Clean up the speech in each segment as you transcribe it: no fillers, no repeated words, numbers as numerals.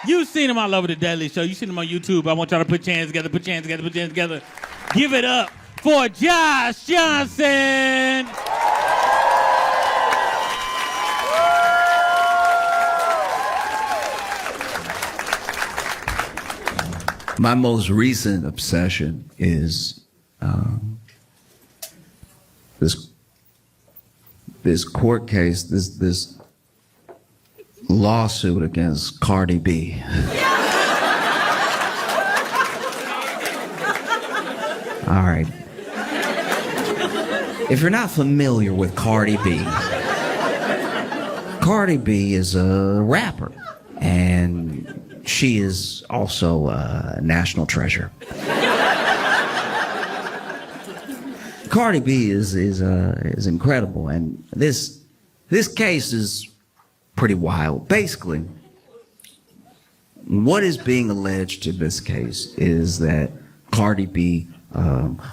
You've seen him all over the Daily Show. You've seen him on YouTube. I want y'all to put your hands together, put your hands together, put your hands together. Give it up for Josh Johnson. My most recent obsession is this court case, this lawsuit against Cardi B. All right. If you're not familiar with Cardi B is a rapper, and she is also a national treasure. Cardi B is incredible, and this case is pretty wild. Basically, what is being alleged in this case is that Cardi B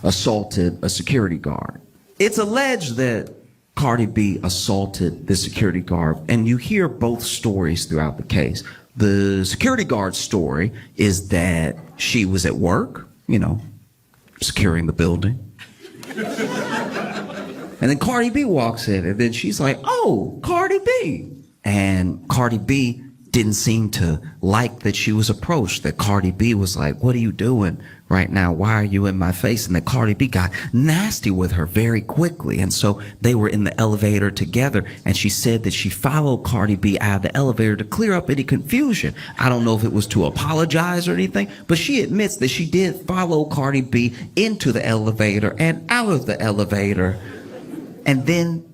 assaulted a security guard. It's alleged that Cardi B assaulted the security guard, and you hear both stories throughout the case. The security guard's story is that she was at work, securing the building. And then Cardi B walks in, and then she's like, "Oh, Cardi B." And Cardi B didn't seem to like that she was approached, that Cardi B was like, "What are you doing right now? Why are you in my face?" And that Cardi B got nasty with her very quickly. And so they were in the elevator together, and she said that she followed Cardi B out of the elevator to clear up any confusion. I don't know if it was to apologize or anything, but she admits that she did follow Cardi B into the elevator and out of the elevator. And then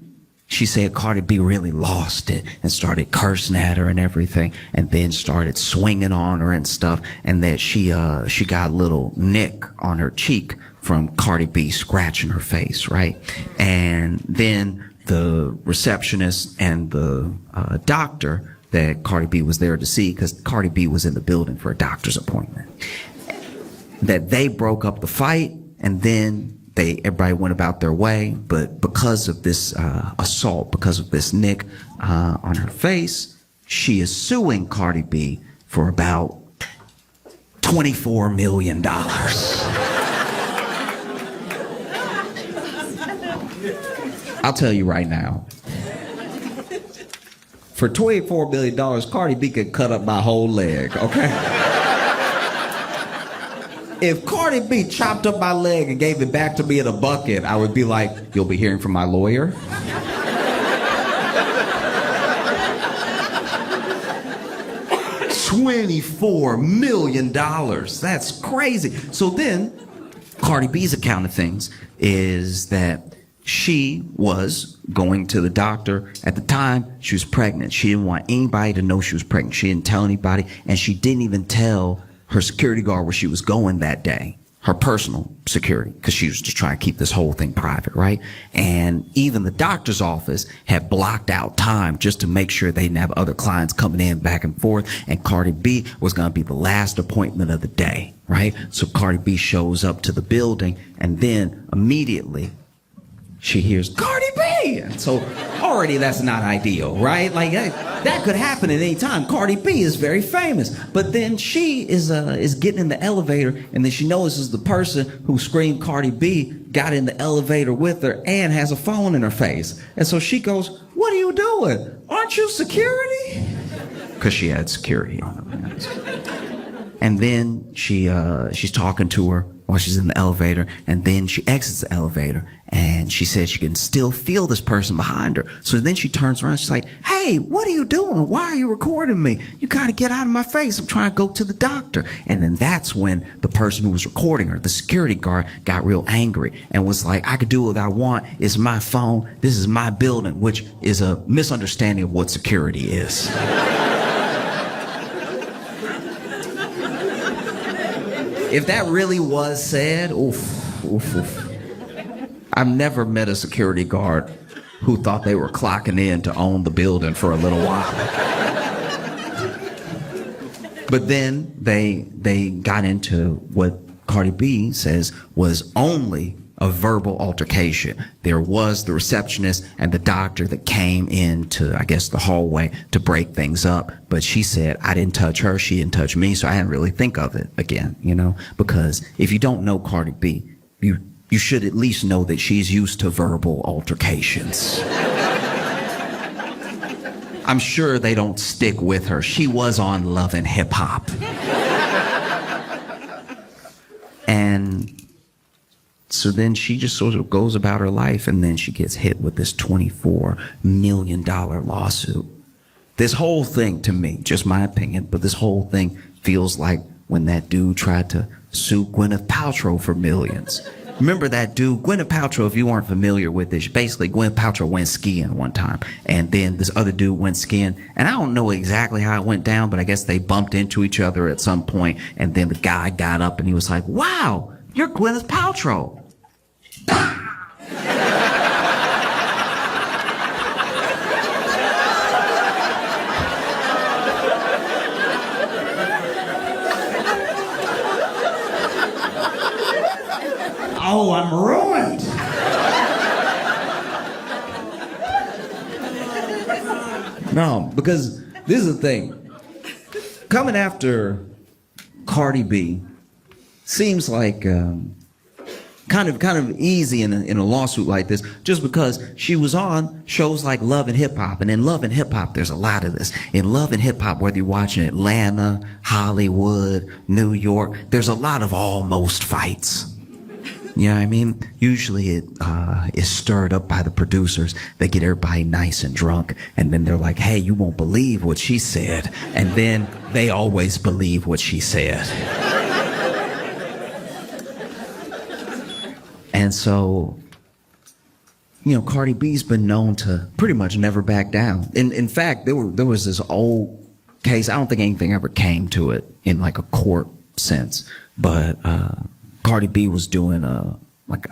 she said Cardi B really lost it and started cursing at her and everything, and then started swinging on her and stuff, and that she got a little nick on her cheek from Cardi B scratching her face, right? And then the receptionist and the doctor that Cardi B was there to see, because Cardi B was in the building for a doctor's appointment, that they broke up the fight, and then everybody went about their way. But because of this assault, because of this nick on her face, she is suing Cardi B for about $24 million. I'll tell you right now, for $24 million, Cardi B could cut up my whole leg, okay? If Cardi B chopped up my leg and gave it back to me in a bucket, I would be like, "You'll be hearing from my lawyer." $24 million. That's crazy. So then, Cardi B's account of things is that she was going to the doctor. At the time, she was pregnant. She didn't want anybody to know she was pregnant. She didn't tell anybody, and she didn't even tell her security guard where she was going that day, her personal security, because she was just trying to keep this whole thing private, right? And even the doctor's office had blocked out time just to make sure they didn't have other clients coming in back and forth, and Cardi B was going to be the last appointment of the day, right? So Cardi B shows up to the building, and then immediately she hears Cardi B. And so already that's not ideal, right? Like that could happen at any time. Cardi B is very famous. But then she is getting in the elevator, and then she notices the person who screamed Cardi B got in the elevator with her and has a phone in her face. And so she goes, "What are you doing? Aren't you security?" Because she had security on her. And then she's talking to her while she's in the elevator, and then she exits the elevator, and she said she can still feel this person behind her. So then she turns around, she's like, "Hey, what are you doing? Why are you recording me? You gotta get out of my face. I'm trying to go to the doctor." And then that's when the person who was recording her, the security guard, got real angry and was like, "I could do what I want. It's my phone. This is my building," which is a misunderstanding of what security is. If that really was said, oof, oof, oof. I've never met a security guard who thought they were clocking in to own the building for a little while. But then they got into what Cardi B says was only a verbal altercation. There was the receptionist and the doctor that came into, I guess, the hallway to break things up. But she said, I didn't touch her, she didn't touch me, so I didn't really think of it again, you know? Because if you don't know Cardi B, you should at least know that she's used to verbal altercations. I'm sure they don't stick with her. She was on Love and Hip Hop. And so then she just sort of goes about her life, and then she gets hit with this $24 million lawsuit. This whole thing, to me, just my opinion, but this whole thing feels like when that dude tried to sue Gwyneth Paltrow for millions. Remember that dude, Gwyneth Paltrow, if you weren't familiar with this, basically Gwyneth Paltrow went skiing one time, and then this other dude went skiing, and I don't know exactly how it went down, but I guess they bumped into each other at some point, and then the guy got up and he was like, wow, you're Gwyneth Paltrow. Oh, I'm ruined. No, because this is the thing. Coming after Cardi B seems like kind of easy in a lawsuit like this, just because she was on shows like Love and Hip Hop, and in Love and Hip Hop there's a lot of this. In Love and Hip Hop, whether you're watching Atlanta, Hollywood, New York, there's a lot of almost fights. You know what I mean? Usually it is stirred up by the producers. They get everybody nice and drunk, and then they're like, hey, you won't believe what she said. And then they always believe what she said. And so, you know, Cardi B's been known to pretty much never back down. In fact, there was this old case. I don't think anything ever came to it in like a court sense, but Cardi B was doing I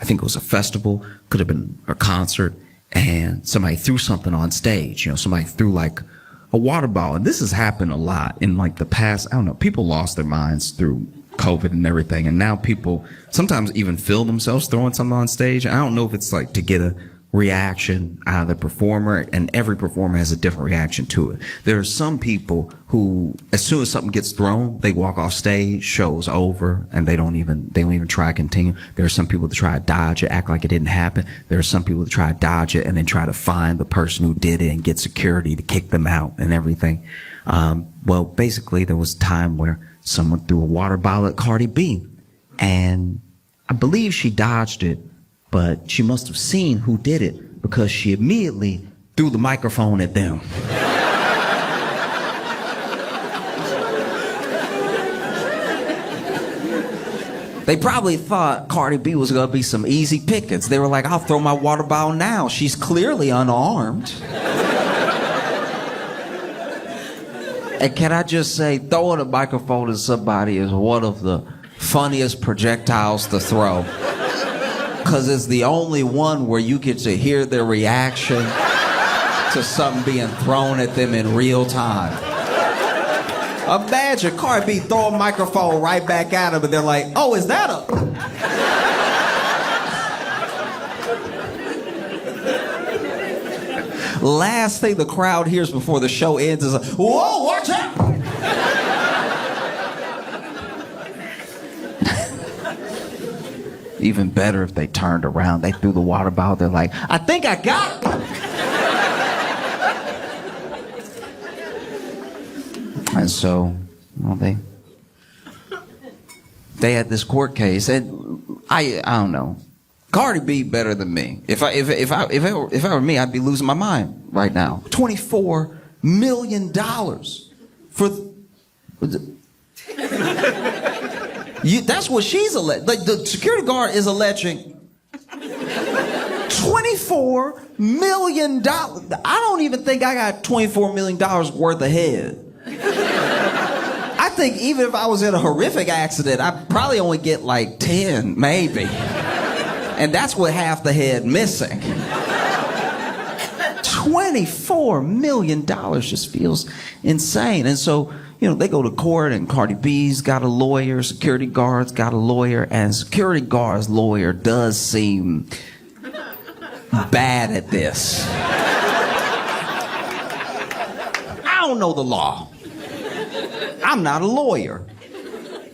think it was a festival, could have been a concert, and somebody threw something on stage. You know, somebody threw like a water bottle. And this has happened a lot in like the past, I don't know, people lost their minds through COVID and everything, and now people sometimes even film themselves throwing something on stage. I don't know if it's like to get a reaction out of the performer, and every performer has a different reaction to it. There are some people who, as soon as something gets thrown, they walk off stage, show's over, and they don't even try to continue. There are some people that try to dodge it, act like it didn't happen. There are some people that try to dodge it and then try to find the person who did it and get security to kick them out and everything. Well, basically there was a time where someone threw a water bottle at Cardi B, and I believe she dodged it, but she must have seen who did it, because she immediately threw the microphone at them. They probably thought Cardi B was gonna be some easy pickings. They were like, I'll throw my water bottle now. She's clearly unarmed. And can I just say, throwing a microphone at somebody is one of the funniest projectiles to throw. Because it's the only one where you get to hear their reaction to something being thrown at them in real time. Imagine Cardi B throw a microphone right back at them, and they're like, oh, is that a... Last thing the crowd hears before the show ends is, whoa, watch out! Even better if they turned around, they threw the water bottle, they're like, I think I got it! And so, well, they had this court case, and I don't know. Cardi B better than me. If I were me, I'd be losing my mind right now. $24 million for that's what she's alleging. Like, the security guard is alleging $24 million. I don't even think I got $24 million worth of head. I think even if I was in a horrific accident, I'd probably only get like 10, maybe. And that's with half the head missing. $24 million just feels insane. And so, they go to court and Cardi B's got a lawyer, security guard's got a lawyer, and security guard's lawyer does seem bad at this. I don't know the law. I'm not a lawyer.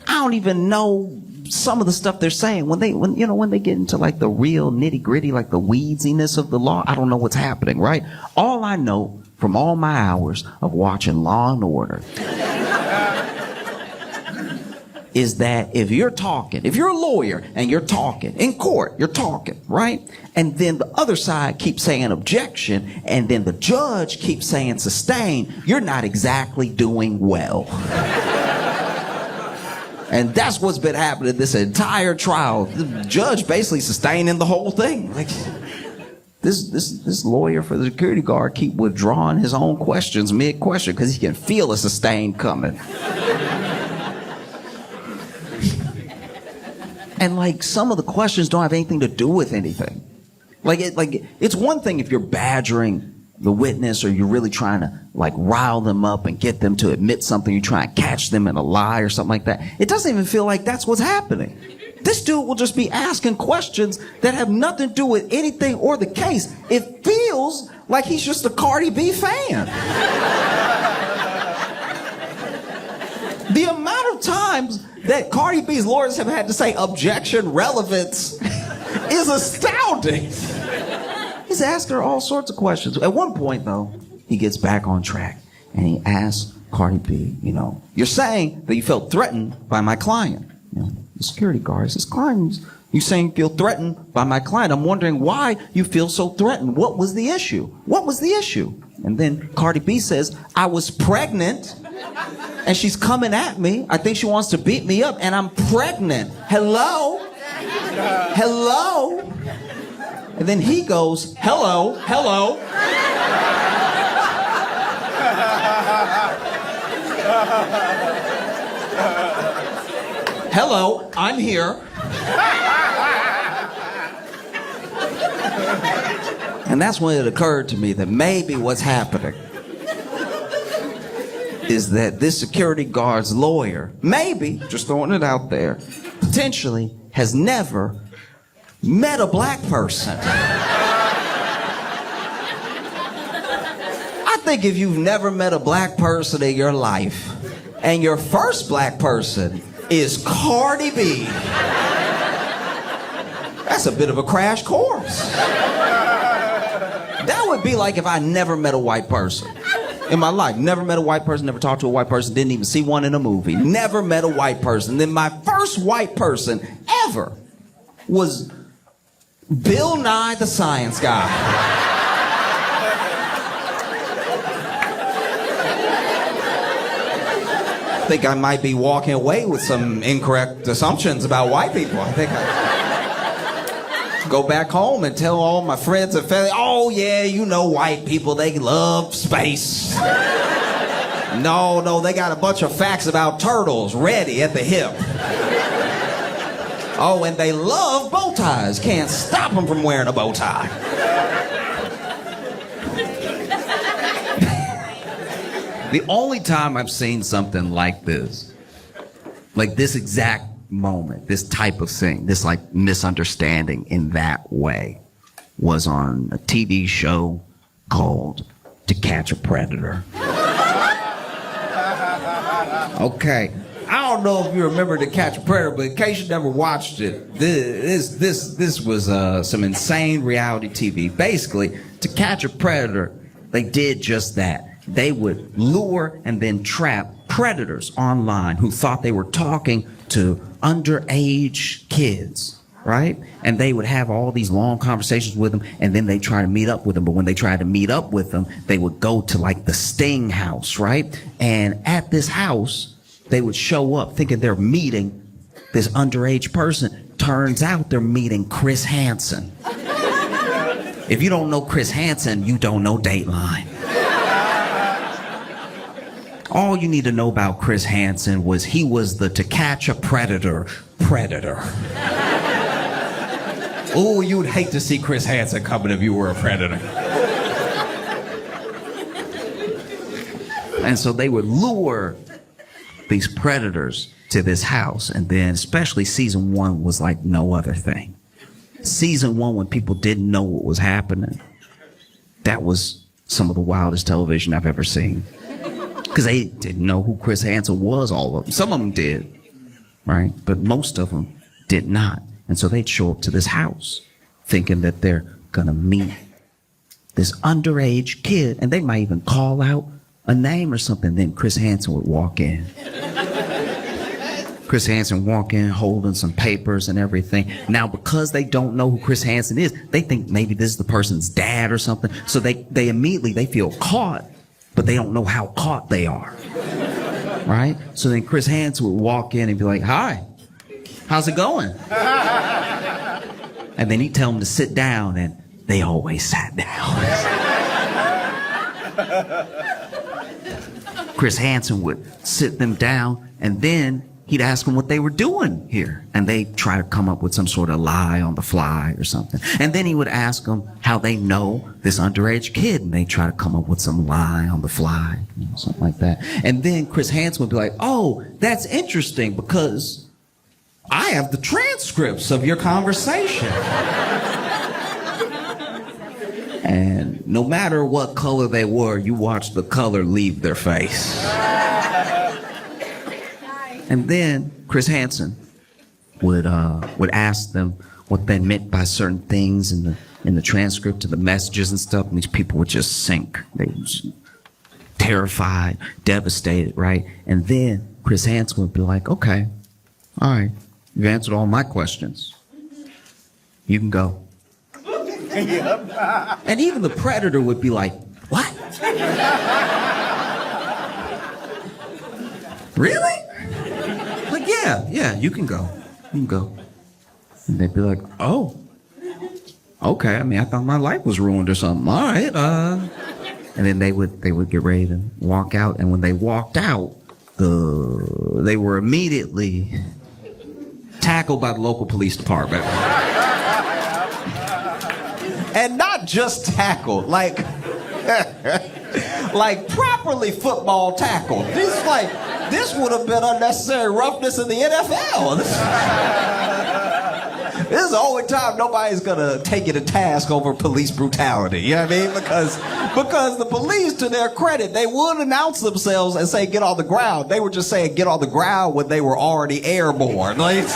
I don't even know some of the stuff they're saying. When they get into like the real nitty gritty, like the weedsiness of the law, I don't know what's happening, right? All I know from all my hours of watching Law and Order is that if you're a lawyer and you're talking in court, you're talking, right? And then the other side keeps saying objection, and then the judge keeps saying sustain, you're not exactly doing well. And that's what's been happening this entire trial. The judge basically sustaining the whole thing. Like, this lawyer for the security guard keep withdrawing his own questions mid-question because he can feel a sustain coming. And like some of the questions don't have anything to do with anything. It's one thing if you're badgering the witness or you're really trying to like rile them up and get them to admit something, you try and catch them in a lie or something like that. It doesn't even feel like that's what's happening. This dude will just be asking questions that have nothing to do with anything or the case. It feels like he's just a Cardi B fan. The amount of times that Cardi B's lawyers have had to say objection, relevance is astounding. He's asking her all sorts of questions. At one point, though, he gets back on track and he asks Cardi B, you're saying that you felt threatened by my client. The security guard says, client, you saying you feel threatened by my client. I'm wondering why you feel so threatened. What was the issue? What was the issue? And then Cardi B says, I was pregnant and she's coming at me. I think she wants to beat me up and I'm pregnant. Hello? Hello? And then he goes, hello, hello. Hello, I'm here. And that's when it occurred to me that maybe what's happening is that this security guard's lawyer, maybe, just throwing it out there, potentially has never met a black person. I think if you've never met a black person in your life, and your first black person is Cardi B, that's a bit of a crash course. That would be like if I never met a white person in my life. Never met a white person, never talked to a white person, didn't even see one in a movie. Never met a white person. Then my first white person ever was Bill Nye the Science Guy. I think I might be walking away with some incorrect assumptions about white people. I think I go back home and tell all my friends and family, oh yeah, white people, they love space. No, they got a bunch of facts about turtles ready at the hip. Oh, and they love bow ties. Can't stop them from wearing a bow tie. The only time I've seen something like this exact moment, this type of thing, this like misunderstanding in that way, was on a TV show called To Catch a Predator. Okay. I don't know if you remember To Catch a Predator, but in case you never watched it, this was some insane reality TV. Basically, To Catch a Predator, they did just that. They would lure and then trap predators online who thought they were talking to underage kids, right? And they would have all these long conversations with them, and then they try to meet up with them. But when they tried to meet up with them, they would go to like the Sting house, right? And at this house, they would show up thinking they're meeting this underage person. Turns out they're meeting Chris Hansen. If you don't know Chris Hansen, you don't know Dateline. All you need to know about Chris Hansen was he was the To Catch a Predator. Oh, you would hate to see Chris Hansen coming if you were a predator. And so they would lure these predators to this house. And then especially season 1 was like no other thing. Season 1, when people didn't know what was happening, that was some of the wildest television I've ever seen. Because they didn't know who Chris Hansen was, all of them. Some of them did, right? But most of them did not. And so they'd show up to this house thinking that they're going to meet this underage kid. And they might even call out a name or something. Then Chris Hansen would walk in. Chris Hansen walk in holding some papers and everything. Now, because they don't know who Chris Hansen is, they think maybe this is the person's dad or something. So they immediately, they feel caught, but they don't know how caught they are. Right? So then Chris Hansen would walk in and be like, "Hi, how's it going?" And then he'd tell them to sit down, and they always sat down. Chris Hansen would sit them down, and then he'd ask them what they were doing here. And they'd try to come up with some sort of lie on the fly or something. And then he would ask them how they know this underage kid. And they'd try to come up with some lie on the fly, something like that. And then Chris Hansen would be like, "Oh, that's interesting because I have the transcripts of your conversation." And no matter what color they were, you watched the color leave their face. And then Chris Hansen would ask them what they meant by certain things in the transcript of the messages and stuff, and these people would just sink. They were just terrified, devastated, right? And then Chris Hansen would be like, "Okay, all right, you've answered all my questions. You can go." And even the predator would be like, "What? Really?" Like, yeah, you can go. You can go. And they'd be like, "Oh, okay. I mean, I thought my life was ruined or something. All right." And then they would get ready to walk out. And when they walked out, they were immediately tackled by the local police department. And not just tackled, like properly football tackled. This would have been unnecessary roughness in the NFL. This is the only time nobody's gonna take you to task over police brutality. You know what I mean? Because the police, to their credit, they would announce themselves and say, "Get on the ground." They were just saying, "Get on the ground" when they were already airborne. Like,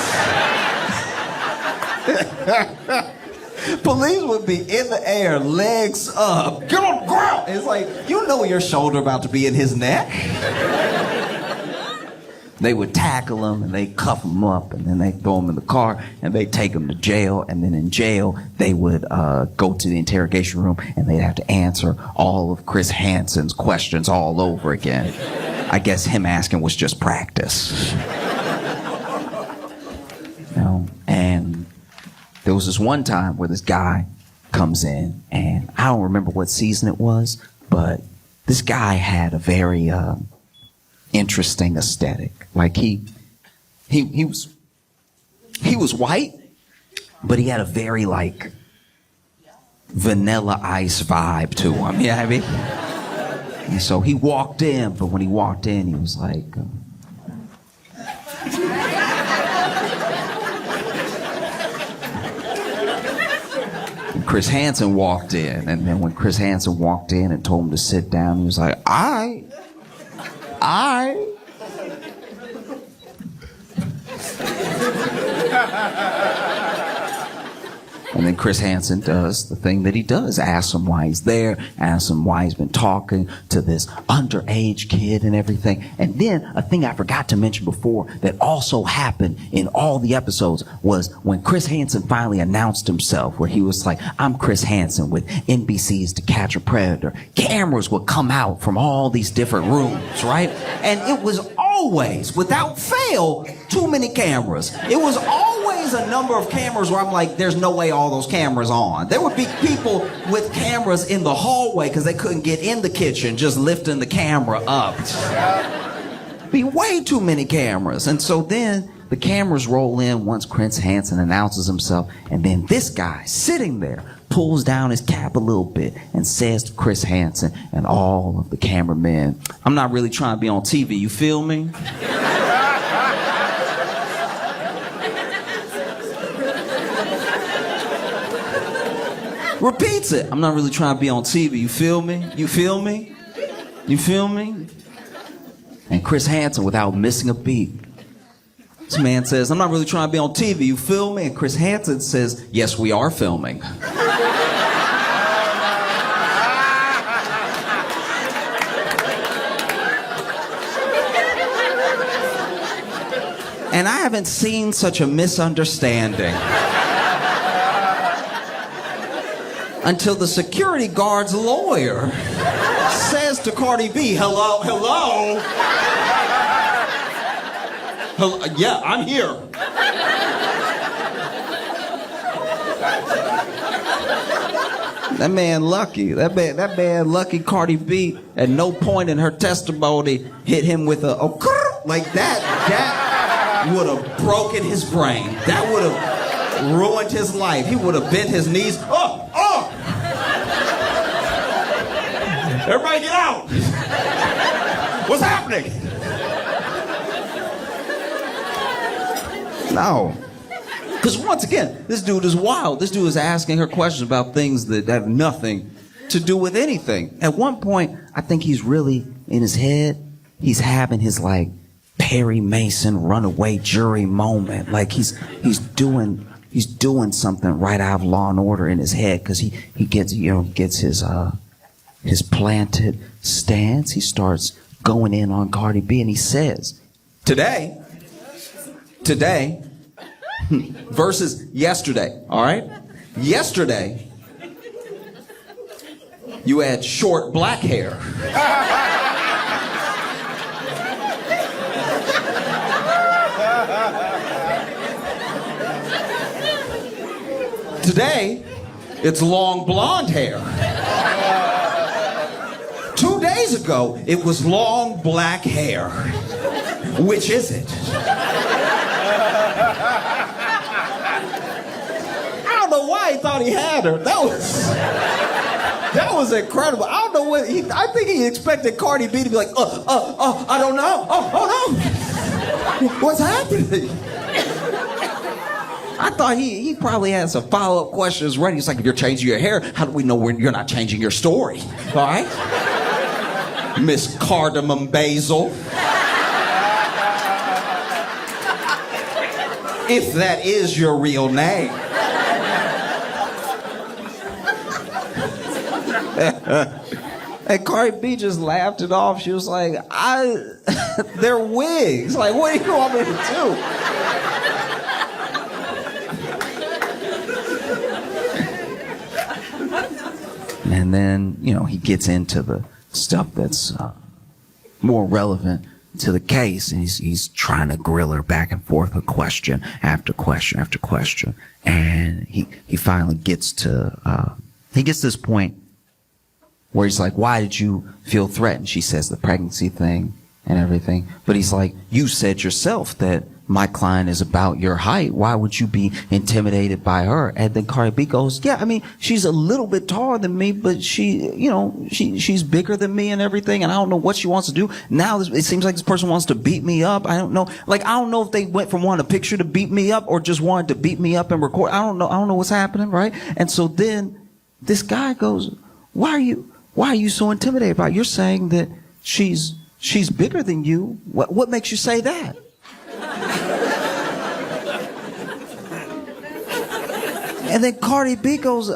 police would be in the air, legs up, "Get on the ground." It's like, you know your shoulder about to be in his neck. They would tackle him and they cuff him up and then they throw him in the car and they take him to jail. And then in jail, they would go to the interrogation room and they'd have to answer all of Chris Hansen's questions all over again. I guess him asking was just practice. And there was this one time where this guy comes in, and I don't remember what season it was, but this guy had a very interesting aesthetic. Like he was white, but he had a very like Vanilla Ice vibe to him. You know what I mean? And so he walked in, but when he walked in, he was like. Chris Hansen walked in, and then when Chris Hansen walked in and told him to sit down, he was like, I. And then Chris Hansen does the thing that he does, asks him why he's there, asks him why he's been talking to this underage kid and everything. And then a thing I forgot to mention before that also happened in all the episodes was when Chris Hansen finally announced himself, where he was like, "I'm Chris Hansen with NBC's To Catch a Predator." Cameras would come out from all these different rooms, right? And it was always, without fail, too many cameras. It was always a number of cameras where I'm like, there's no way all those cameras on. There would be people with cameras in the hallway because they couldn't get in the kitchen, just lifting the camera up. Be way too many cameras. And so then the cameras roll in once Chris Hansen announces himself, and then this guy sitting there pulls down his cap a little bit and says to Chris Hansen and all of the cameramen, "I'm not really trying to be on TV, you feel me?" Repeats it. I'm not really trying to be on TV. You feel me? You feel me? You feel me? And Chris Hansen, without missing a beat, this man says, I'm not really trying to be on TV. You feel me? And Chris Hansen says, yes, we are filming. And I haven't seen such a misunderstanding until the security guard's lawyer says to Cardi B, hello? Yeah, I'm here. That man lucky. That man lucky. Cardi B at no point in her testimony hit him with a like that. That would have broken his brain. That would have ruined his life. He would have bent his knees. Oh! Everybody get out! What's happening? No. Because once again, this dude is wild. This dude is asking her questions about things that have nothing to do with anything. At one point, I think he's really, in his head, he's having his, like, Perry Mason runaway jury moment. Like, he's doing something right out of Law and Order in his head, because he gets his planted stance. He starts going in on Cardi B, and he says, today versus yesterday, all right? Yesterday, you had short black hair. Today, it's long blonde hair. 2 days ago, it was long black hair. Which is it? I don't know why he thought he had her. That was incredible. I don't know what I think he expected Cardi B to be like, I don't know. Oh no. What's happening? I thought he probably had some follow-up questions ready. He's like, if you're changing your hair, how do we know when you're not changing your story? All right? Miss Cardamom Basil. If that is your real name. And Cardi B just laughed it off. She was like, they're wigs. Like, what do you want me to do? And then, he gets into the stuff that's more relevant to the case, and he's trying to grill her back and forth with question after question after question. And he finally gets to this point where he's like, why did you feel threatened? She says the pregnancy thing and everything. But he's like, you said yourself that my client is about your height. Why would you be intimidated by her? And then Cardi B goes, yeah, I mean, she's a little bit taller than me, but she's bigger than me and everything. And I don't know what she wants to do. Now it seems like this person wants to beat me up. I don't know. Like, I don't know if they went from wanting a picture to beat me up or just wanted to beat me up and record. I don't know what's happening, right? And so then this guy goes, why are you so intimidated by her? You're saying that she's bigger than you. What makes you say that? And then Cardi B goes,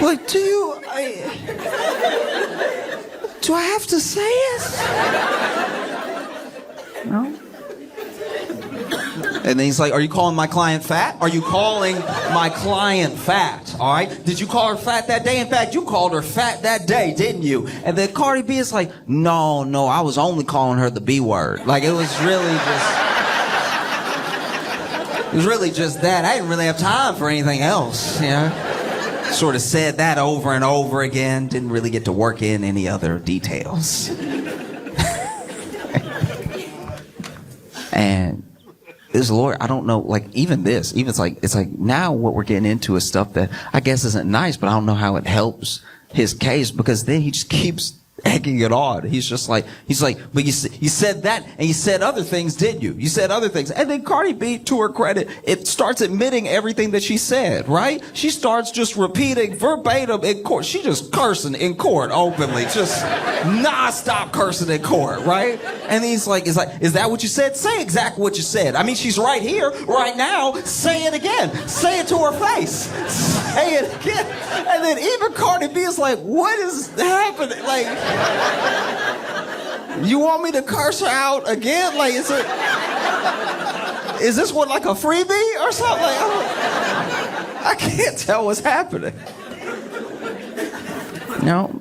like, do I have to say it? No. And then he's like, are you calling my client fat? Are you calling my client fat? All right? Did you call her fat that day? In fact, you called her fat that day, didn't you? And then Cardi B is like, no, I was only calling her the B word. Like, it was really just that. I didn't really have time for anything else, Sort of said that over and over again. Didn't really get to work in any other details. And this lawyer, I don't know, like even this, even it's like now what we're getting into is stuff that I guess isn't nice, but I don't know how it helps his case, because then he just keeps egging it on. He's like, but you said that, and you said other things, didn't you? You said other things. And then Cardi B, to her credit, it starts admitting everything that she said, right? She starts just repeating verbatim in court. She just cursing in court openly, just nonstop cursing in court, right? And he's like, is that what you said? Say exactly what you said. I mean, she's right here, right now. Say it again. Say it to her face. Say it again. And then even Cardi B is like, what is happening? Like, you want me to curse her out again? Like, is this one like a freebie or something? Like, I can't tell what's happening. No,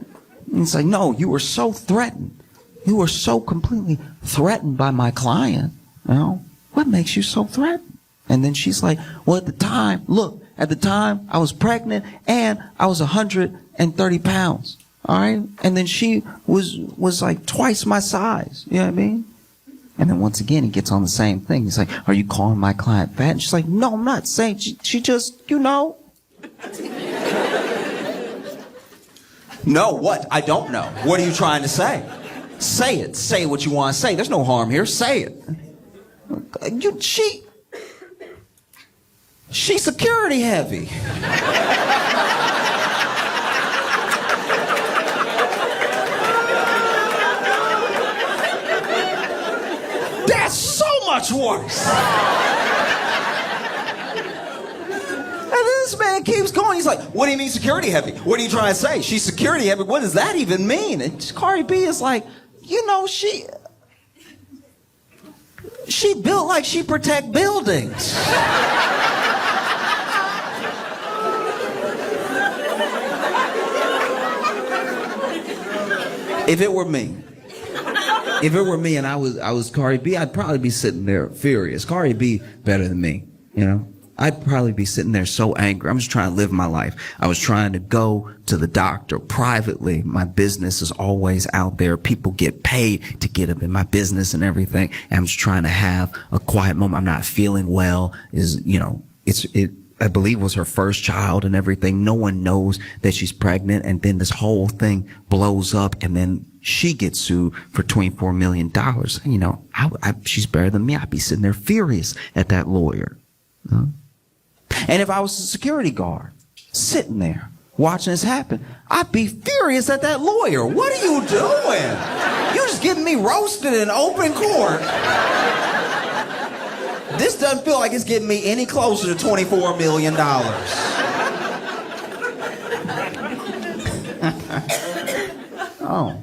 it's like, no, you were so threatened. You were so completely threatened by my client. You know, what makes you so threatened? And then she's like, well, at the time I was pregnant and I was 130 pounds. All right. And then she was like twice my size. You know what I mean? And then once again, he gets on the same thing. He's like, are you calling my client fat? And she's like, no, I'm not saying. She just, you know. No, what? I don't know. What are you trying to say? Say it. Say what you want to say. There's no harm here. Say it. She's security heavy. That's so much worse. And this man keeps going. He's like, what do you mean security heavy? What are you trying to say? She's security heavy. What does that even mean? And Cardi B is like, you know, she built like she protect buildings. If it were me and I was Cardi B, I'd probably be sitting there furious. Cardi B better than me, you know? I'd probably be sitting there so angry. I'm just trying to live my life. I was trying to go to the doctor privately. My business is always out there. People get paid to get up in my business and everything. And I'm just trying to have a quiet moment. I'm not feeling well. I believe was her first child and everything. No one knows that she's pregnant. And then this whole thing blows up, and then she gets sued for $24 million. You know, she's better than me. I'd be sitting there furious at that lawyer. Huh? And if I was a security guard sitting there watching this happen, I'd be furious at that lawyer. What are you doing? You just getting me roasted in open court. This doesn't feel like it's getting me any closer to $24 million. Oh.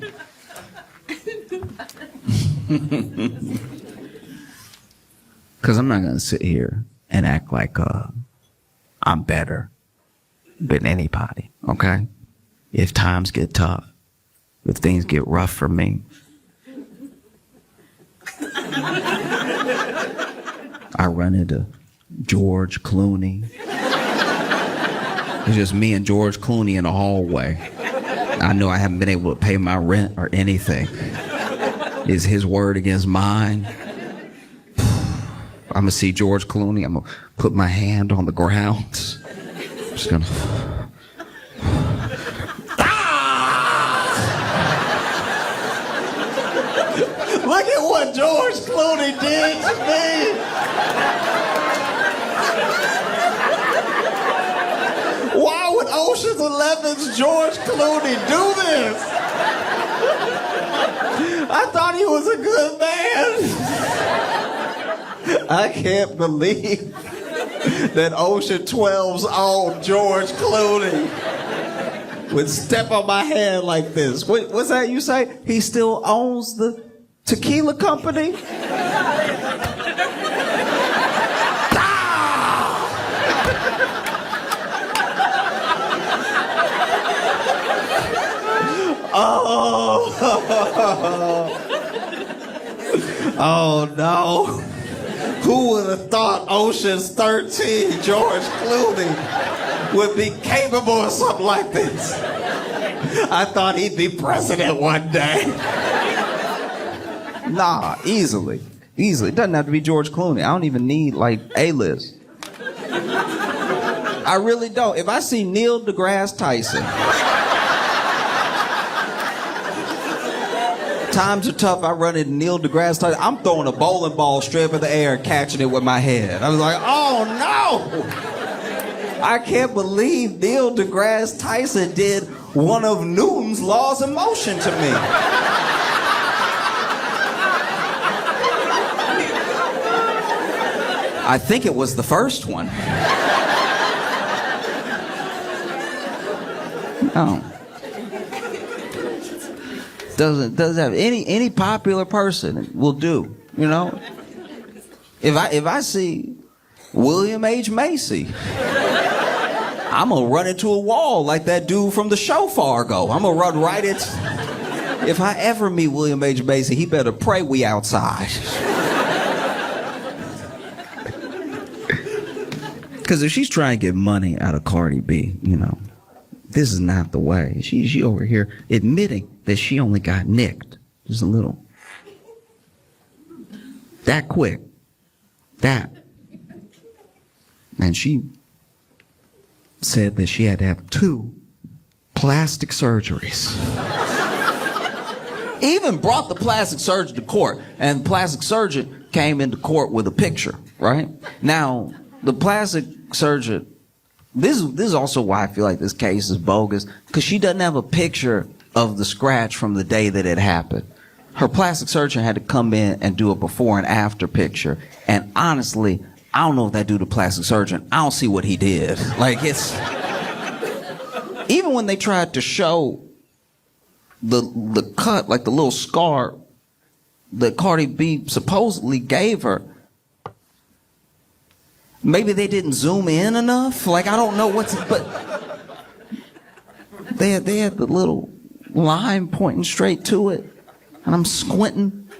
Because I'm not going to sit here and act like I'm better than anybody, okay? If times get tough, if things get rough for me, I run into George Clooney. It's just me and George Clooney in the hallway. I know I haven't been able to pay my rent or anything. Is his word against mine? I'm gonna see George Clooney. I'm gonna put my hand on the ground. I'm just gonna. Look at what George Clooney did to me. Why would Ocean's 11's George Clooney do this? I thought he was a good man. I can't believe that Ocean 12's own George Clooney would step on my hand like this. What's that you say? He still owns the tequila company? Oh no. Who would have thought Ocean's 13 George Clooney would be capable of something like this? I thought he'd be president one day. Nah, easily. Easily. It doesn't have to be George Clooney. I don't even need, like, A-list. I really don't. If I see Neil deGrasse Tyson, times are tough, I run into Neil deGrasse Tyson, I'm throwing a bowling ball straight up in the air and catching it with my head. I was like, oh no! I can't believe Neil deGrasse Tyson did one of Newton's laws of motion to me. I think it was the first one. No. Doesn't have any popular person will do, you know? If I see William H. Macy, I'm gonna run into a wall like that dude from the show Fargo. I'm gonna run right into. If I ever meet William H. Macy, he better pray we outside. Because if she's trying to get money out of Cardi B, you know, this is not the way. She over here admitting that she only got nicked. Just a little. That quick. That. And she said that she had to have 2 plastic surgeries. Even brought the plastic surgeon to court, and the plastic surgeon came into court with a picture, right? Now, the plastic surgeon, this is also why I feel like this case is bogus, because she doesn't have a picture of the scratch from the day that it happened. Her plastic surgeon had to come in and do a before and after picture, and honestly, I don't know if that dude a plastic surgeon. I don't see what he did. Like, it's... Even when they tried to show the cut, like the little scar that Cardi B supposedly gave her, maybe they didn't zoom in enough. Like, I don't know but they had the little line pointing straight to it, and I'm squinting.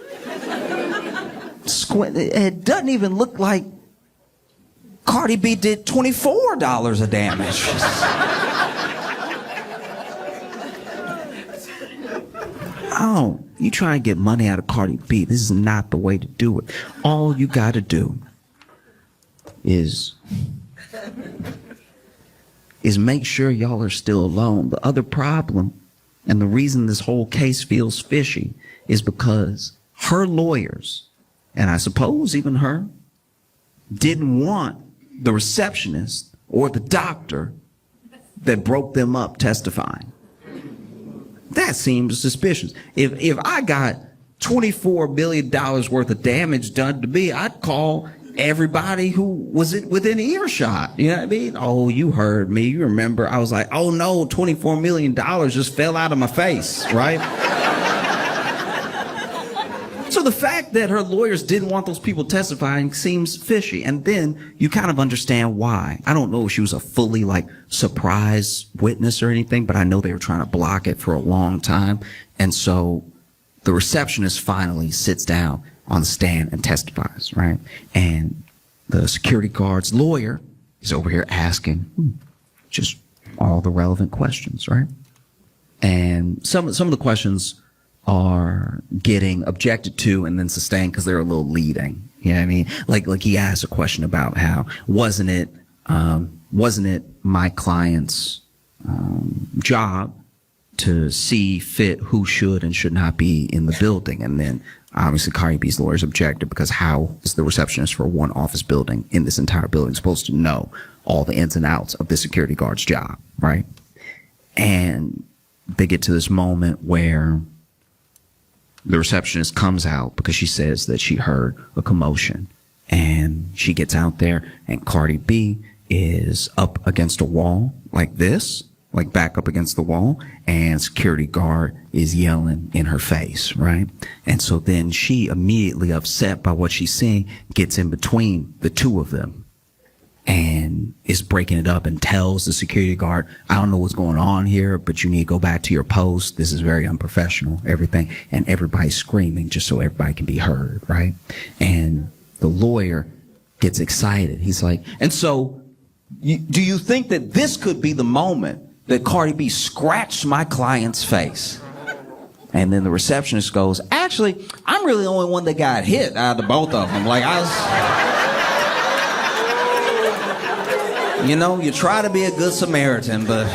It doesn't even look like Cardi B did $24 of damage. Oh, you try and get money out of Cardi B. This is not the way to do it. All you got to do is make sure y'all are still alone. The other problem, and the reason this whole case feels fishy, is because her lawyers, and I suppose even her, didn't want the receptionist or the doctor that broke them up testifying. That seems suspicious. If I got $24 million worth of damage done to me, I'd call everybody who was within earshot. You know what I mean? Oh, you heard me. You remember? I was like, oh no, $24 million just fell out of my face, right? So the fact that her lawyers didn't want those people testifying seems fishy. And then you kind of understand why. I don't know if she was a fully surprise witness or anything, but I know they were trying to block it for a long time. And so the receptionist finally sits down on the stand and testifies, right? And the security guard's lawyer is over here asking just all the relevant questions, right? And some of the questions are getting objected to and then sustained because they're a little leading. You know what I mean? Like he asked a question about how wasn't it my client's job to see fit who should and should not be in the building? And then obviously Cardi B's lawyers objected, because how is the receptionist for one office building in this entire building supposed to know all the ins and outs of the security guard's job, right? And they get to this moment where the receptionist comes out because she says that she heard a commotion, and she gets out there and Cardi B is up against a wall like this, like back up against the wall, and security guard is yelling in her face, right? And so then she, immediately upset by what she's seeing, gets in between the two of them and is breaking it up and tells the security guard, I don't know what's going on here, but you need to go back to your post. This is very unprofessional, everything. And everybody's screaming just so everybody can be heard, right? And the lawyer gets excited. He's like, and so do you think that this could be the moment that Cardi B scratched my client's face? And then the receptionist goes, actually, I'm really the only one that got hit out of the both of them. Like, you know, you try to be a good Samaritan, but...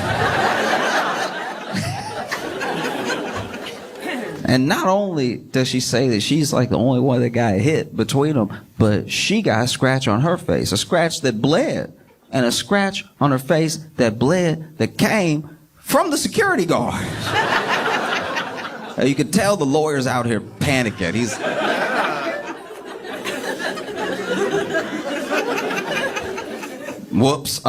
And not only does she say that she's like the only one that got hit between them, but she got a scratch on her face, a scratch that bled, and a scratch on her face that bled that came from the security guard. You could tell the lawyer's out here panicking. He's... Whoops.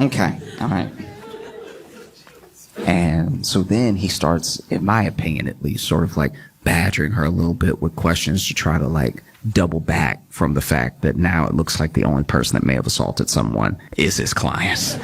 Okay. All right. And so then he starts, in my opinion at least, sort of like badgering her a little bit with questions to try to like double back from the fact that now it looks like the only person that may have assaulted someone is his client.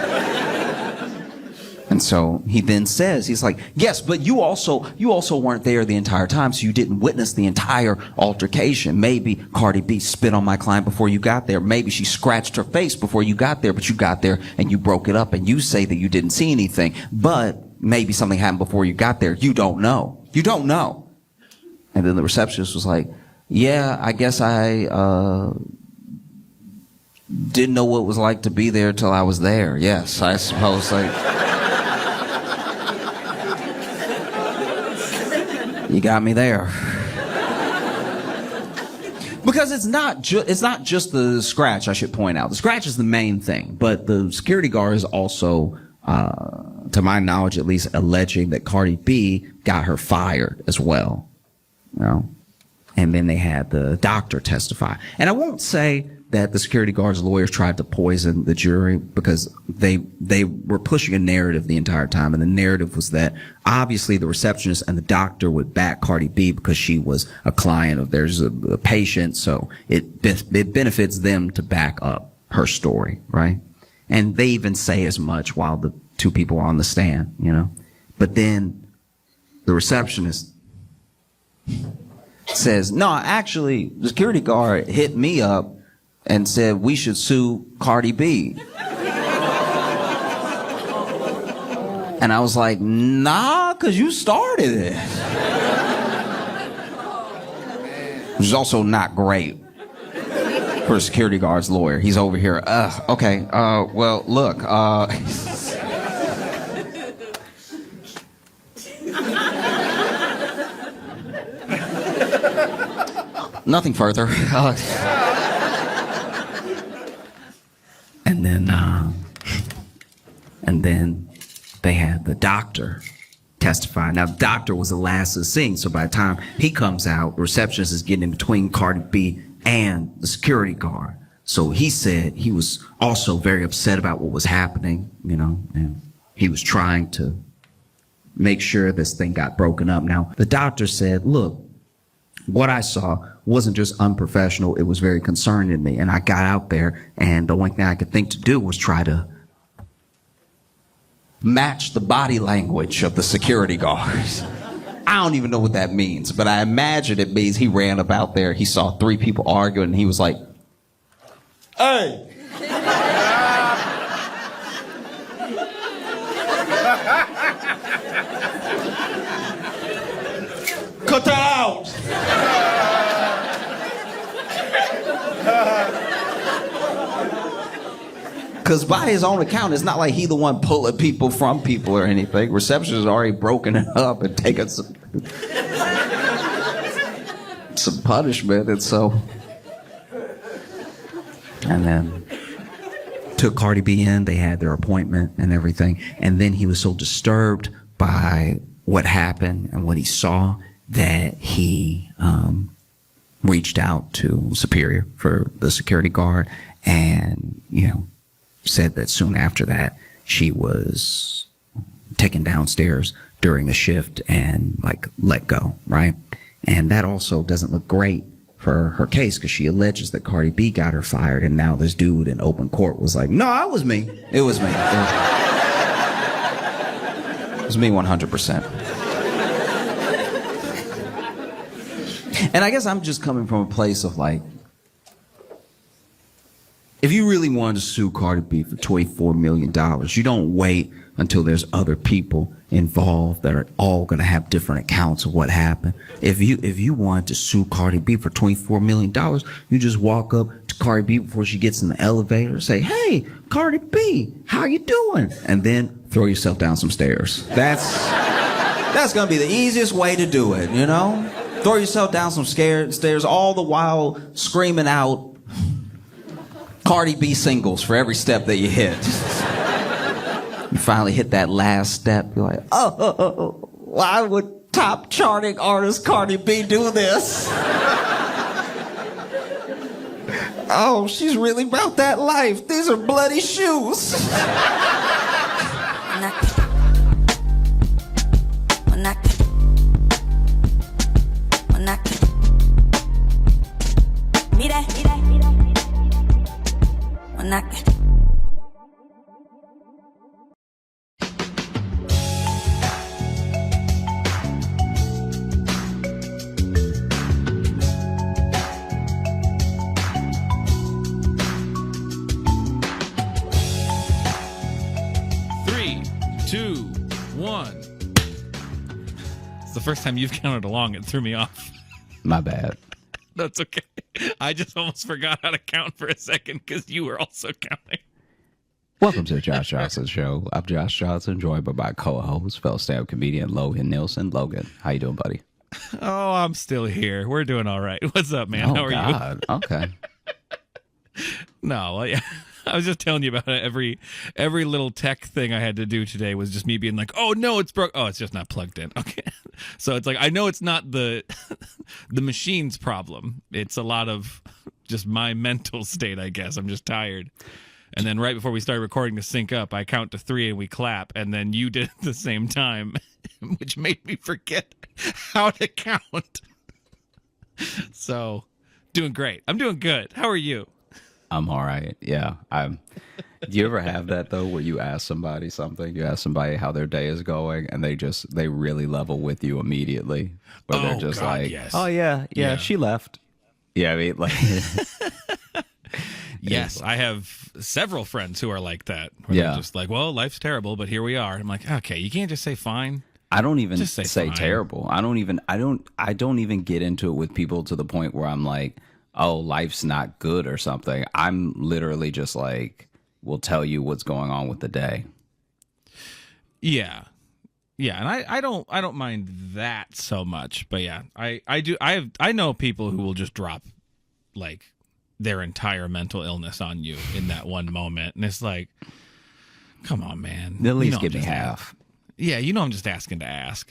And so he then says, he's like, yes, but you also weren't there the entire time, so you didn't witness the entire altercation. Maybe Cardi B spit on my client before you got there. Maybe she scratched her face before you got there, but you got there and you broke it up and you say that you didn't see anything. But maybe something happened before you got there. You don't know. You don't know. And then the receptionist was like, yeah, I guess I didn't know what it was like to be there till I was there. Yes, I suppose. You got me there. Because it's not just the scratch, I should point out. The scratch is the main thing, but the security guard is also, to my knowledge at least, alleging that Cardi B got her fired as well. You know? And then they had the doctor testify. And I won't say that the security guard's lawyers tried to poison the jury, because they were pushing a narrative the entire time, and the narrative was that obviously the receptionist and the doctor would back Cardi B because she was a client of theirs, a patient, so it benefits them to back up her story, right? And they even say as much while the two people are on the stand, you know? But then the receptionist says, no, actually, the security guard hit me up and said we should sue Cardi B. And I was like, nah, because you started it. Which is also not great for a security guard's lawyer. He's over here, okay, well, look, nothing further. And then they had the doctor testify. Now, the doctor was the last to the scene, so by the time he comes out, the receptionist is getting in between Cardi B and the security guard. So he said he was also very upset about what was happening, you know, and he was trying to make sure this thing got broken up. Now, the doctor said, look, what I saw wasn't just unprofessional, it was very concerning to me. And I got out there, and the only thing I could think to do was try to match the body language of the security guards. I don't even know what that means, but I imagine it means he ran up out there, he saw three people arguing, and he was like, hey! Cut that out! Because by his own account, it's not like he the one pulling people from people or anything. Receptionist has already broken it up and taken some punishment, and so... And then took Cardi B in, they had their appointment and everything, and then he was so disturbed by what happened and what he saw that he reached out to Superior for the security guard, and, you know, said that soon after that she was taken downstairs during the shift and like let go, right? And that also doesn't look great for her case, because she alleges that Cardi B got her fired, and now this dude in open court was like, no, it was me. It was me. It was me 100%. And I guess I'm just coming from a place of like, if you really really wanted to sue Cardi B for $24 million, you don't wait until there's other people involved that are all going to have different accounts of what happened. If you wanted to sue Cardi B for $24 million, you just walk up to Cardi B before she gets in the elevator and say, "Hey, Cardi B, how you doing?" And then throw yourself down some stairs. That's going to be the easiest way to do it, you know? Throw yourself down some stairs, all the while screaming out Cardi B singles for every step that you hit. You finally hit that last step. You're like, oh, why would top charting artist Cardi B do this? Oh, she's really about that life. These are bloody shoes. Three, two, one. It's the first time you've counted along. It threw me off. My bad. That's okay. I just almost forgot how to count for a second because you were also counting. Welcome to the Josh Johnson Show. I'm Josh Johnson, joined by my co-host, fellow stand-up comedian Logan Nielsen. Logan, how you doing, buddy? Oh, I'm still here. We're doing all right. What's up, man? How are you? Okay. No, well, yeah. I was just telling you about it. Every little tech thing I had to do today was just me being like, "Oh no, it's broke. Oh, it's just not plugged in." Okay, so it's like I know it's not the machine's problem. It's a lot of just my mental state, I guess. I'm just tired. And then right before we started recording to sync up, I count to 3 and we clap, and then you did it at the same time, which made me forget how to count. So, doing great. I'm doing good. How are you? I'm all right. Yeah. Do you ever have that though, where you ask somebody something, you ask somebody how their day is going, and they really level with you immediately, where they're just God, like, yes. "Oh yeah, she left." Yeah, I mean, like, yes, I have several friends who are like that. Where they're just like, "Well, life's terrible, but here we are." I'm like, okay, you can't just say fine. I don't even Just say fine. terrible. I don't even get into it with people to the point where I'm like, "Oh, life's not good" or something. I'm literally just like, we'll tell you what's going on with the day. Yeah, and I don't mind that so much, but yeah, I do. I know people who will just drop like their entire mental illness on you in that one moment, and it's like, come on, man. At least give me half. Yeah, I'm just asking to ask.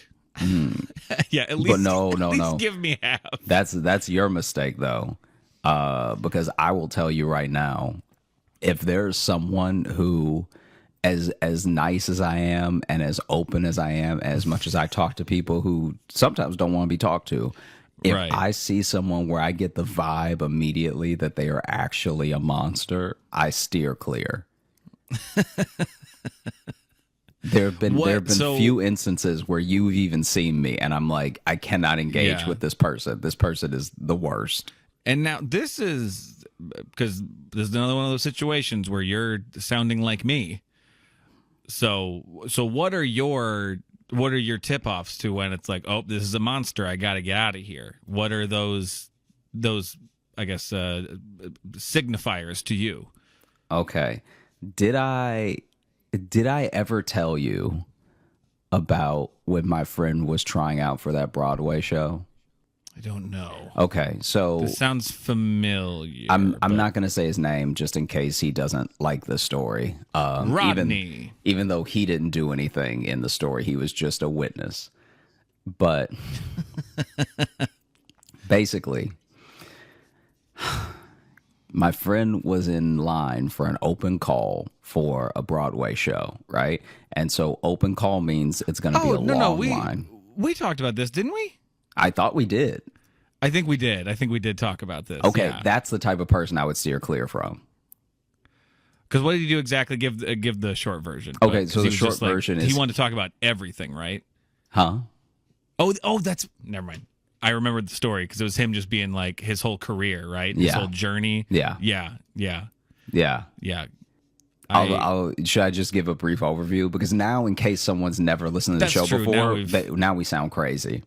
Yeah, at least. But no. Give me half. That's your mistake though, because I will tell you right now, if there's someone who, as nice as I am and as open as I am, as much as I talk to people who sometimes don't want to be talked to, if I see someone where I get the vibe immediately that they are actually a monster, I steer clear. There have been few instances where you've even seen me and I'm like, I cannot engage with this person. This person is the worst. And now this is because this is another one of those situations where you're sounding like me. So what are your tip-offs to when it's like, oh, this is a monster, I gotta get out of here? What are those I guess signifiers to you? Okay. Did I ever tell you about when my friend was trying out for that Broadway show? I don't know. Okay, so this sounds familiar. I'm not going to say his name just in case he doesn't like the story. Rodney. Even though he didn't do anything in the story, he was just a witness. But basically, my friend was in line for an open call for a Broadway show, right? And so open call means it's going to be a long line. We talked about this, didn't we? I thought we did. I think we did. I think we did talk about this. Okay, yeah. That's the type of person I would steer clear from. Because what did he do exactly? Give the short version. Okay, so the short version is... He wanted to talk about everything, right? Huh? Oh, that's... Never mind. I remember the story because it was him just being like his whole career, right? His whole journey. Yeah. Yeah. Yeah. Yeah. Should I just give a brief overview? Because now, in case someone's never listened to the That's show true. before, now we sound crazy.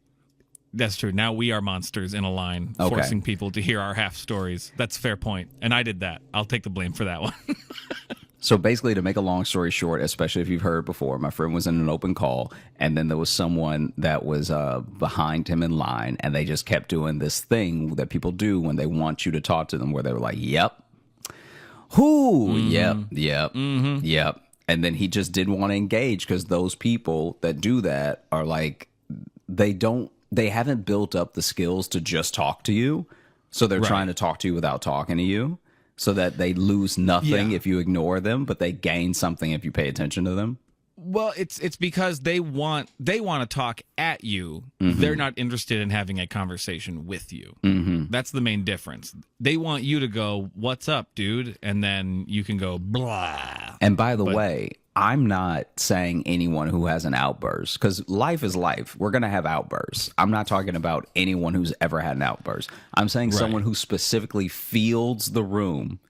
That's true. Now we are monsters in a line, Okay. forcing people to hear our half stories. That's a fair point. And I did that. I'll take the blame for that one. So basically, to make a long story short, especially if you've heard before, my friend was in an open call, and then there was someone that was behind him in line, and they just kept doing this thing that people do when they want you to talk to them, where they were like, "Yep, who, yep, yep," and then he just didn't want to engage because those people that do that are like, they haven't built up the skills to just talk to you, so they're trying to talk to you without talking to you. So that they lose nothing if you ignore them, but they gain something if you pay attention to them. Well, it's because they want to talk at you. They're not interested in having a conversation with you. That's the main difference. They want you to go, "What's up, dude?" And then you can go blah. And by the way, I'm not saying anyone who has an outburst, because life is life. We're going to have outbursts. I'm not talking about anyone who's ever had an outburst. I'm saying someone who specifically fields the room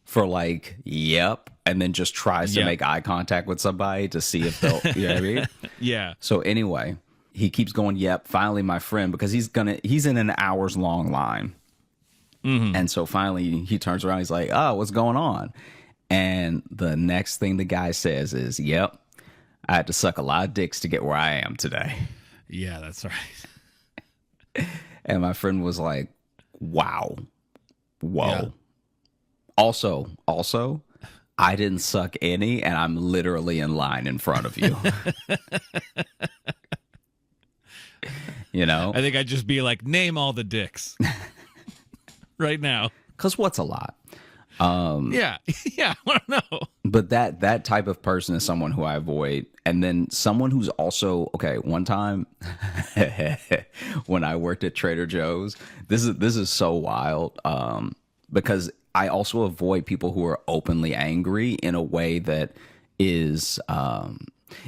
for like, "Yep," and then just tries to make eye contact with somebody to see if they'll, you know what I mean? Yeah. So anyway, he keeps going, "Yep." Finally, my friend, because he's in an hours long line. And so finally he turns around. He's like, "Oh, what's going on?" And the next thing the guy says is, "Yep, I had to suck a lot of dicks to get where I am today." Yeah, that's right. And my friend was like, "Wow. Whoa." Yeah. Also, I didn't suck any, and I'm literally in line in front of you. You know? I think I'd just be like, "Name all the dicks." Right now. Because what's a lot? Yeah. Yeah, I want to know. But that type of person is someone who I avoid. And then someone who's also, okay, one time when I worked at Trader Joe's, this is so wild, because I also avoid people who are openly angry in a way that is,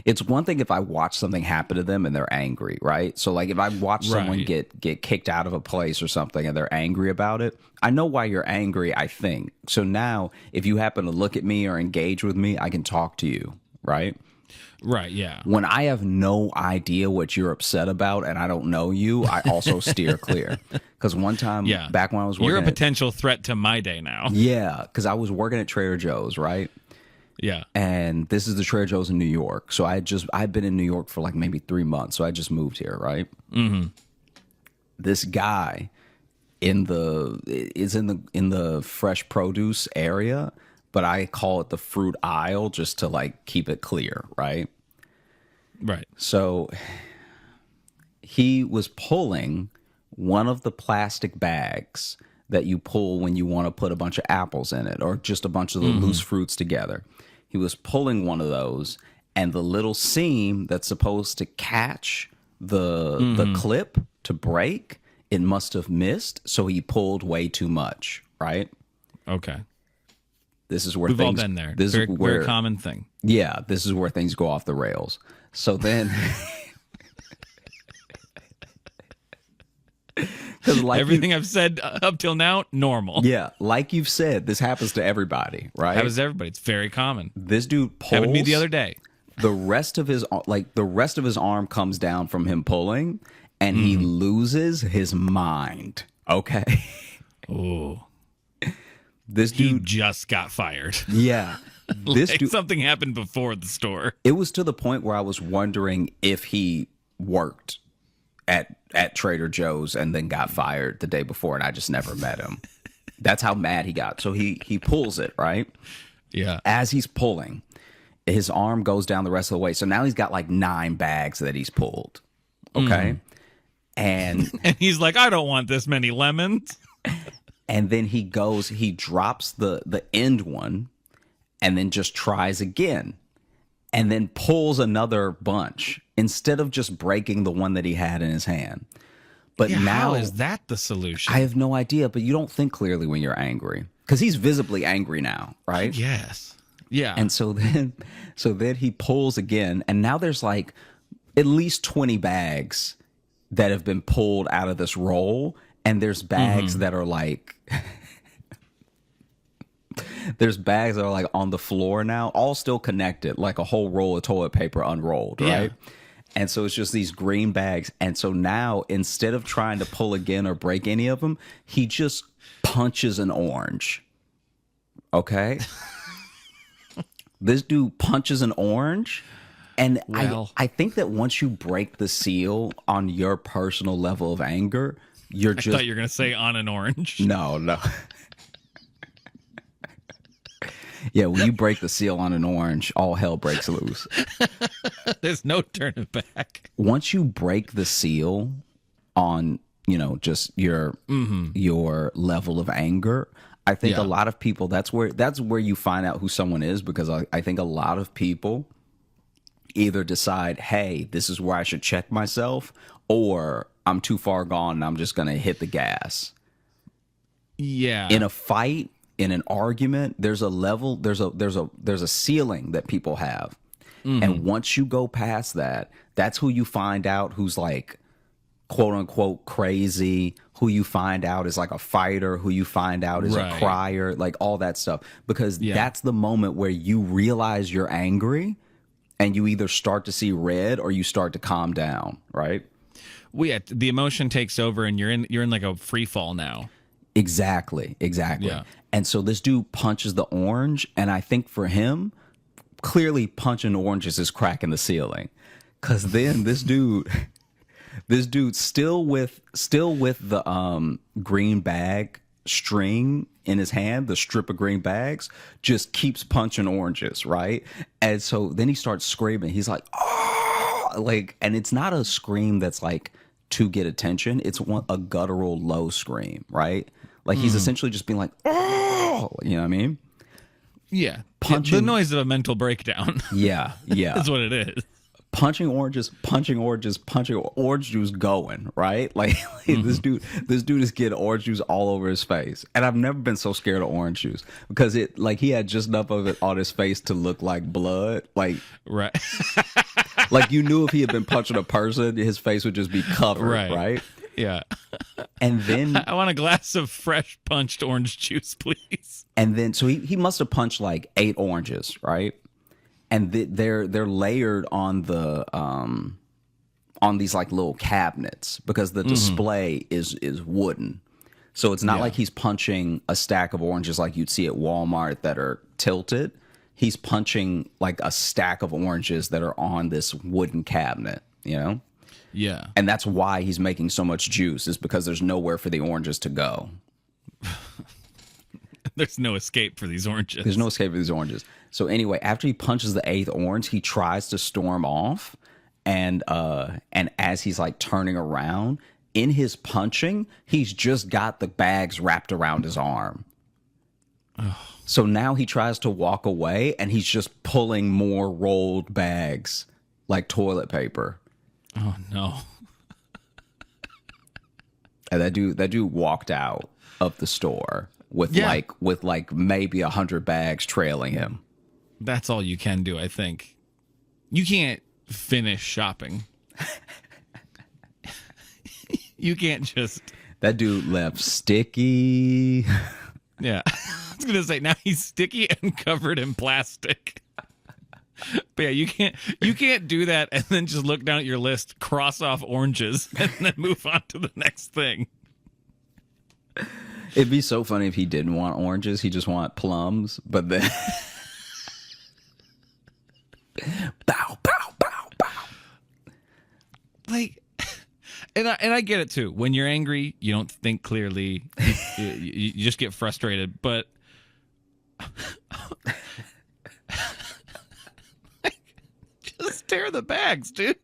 it's one thing if I watch something happen to them and they're angry, right? So like if I watch someone get kicked out of a place or something and they're angry about it, I know why you're angry, I think. So now if you happen to look at me or engage with me, I can talk to you, right? Right, yeah. When I have no idea what you're upset about and I don't know you, I also steer clear. Because one time back when I was working, you're a potential threat to my day now. Yeah, because I was working at Trader Joe's, right? Yeah. And this is the Trader Joe's in New York. So I'd been in New York for like maybe 3 months. So I just moved here, right? This guy is in the fresh produce area, but I call it the fruit aisle just to like keep it clear, right? Right. So he was pulling one of the plastic bags that you pull when you want to put a bunch of apples in it or just a bunch of the loose fruits together. He was pulling one of those, and the little seam that's supposed to catch the clip to break, it must have missed, so he pulled way too much, right? Okay. This is where We've all been there. This very, is where, very common thing. Yeah, this is where things go off the rails. So then... Like everything I've said up till now, normal. Yeah, like you've said, this happens to everybody, right? Happens to everybody. It's very common. This dude pulls. Happened to me the other day. The rest of his arm comes down from him pulling, and he loses his mind. Okay. Oh. This dude just got fired. Yeah. This like dude. Something happened before the store. It was to the point where I was wondering if he worked at Trader Joe's and then got fired the day before, and I just never met him. That's how mad he got. So he pulls it, right? Yeah. As he's pulling, his arm goes down the rest of the way. So now he's got like 9 bags that he's pulled. Okay. And he's like, "I don't want this many lemons." And then he drops the end one and then just tries again. And then pulls another bunch instead of just breaking the one that he had in his hand. But now, how is that the solution? I have no idea, but you don't think clearly when you're angry. Because he's visibly angry now, right? Yes. Yeah. And so then he pulls again, and now there's like at least 20 bags that have been pulled out of this roll, and there's bags that are like there's bags that are like on the floor now, all still connected, like a whole roll of toilet paper unrolled, right? And so it's just these green bags. And so now, instead of trying to pull again or break any of them, he just punches an orange. Okay? This dude punches an orange. And Well. I think that once you break the seal on your personal level of anger, you're I just... thought you were going to say on an orange. No. Yeah, when you break the seal on an orange, all hell breaks loose. There's no turning back. Once you break the seal on, just your level of anger, I think a lot of people, that's where you find out who someone is, because I think a lot of people either decide, hey, this is where I should check myself, or I'm too far gone and I'm just going to hit the gas. Yeah. In a fight, in an argument, there's a level, there's a ceiling that people have. And once you go past that, that's who you find out who's like, quote unquote, crazy, who you find out is like a fighter, who you find out is a crier, like all that stuff. Because that's the moment where you realize you're angry and you either start to see red or you start to calm down, right? Well, the emotion takes over and you're in like a free fall now. Exactly. Yeah. And so this dude punches the orange, and I think for him, clearly punching oranges is cracking the ceiling. Cause then this dude still with the green bag string in his hand, the strip of green bags, just keeps punching oranges, right? And so then he starts screaming. He's like, oh, like, and it's not a scream that's like to get attention. It's a guttural low scream, right? Like he's essentially just being like, oh, you know what I mean? Yeah. Punching the noise of a mental breakdown. Yeah. That's what it is. Punching orange juice going, right? Like this dude is getting orange juice all over his face. And I've never been so scared of orange juice, because he had just enough of it on his face to look like blood. Like, right. like you knew if he had been punching a person, his face would just be covered, right? Yeah. And then I want a glass of fresh punched orange juice, please. And then so he must have punched like 8 oranges, right? And they're layered on the on these like little cabinets, because the display is wooden. So it's not like he's punching a stack of oranges like you'd see at Walmart that are tilted. He's punching like a stack of oranges that are on this wooden cabinet, Yeah. And that's why he's making so much juice, is because there's nowhere for the oranges to go. There's no escape for these oranges. There's no escape for these oranges. So anyway, after he punches the 8th orange, he tries to storm off. And as he's like turning around, in his punching, he's just got the bags wrapped around his arm. Oh. So now he tries to walk away, and he's just pulling more rolled bags like toilet paper. Oh no. And that dude walked out of the store with like maybe 100 bags trailing him. That's all you can do, I think. You can't finish shopping. You can't just... That dude left sticky. Yeah. I was going to say, now he's sticky and covered in plastic. But yeah, you can't do that and then just look down at your list, cross off oranges, and then move on to the next thing. It'd be so funny if he didn't want oranges. He just want plums. But then... bow, bow, bow, bow. Like... And I get it too. When you're angry, you don't think clearly. You just get frustrated. But just tear the bags, dude.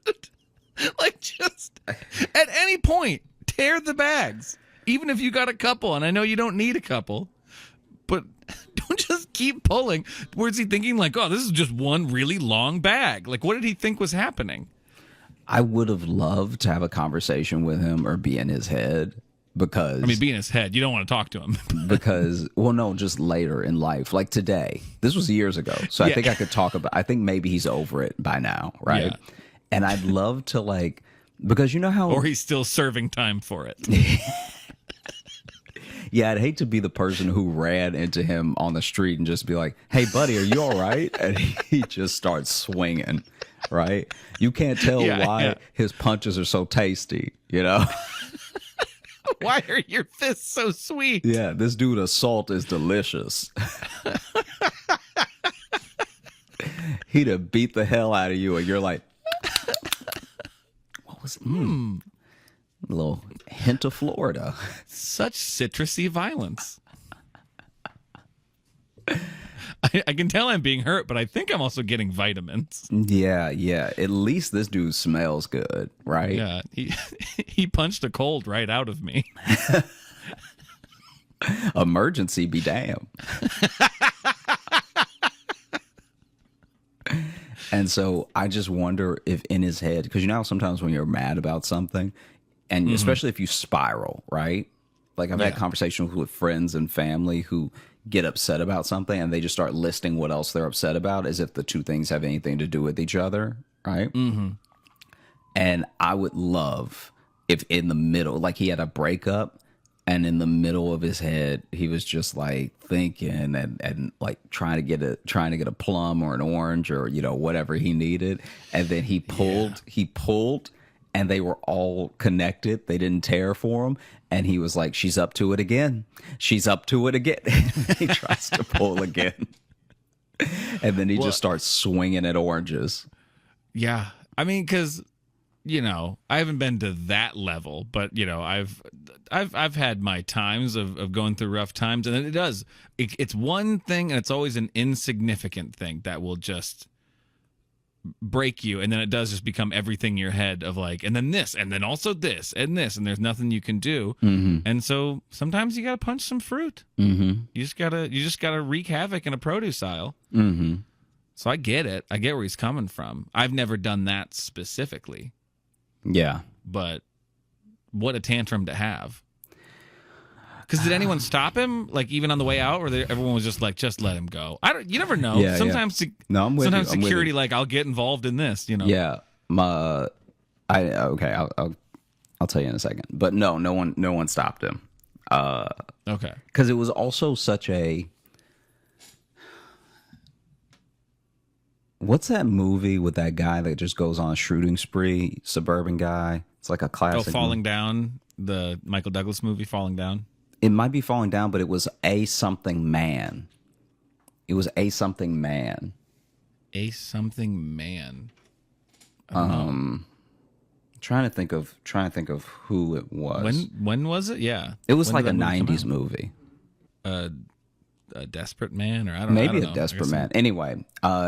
Like, just at any point, tear the bags. Even if you got a couple, and I know you don't need a couple, but don't just keep pulling. Where's he thinking like, oh, this is just one really long bag? Like, what did he think was happening? I would have loved to have a conversation with him or be in his head, because... I mean, be in his head. You don't want to talk to him. Because, well, no, just later in life. Like today. This was years ago. So I think I could talk about... I think maybe he's over it by now, right? Yeah. And I'd love to like... Because you know how... Or he's still serving time for it. Yeah, I'd hate to be the person who ran into him on the street and just be like, "Hey, buddy, are you all right?" And he just starts swinging, right? You can't tell why his punches are so tasty, you know? Why are your fists so sweet? Yeah, this dude assault is delicious. He'd have beat the hell out of you, and you're like, what was a little hint of Florida. Such citrusy violence. I can tell I'm being hurt, but I think I'm also getting vitamins. Yeah. At least this dude smells good, right? Yeah, he punched a cold right out of me. Emergency be damned. And so I just wonder if in his head, because you know how sometimes when you're mad about something, and especially if you spiral, right? Like I've had conversations with friends and family who get upset about something and they just start listing what else they're upset about as if the two things have anything to do with each other, right? Mm-hmm. And I would love if in the middle, like he had a breakup, and in the middle of his head, he was just like thinking and like trying to get a plum or an orange or, you know, whatever he needed. And then he pulled and they were all connected. They didn't tear for him. And he was like, she's up to it again. She's up to it again. He tries to pull again. And then he just starts swinging at oranges. Yeah. I mean, because, you know, I haven't been to that level, but, you know, I've had my times of going through rough times. And it's one thing, and it's always an insignificant thing that will just break you, and then it does just become everything in your head of like, and then this, and then also this, and this, and there's nothing you can do. And so sometimes you gotta punch some fruit. You just gotta wreak havoc in a produce aisle. So I get it. I get where he's coming from. I've never done that specifically. Yeah, but what a tantrum to have. Because did anyone stop him, like even on the way out, or everyone was just like, just let him go? You never know. Yeah, sometimes, No, I'm with sometimes you. security, like, I'll get involved in this. You know. Yeah, I'll tell you in a second. But no one stopped him. Okay. Because it was also such a. What's that movie with that guy that just goes on a shooting spree? Suburban guy. It's like a classic. Oh, Falling Down, the Michael Douglas movie, Falling Down. It might be Falling Down, but it was A Something Man. It was A Something Man. A Something Man. Trying to think of who it was. When was it? Yeah. It was when like a did that '90s movie. A Desperate Man, or I don't know. Maybe a Desperate Man. Anyway,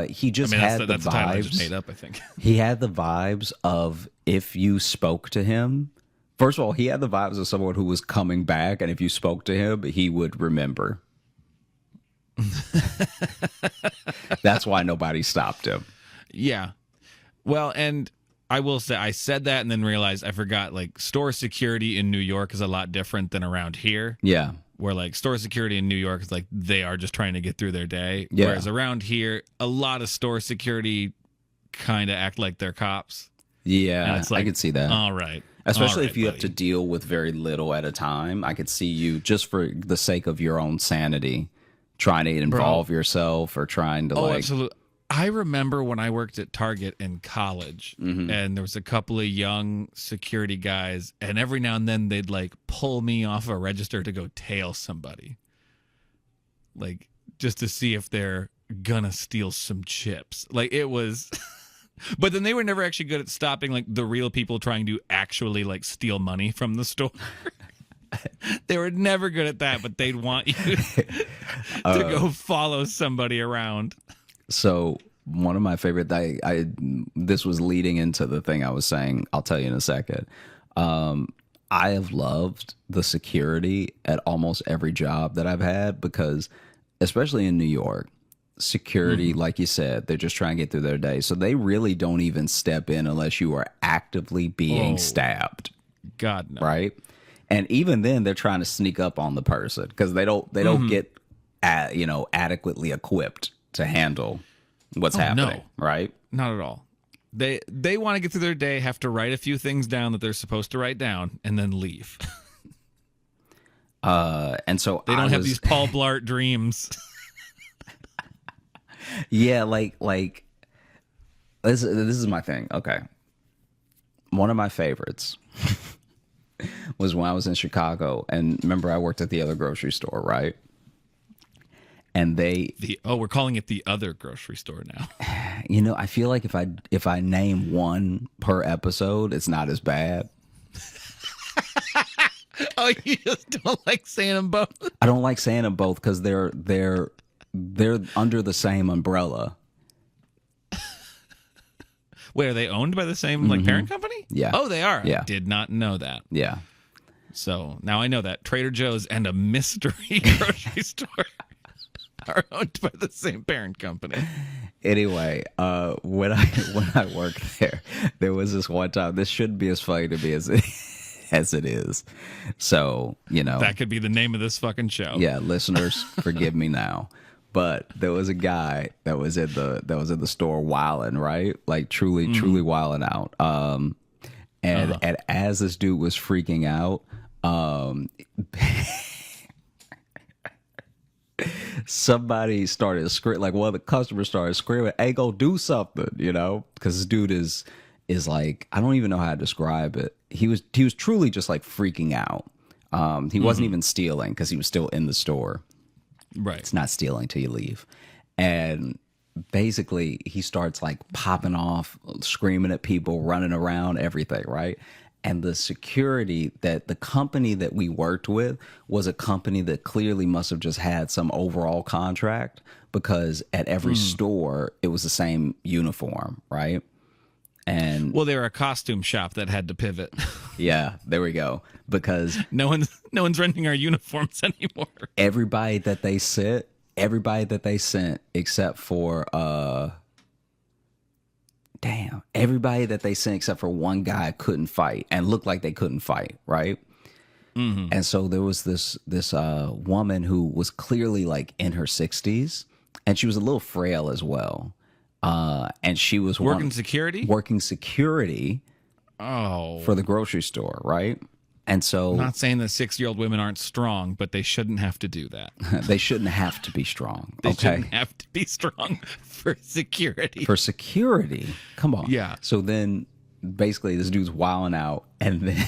he just had the that's the title I just vibes. made up, I think. He had the vibes of if you spoke to him. First of all, he had the vibes of someone who was coming back, and if you spoke to him, he would remember. That's why nobody stopped him. Yeah. Well, and I will say, I said that and then realized I forgot, like, store security in New York is a lot different than around here. Yeah. Where, like, store security in New York is like they are just trying to get through their day. Yeah. Whereas around here, a lot of store security kind of act like they're cops. Yeah, And it's like, I could see that. All right. Especially All right, if you have buddy. to deal with very little at a time. I could see you, just for the sake of your own sanity, trying to involve yourself or trying to Absolutely. I remember when I worked at Target in college, and there was a couple of young security guys, and every now and then they'd like pull me off a register to go tail somebody, like just to see if they're gonna steal some chips. Like it was, but then they were never actually good at stopping like the real people trying to actually like steal money from the store. They were never good at that, but they'd want you to go follow somebody around. So one of my favorite, this was leading into the thing I was saying. I'll tell you in a second. I have loved the security at almost every job that I've had because, especially in New York, security, like you said, they're just trying to get through their day. So they really don't even step in unless you are actively being stabbed. God, no. Right? And even then, they're trying to sneak up on the person because they don't get adequately equipped to handle what's happening, right? Not at all. They want to get through their day, have to write a few things down that they're supposed to write down, and then leave. And so They don't have these Paul Blart dreams. Yeah, like this is my thing. Okay. One of my favorites was when I was in Chicago, and remember I worked at the other grocery store, right? And we're calling it the other grocery store now. I feel like if I name one per episode, it's not as bad. Oh, you just don't like saying them both? I don't like saying them both because they're under the same umbrella. Wait, are they owned by the same parent company? Yeah. Oh, they are. Yeah. I did not know that. Yeah. So now I know that Trader Joe's and a mystery grocery store are owned by the same parent company. Anyway, when I worked there was this one time. This shouldn't be as funny to me as it is. So that could be the name of this fucking show. Yeah, listeners, forgive me now. But there was a guy that was in the store wilding, right? Like truly wilding out. And as this dude was freaking out, somebody started screaming, like one of the customers started screaming, "Hey, go do something," because this dude is like, I don't even know how to describe it. He was truly just like freaking out. He wasn't even stealing because he was still in the store. Right. It's not stealing till you leave. And basically he starts like popping off, screaming at people, running around, everything, right? And the security, that the company that we worked with was a company that clearly must have just had some overall contract, because at every store it was the same uniform, right? And well, they were a costume shop that had to pivot. Yeah, there we go. Because no one's renting our uniforms anymore. Everybody that they sent except for everybody that they sent except for one guy couldn't fight and looked like they couldn't fight, right? Mm-hmm. And so there was this woman who was clearly like in her 60s, and she was a little frail as well. And she was working security for the grocery store, right? And so, I'm not saying that 6-year-old women aren't strong, but they shouldn't have to do that. They shouldn't have to be strong. They shouldn't have to be strong for security. For security, come on. Yeah. So then, basically, this dude's wilding out, and then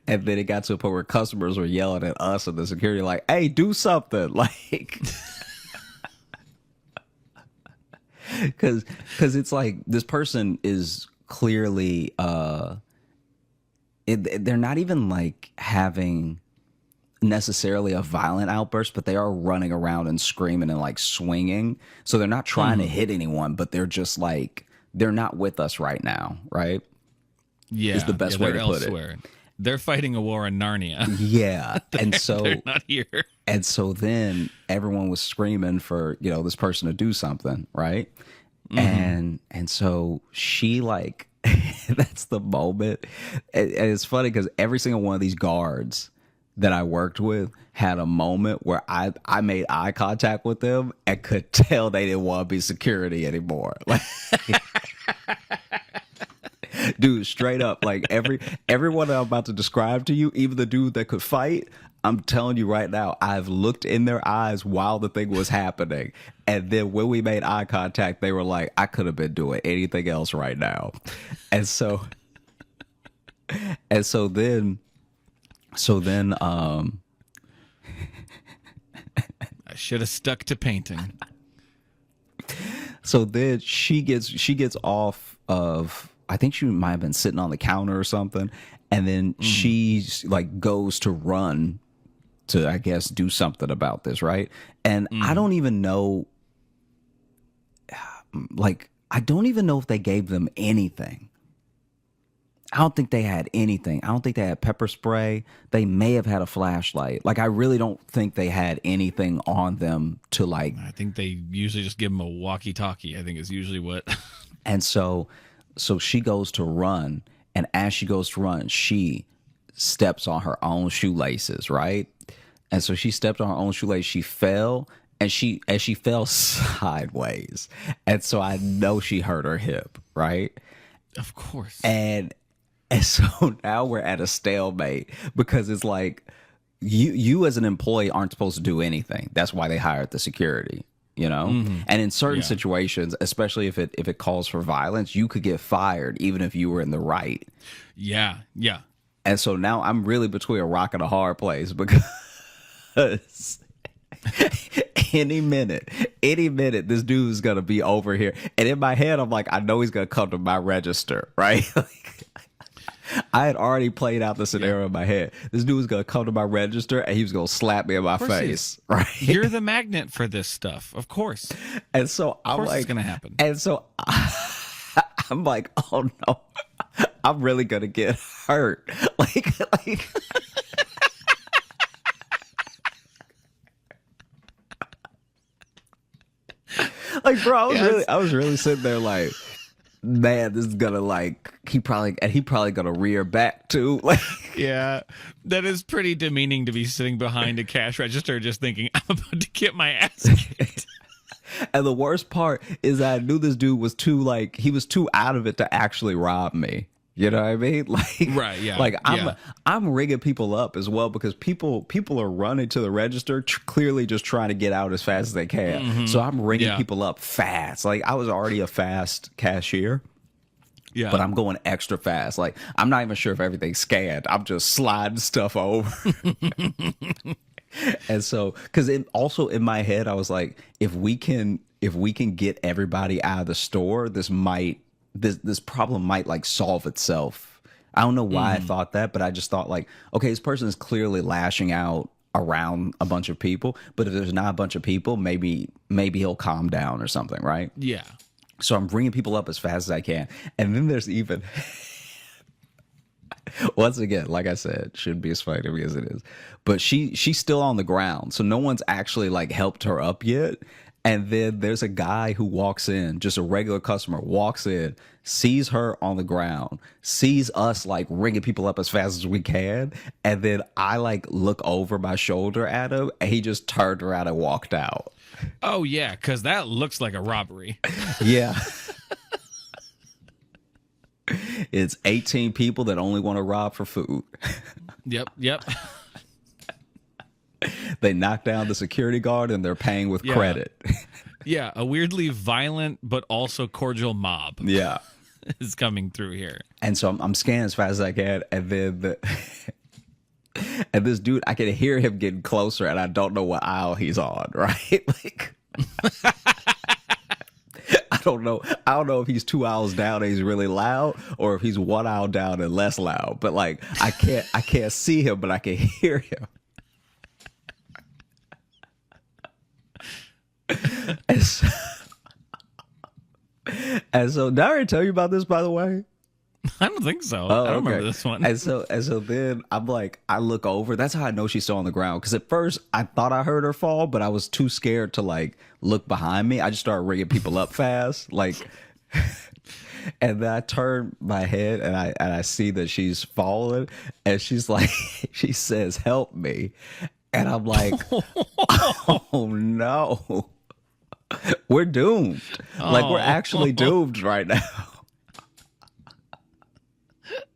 and then it got to a point where customers were yelling at us and the security, like, "Hey, do something!" Like. Because it's like this person is clearly they're not even like having necessarily a violent outburst, but they are running around and screaming and like swinging. So they're not trying to hit anyone, but they're just like, they're not with us right now, right? Yeah, is the best way to elsewhere. Put it. They're fighting a war in Narnia. Yeah, and so they're not here. And so then everyone was screaming for this person to do something, right? Mm-hmm. And so she like that's the moment. And it's funny because every single one of these guards that I worked with had a moment where I made eye contact with them and could tell they didn't want to be security anymore. Like, dude, straight up, like everyone I'm about to describe to you, even the dude that could fight, I'm telling you right now, I've looked in their eyes while the thing was happening. And then when we made eye contact, they were like, I could have been doing anything else right now. And so then I should have stuck to painting. So then she gets off of, I think she might have been sitting on the counter or something, and then she's like goes to run to, I guess, do something about this, right? And I don't even know, like, I don't even know if they gave them anything. I don't think they had anything. I don't think they had pepper spray. They may have had a flashlight. Like, I really don't think they had anything on them to, like... I think they usually just give them a walkie-talkie, I think is usually what... And so she goes to run, and as she goes to run, she steps on her own shoelaces, right? And so she stepped on her own shoelace. She fell, and she fell sideways. And so I know she hurt her hip, right? Of course. And And so now we're at a stalemate because it's like you as an employee aren't supposed to do anything. That's why they hired the security, you know? And in certain Yeah. situations, especially if it calls for violence, you could get fired even if you were in the right. Yeah. Yeah. And so now I'm really between a rock and a hard place because any minute, this dude's gonna be over here. And in my head, I'm like, I know he's gonna come to my register, right? I had already played out the scenario in my head. This dude was gonna come to my register and he was gonna slap me in my face, right? You're the magnet for this stuff, of course. And so I'm course like, it's gonna happen. And so I'm like, oh no, I'm really gonna get hurt. Like, like, bro, I was really sitting there like, man, this is gonna like he probably gonna rear back too. Like, Yeah, that is pretty demeaning to be sitting behind a cash register just thinking, I'm about to get my ass kicked. and the worst part is I knew this dude was he was too out of it to actually rob me. You know what I mean? Like, Right, yeah, Like yeah. I'm rigging people up as well because people are running to the register, clearly just trying to get out as fast as they can. So I'm rigging Yeah. people up fast. Like I was already a fast cashier. Yeah. But I'm going extra fast. Like I'm not even sure if everything's scanned. I'm just sliding stuff over. And so, because also in my head, I was like, if we can get everybody out of the store, this problem might like solve itself. I don't know why I thought that, but I just thought like, okay, this person is clearly lashing out around a bunch of people, but if there's not a bunch of people, maybe he'll calm down or something, right? Yeah. So I'm bringing people up as fast as I can. And then there's even, once again, like I said, shouldn't be as funny to me as it is. But she's still on the ground. So no one's actually like helped her up yet. And then there's a guy who walks in, just a regular customer, walks in, sees her on the ground, sees us like ringing people up as fast as we can. And then I like look over my shoulder at him and he just turned around and walked out. Oh, yeah, because that looks like a robbery. Yeah. It's 18 people that only want to rob for food. Yep. They knock down the security guard and they're paying with Yeah. credit. Yeah, a weirdly violent but also cordial mob Yeah. is coming through here. And so I'm scanning as fast as I can. And then and this dude, I can hear him getting closer and I don't know what aisle he's on, right? Like, I don't know if he's 2 aisles down and he's really loud or if he's 1 aisle down and less loud. But like, I can't see him, but I can hear him. And so did I already tell you about this, by the way? I don't think so. Oh, I don't okay. remember this one. And so then I'm like, I look over. That's how I know she's still on the ground. Because at first I thought I heard her fall, but I was too scared to like look behind me. I just started ringing people up fast, like. And then I turn my head and I see that she's falling, and she's like, she says, "Help me," and I'm like, oh no, we're doomed. Like we're actually doomed right now.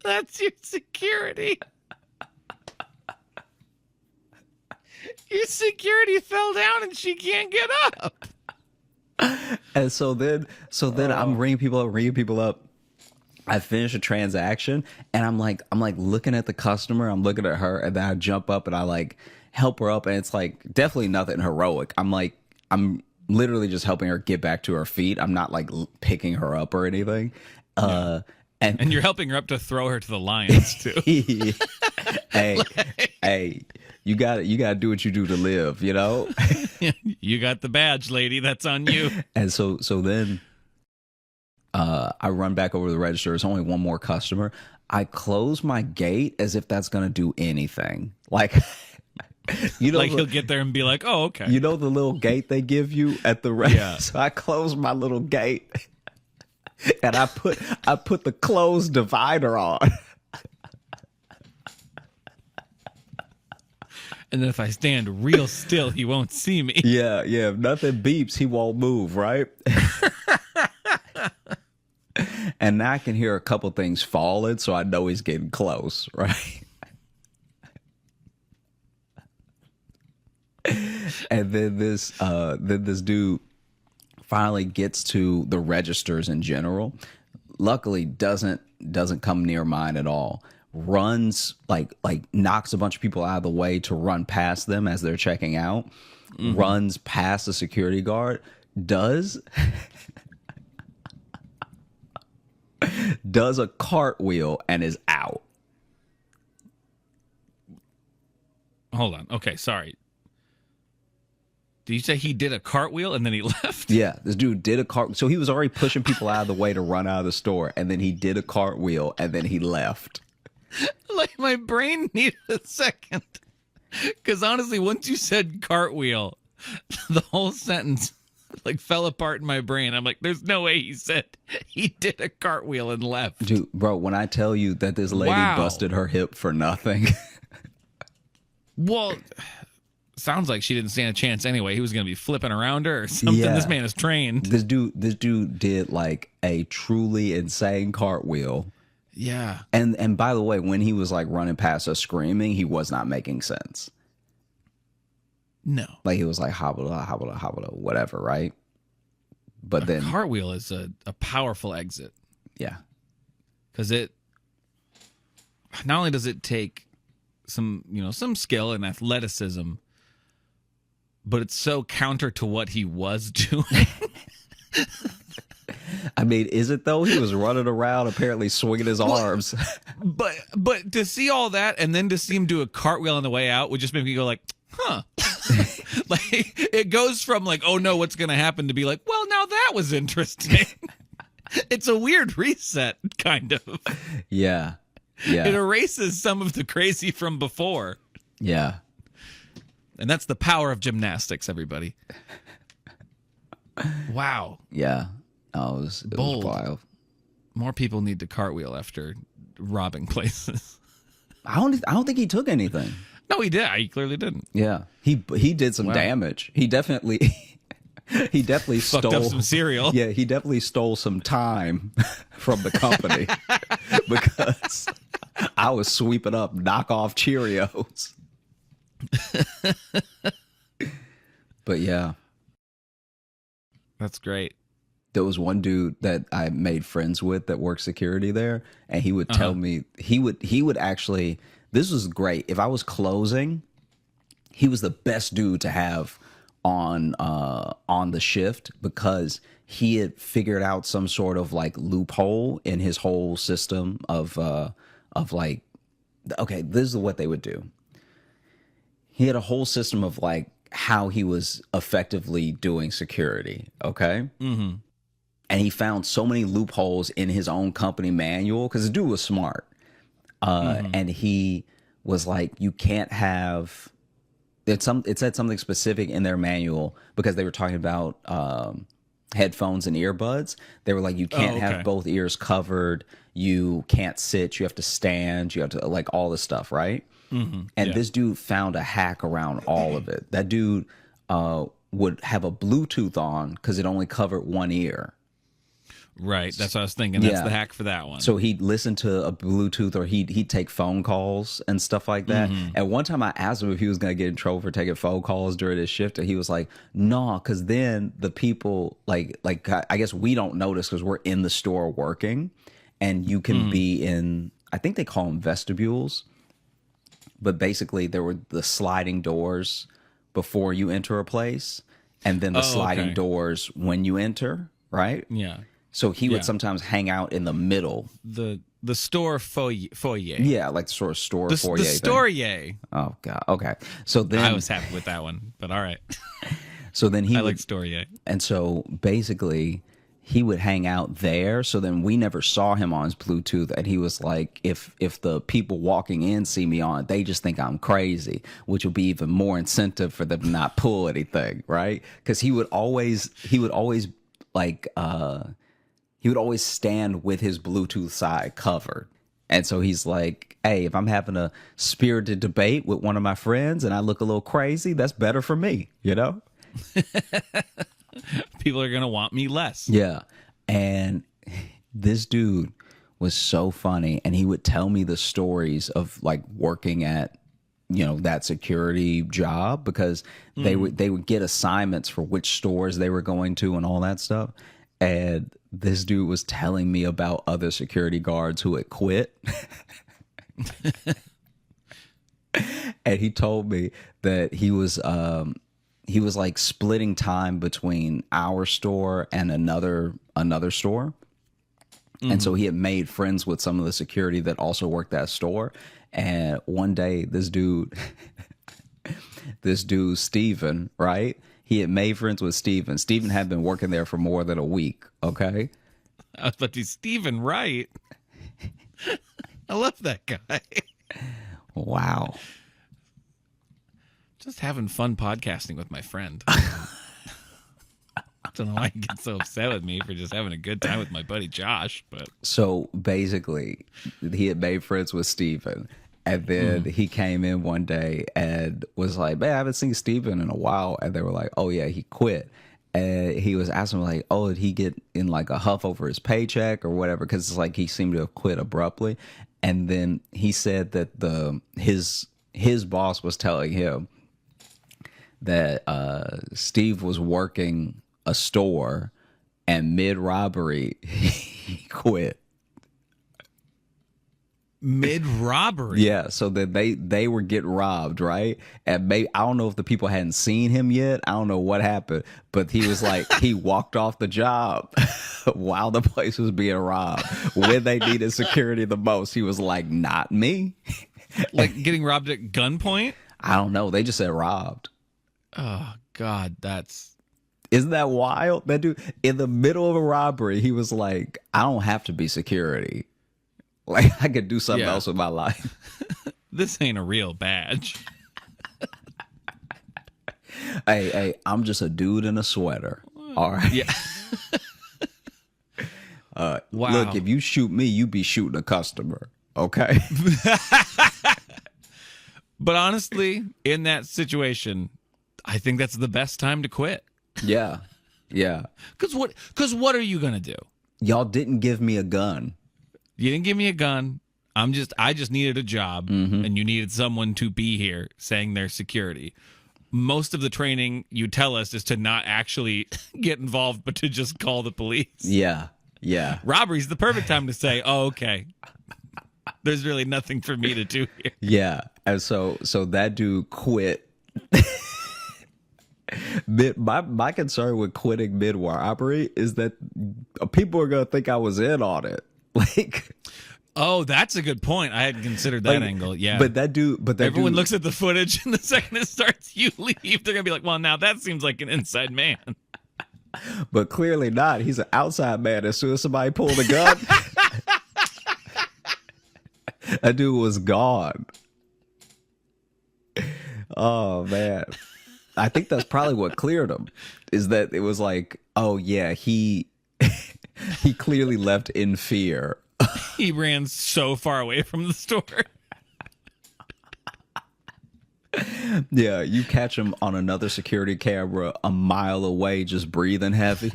That's your security. Your security fell down and she can't get up. And so then I'm ringing people up. I finish a transaction and I'm like looking at the customer, I'm looking at her, and then I jump up and I like help her up, and it's like definitely nothing heroic. I'm literally just helping her get back to her feet. I'm not like picking her up or anything. And you're helping her up to throw her to the lions too. hey, you gotta do what you do to live, you know? You got the badge, lady. That's on you. And so then I run back over to the register. There's only one more customer. I close my gate as if that's gonna do anything. Like, you know, Like he'll get there and be like, "Oh, okay." you know the little gate they give you at the register. Yeah. So I close my little gate and I put the closed divider on. And then if I stand real still, he won't see me. Yeah. If nothing beeps, he won't move, right? And now I can hear a couple things falling, so I know he's getting close, right? And then this dude finally gets to the registers in general. Luckily, doesn't come near mine at all. Runs like knocks a bunch of people out of the way to run past them as they're checking out. Runs past the security guard. Does a cartwheel and is out. Hold on. Okay, sorry. Did you say he did a cartwheel and then he left? Yeah, this dude did a cart. So he was already pushing people out of the way to run out of the store, and then he did a cartwheel and then he left. Like, my brain needed a second. Because honestly, once you said cartwheel, the whole sentence like fell apart in my brain. I'm like, there's no way he said he did a cartwheel and left. Dude, bro, when I tell you that this lady busted her hip for nothing. Well, sounds like she didn't stand a chance anyway. He was going to be flipping around her or something. Yeah. This man is trained. This dude did like a truly insane cartwheel. Yeah. And by the way, when he was like running past us screaming, he was not making sense. No. Like he was like hobble, hobble, hobble, whatever, right? But then cartwheel is a powerful exit. Yeah. Because it not only does it take some skill and athleticism, but it's so counter to what he was doing. I mean, is it though? He was running around apparently swinging his arms. But to see all that and then to see him do a cartwheel on the way out would just make me go like, huh. Like it goes from like, oh no, what's going to happen to be like, well, now that was interesting. It's a weird reset, kind of. Yeah. Yeah. It erases some of the crazy from before. Yeah. And that's the power of gymnastics, everybody. Wow. Yeah. Oh, it was wild. More people need to cartwheel after robbing places. I don't think he took anything. No, he did. He clearly didn't. Yeah. He did some damage. He definitely fucked stole up some cereal. Yeah, he definitely stole some time from the company because I was sweeping up knockoff Cheerios. But yeah. That's great. There was one dude that I made friends with that worked security there, and he would tell me he would actually, this was great. If I was closing, he was the best dude to have on the shift because he had figured out some sort of like loophole in his whole system of like, okay, this is what they would do. He had a whole system of like how he was effectively doing security. Okay. Mm-hmm. And he found so many loopholes in his own company manual because the dude was smart. And he was like, you can't have, it said something specific in their manual because they were talking about headphones and earbuds. They were like, you can't have both ears covered. You can't sit. You have to stand. You have to like all this stuff. Right. Mm-hmm. And this dude found a hack around all of it. That dude would have a Bluetooth on because it only covered one ear. Right. That's what I was thinking. That's the hack for that one. So he'd listen to a Bluetooth or he'd take phone calls and stuff like that. Mm-hmm. And one time I asked him if he was going to get in trouble for taking phone calls during his shift. And he was like, no, because then the people like I guess we don't notice because we're in the store working and you can be in, I think they call them vestibules. But basically there were the sliding doors before you enter a place and then the sliding doors when you enter. Right. Yeah. So he would sometimes hang out in the middle. The store foyer. Yeah, like the sort of store foyer. The stoyer. Oh, God. Okay. So then I was happy with that one, but all right. So then I like stoyer. And so basically he would hang out there. So then we never saw him on his Bluetooth. And he was like, if the people walking in see me on, they just think I'm crazy, which will be even more incentive for them to not pull anything. Right. Because he would always like, he would always stand with his Bluetooth side covered. And so he's like, hey, if I'm having a spirited debate with one of my friends and I look a little crazy, that's better for me, you know? People are going to want me less. Yeah. And This dude was so funny, and he would tell me the stories of like working at, that security job, because they would get assignments for which stores they were going to and all that stuff. And this dude was telling me about other security guards who had quit. And he told me that he was like splitting time between our store and another store. And so he had made friends with some of the security that also worked that store. And one day, this dude, Steven, right? He had made friends with Steven. Steven had been working there for more than a week, okay? I was about to Steven Wright. I love that guy. Wow. Just having fun podcasting with my friend. I don't know why he gets so upset with me for just having a good time with my buddy Josh. But so basically, he had made friends with Steven. And then he came in one day and was like, man, I haven't seen Steven in a while. And they were like, oh, yeah, he quit. And he was asking, like, oh, did he get in like a huff over his paycheck or whatever? Because it's like he seemed to have quit abruptly. And then he said that his boss was telling him that Steve was working a store, and mid-robbery, he quit. Mid-robbery? Yeah, so that they were getting robbed, right? And maybe, I don't know if the people hadn't seen him yet. I don't know what happened, but he was like, he walked off the job while the place was being robbed. When they needed security the most, he was like, not me. Like getting robbed at gunpoint? I don't know. They just said robbed. Oh, God, Isn't that wild? That dude, in the middle of a robbery, he was like, I don't have to be security. Like, I could do something else with my life. This ain't a real badge. Hey, I'm just a dude in a sweater. All right. Yeah. Wow. Look, if you shoot me, you be shooting a customer. Okay. But honestly, in that situation, I think that's the best time to quit. Yeah. Yeah. Because what are you going to do? Y'all didn't give me a gun. You didn't give me a gun. I just needed a job, and you needed someone to be here saying their security. Most of the training you tell us is to not actually get involved, but to just call the police. Yeah. Yeah. Robbery's the perfect time to say, oh, okay, there's really nothing for me to do here. Yeah. And so that dude quit. My concern with quitting mid-robbery is that people are going to think I was in on it. Like, oh, that's a good point. I hadn't considered that angle. Yeah, but everyone looks at the footage, and the second it starts, you leave. They're gonna be like, "Well, now that seems like an inside man." But clearly not. He's an outside man. As soon as somebody pulled a gun, that dude was gone. Oh man, I think that's probably what cleared him. Is that it was like, oh yeah, he clearly left in fear. He ran so far away from the store. Yeah, you catch him on another security camera a mile away, just breathing heavy,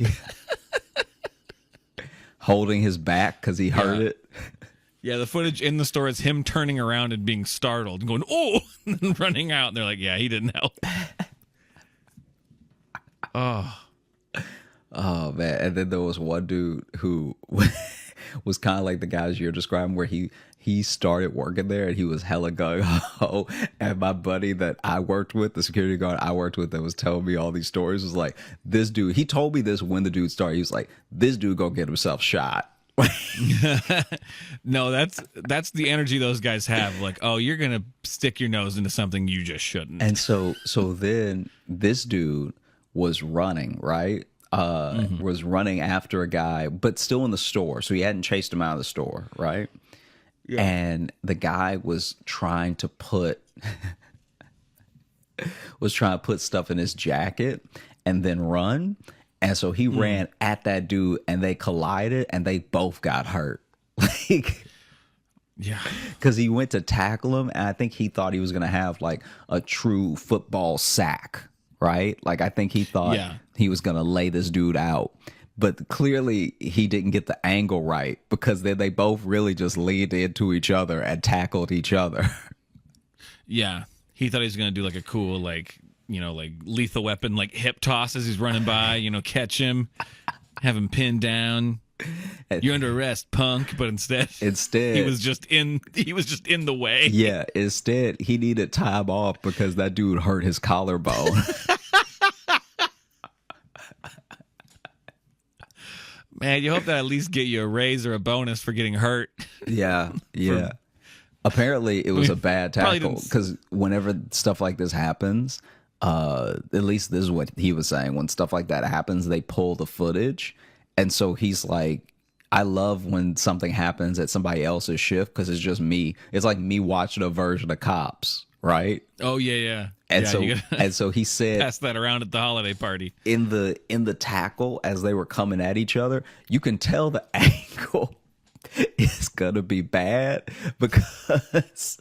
holding his back because he heard it. Yeah, the footage in the store is him turning around and being startled and going, oh, and then running out. And they're like, yeah, he didn't help. Oh, man. And then there was one dude who was kind of like the guys you're describing, where he started working there and he was hella gung-ho. And my buddy that I worked with, the security guard I worked with that was telling me all these stories, was like, this dude, he told me this when the dude started. He was like, this dude gonna get himself shot. No, that's the energy those guys have. Like, oh, you're gonna stick your nose into something you just shouldn't. And so then this dude was running, right? Was running after a guy, but still in the store. So he hadn't chased him out of the store, right? Yeah. And the guy was trying to put stuff in his jacket and then run. And so he ran at that dude and they collided and they both got hurt. Like, yeah, because he went to tackle him and I think he thought he was going to have like a true football sack, right? Like, I think he thought he was going to lay this dude out. but clearly he didn't get the angle right because then they both really just leaned into each other and tackled each other. Yeah. He thought he was going to do like a cool, like, you know, like Lethal Weapon, like hip toss as he's running by, you know, catch him, have him pinned down. You're under arrest, punk. But instead he was just in the way. Yeah, instead he needed time off because that dude hurt his collarbone. Man, you hope that at least get you a raise or a bonus for getting hurt. Yeah. Apparently, it was a bad tackle because whenever stuff like this happens, at least this is what he was saying. When stuff like that happens, they pull the footage, and so he's like, "I love when something happens at somebody else's shift because it's just me. It's like me watching a version of Cops, right?" Oh yeah. And Yeah, so he said, pass that around at the holiday party. in the tackle as they were coming at each other, you can tell the angle is gonna be bad because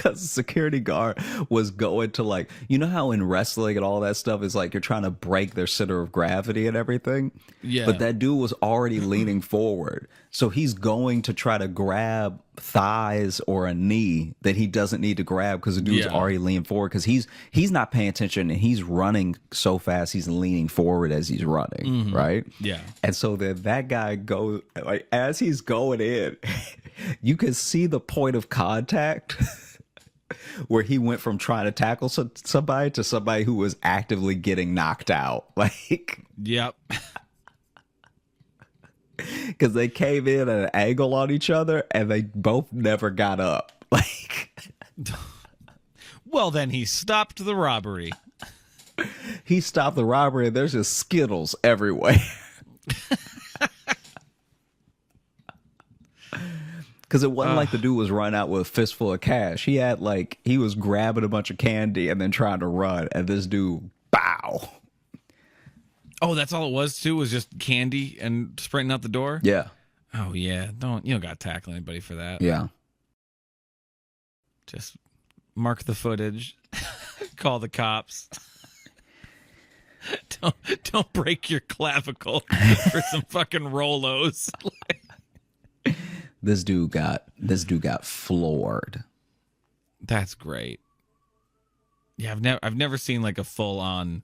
the security guard was going to, like, you know how in wrestling and all that stuff is like you're trying to break their center of gravity and everything. Yeah. But that dude was already leaning forward, so he's going to try to grab thighs or a knee that he doesn't need to grab because the dude's already leaning forward because he's not paying attention and he's running so fast he's leaning forward as he's running, right? Yeah. And so then that guy goes, like, as he's going in, you can see the point of contact where he went from trying to tackle somebody to somebody who was actively getting knocked out. Like, Yep. because they came in at an angle on each other and they both never got up. Like, Well, then he stopped the robbery. he stopped the robbery and there's just Skittles everywhere. Because it wasn't like the dude was running out with a fistful of cash. He had, like, he was grabbing a bunch of candy and then trying to run. And this dude, bow. Oh, that's all it was too, was just candy and sprinting out the door? Yeah. Oh yeah. You don't gotta tackle anybody for that. Yeah. Just mark the footage. Call the cops. Don't break your clavicle for some fucking Rolos. This dude got floored. That's great. Yeah, I've never seen like a full on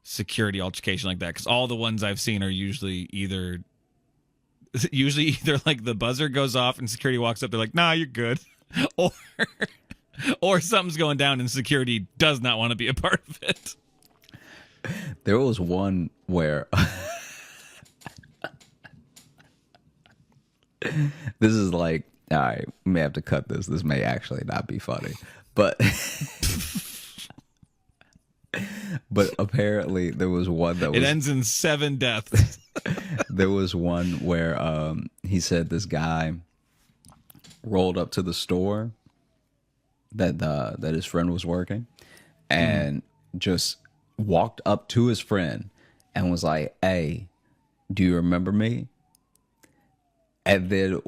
security altercation like that, because all the ones I've seen are usually either like the buzzer goes off and security walks up, they're like, "Nah, you're good," or something's going down and security does not want to be a part of it. There was one where this is like, all right, we may have to cut this. This may actually not be funny, but but apparently there was one that was, It ends in 7 deaths. there was one where he said this guy rolled up to the store that his friend was working and just walked up to his friend and was like, "Hey, do you remember me?" And then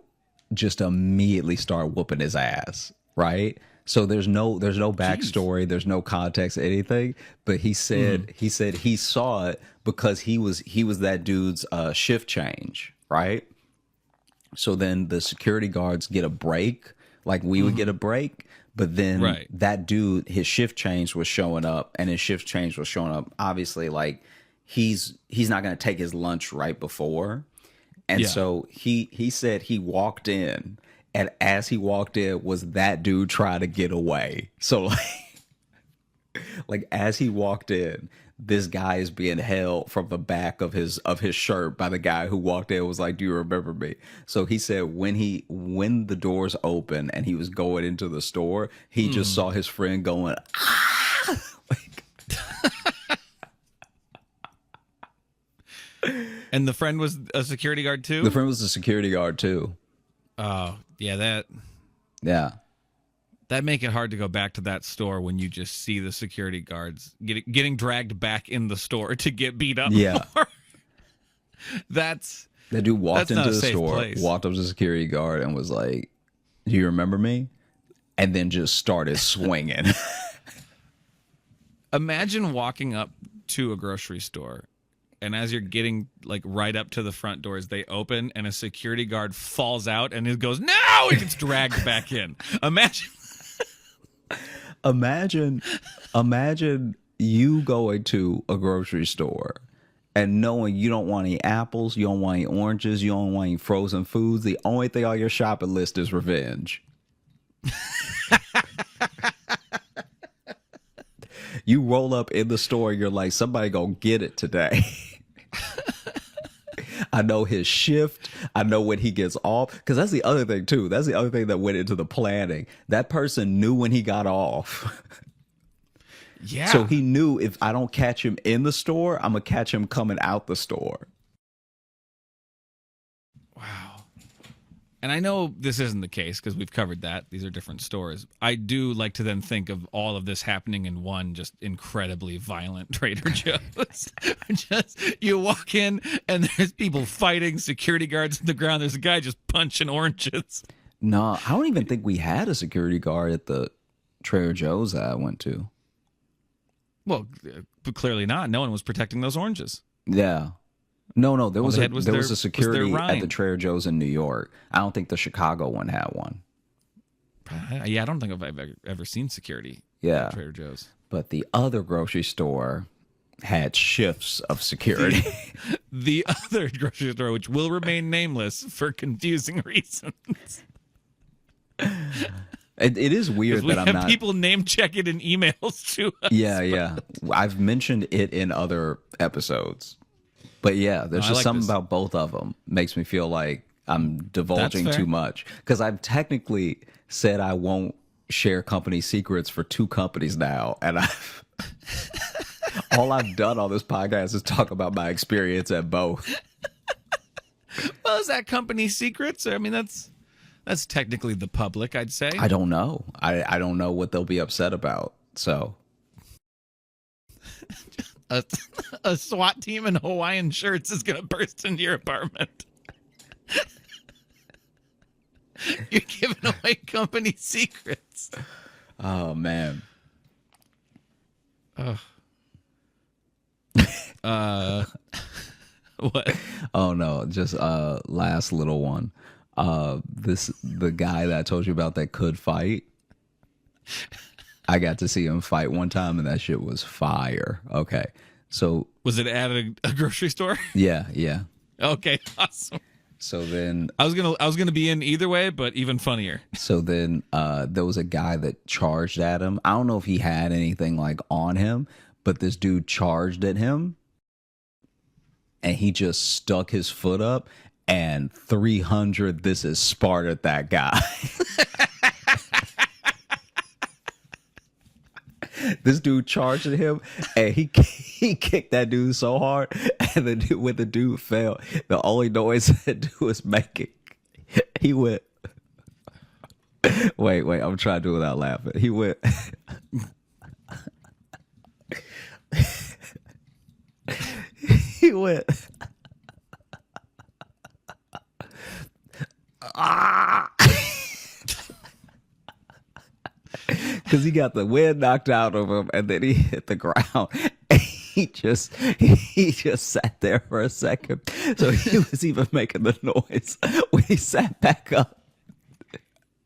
just immediately start whooping his ass, right? So there's no backstory, there's no context, anything. But he said he saw it because he was that dude's shift change, right? So then the security guards get a break, like we would get a break. But then that dude, his shift change was showing up, and his shift change was showing up. Obviously, like he's not going to take his lunch right before. And so he said he walked in, and as he walked in was that dude trying to get away. So like as he walked in, this guy is being held from the back of his shirt by the guy who walked in and was like, "Do you remember me?" So he said when the doors opened and he was going into the store, he just saw his friend going, "Ah!" Like, And the friend was a security guard too? the friend was a security guard too. Oh, yeah, Yeah. that make it hard to go back to that store when you just see the security guards getting dragged back in the store to get beat up. Yeah. More. That dude walked That's not into a the safe store, place. walked up to the security guard and was like, "Do you remember me?" And then just started swinging. Imagine walking up to a grocery store and as you're getting like right up to the front doors, they open and a security guard falls out and it goes, no, it gets dragged back in. Imagine you going to a grocery store and knowing you don't want any apples, you don't want any oranges, you don't want any frozen foods. The only thing on your shopping list is revenge. You roll up in the store, you're like, somebody gonna get it today. I know his shift. I know when he gets off. Because that's the other thing, too. That's the other thing that went into the planning. That person knew when he got off. Yeah. So he knew if I don't catch him in the store, I'm going to catch him coming out the store. Wow. And I know this isn't the case because we've covered that. These are different stores. I do like to then think of all of this happening in one just incredibly violent Trader Joe's. Just you walk in and there's people fighting, security guards on the ground. There's a guy just punching oranges. No, I don't even think we had a security guard at the Trader Joe's that I went to. Well, clearly not. No one was protecting those oranges. Yeah. No. There was was a security at the Trader Joe's in New York. I don't think the Chicago one had one. Yeah, I don't think I've ever seen security at Trader Joe's. But the other grocery store had shifts of security. The other grocery store, which will remain nameless for confusing reasons. It is weird that I'm not. We have people name check it in emails to us. Yeah. I've mentioned it in other episodes. But yeah, there's just something about both of them makes me feel like I'm divulging too much. Because I've technically said I won't share company secrets for 2 companies now. And all I've done on this podcast is talk about my experience at both. Well, is that company secrets? I mean, that's technically the public, I'd say. I don't know. I don't know what they'll be upset about. So a SWAT team in Hawaiian shirts is going to burst into your apartment. You're giving away company secrets. Oh, man. What? Oh, no. Just last little one. The guy that I told you about that could fight. I got to see him fight one time, and that shit was fire. Okay, so was it at a grocery store? Yeah. Okay, awesome. So then I was gonna be in either way, but even funnier. So then there was a guy that charged at him. I don't know if he had anything like on him, but this dude charged at him, and he just stuck his foot up, and 300. This is Sparta that guy. This dude charged at him, and he kicked that dude so hard, and when the dude fell, the only noise that dude was making, he went. Wait, I'm trying to do it without laughing. He went. He went. Because he got the wind knocked out of him, and then he hit the ground. And he just sat there for a second. So he was even making the noise when he sat back up.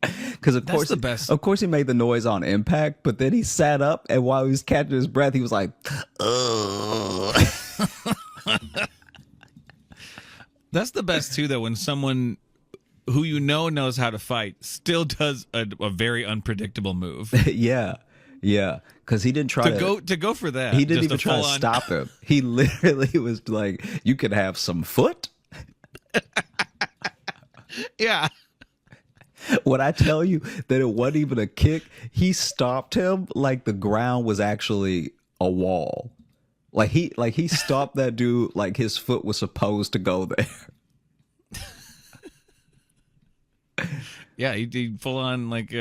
Because of course he made the noise on impact, but then he sat up, and while he was catching his breath, he was like, "Ugh." That's the best too, though, when someone who you know knows how to fight still does a very unpredictable move. Yeah. Because he didn't try to go for that. He didn't even try to stop him. He literally was like, "You could have some foot." Yeah. When I tell you that it wasn't even a kick, he stopped him like the ground was actually a wall. Like he stopped that dude like his foot was supposed to go there. Yeah, he full on like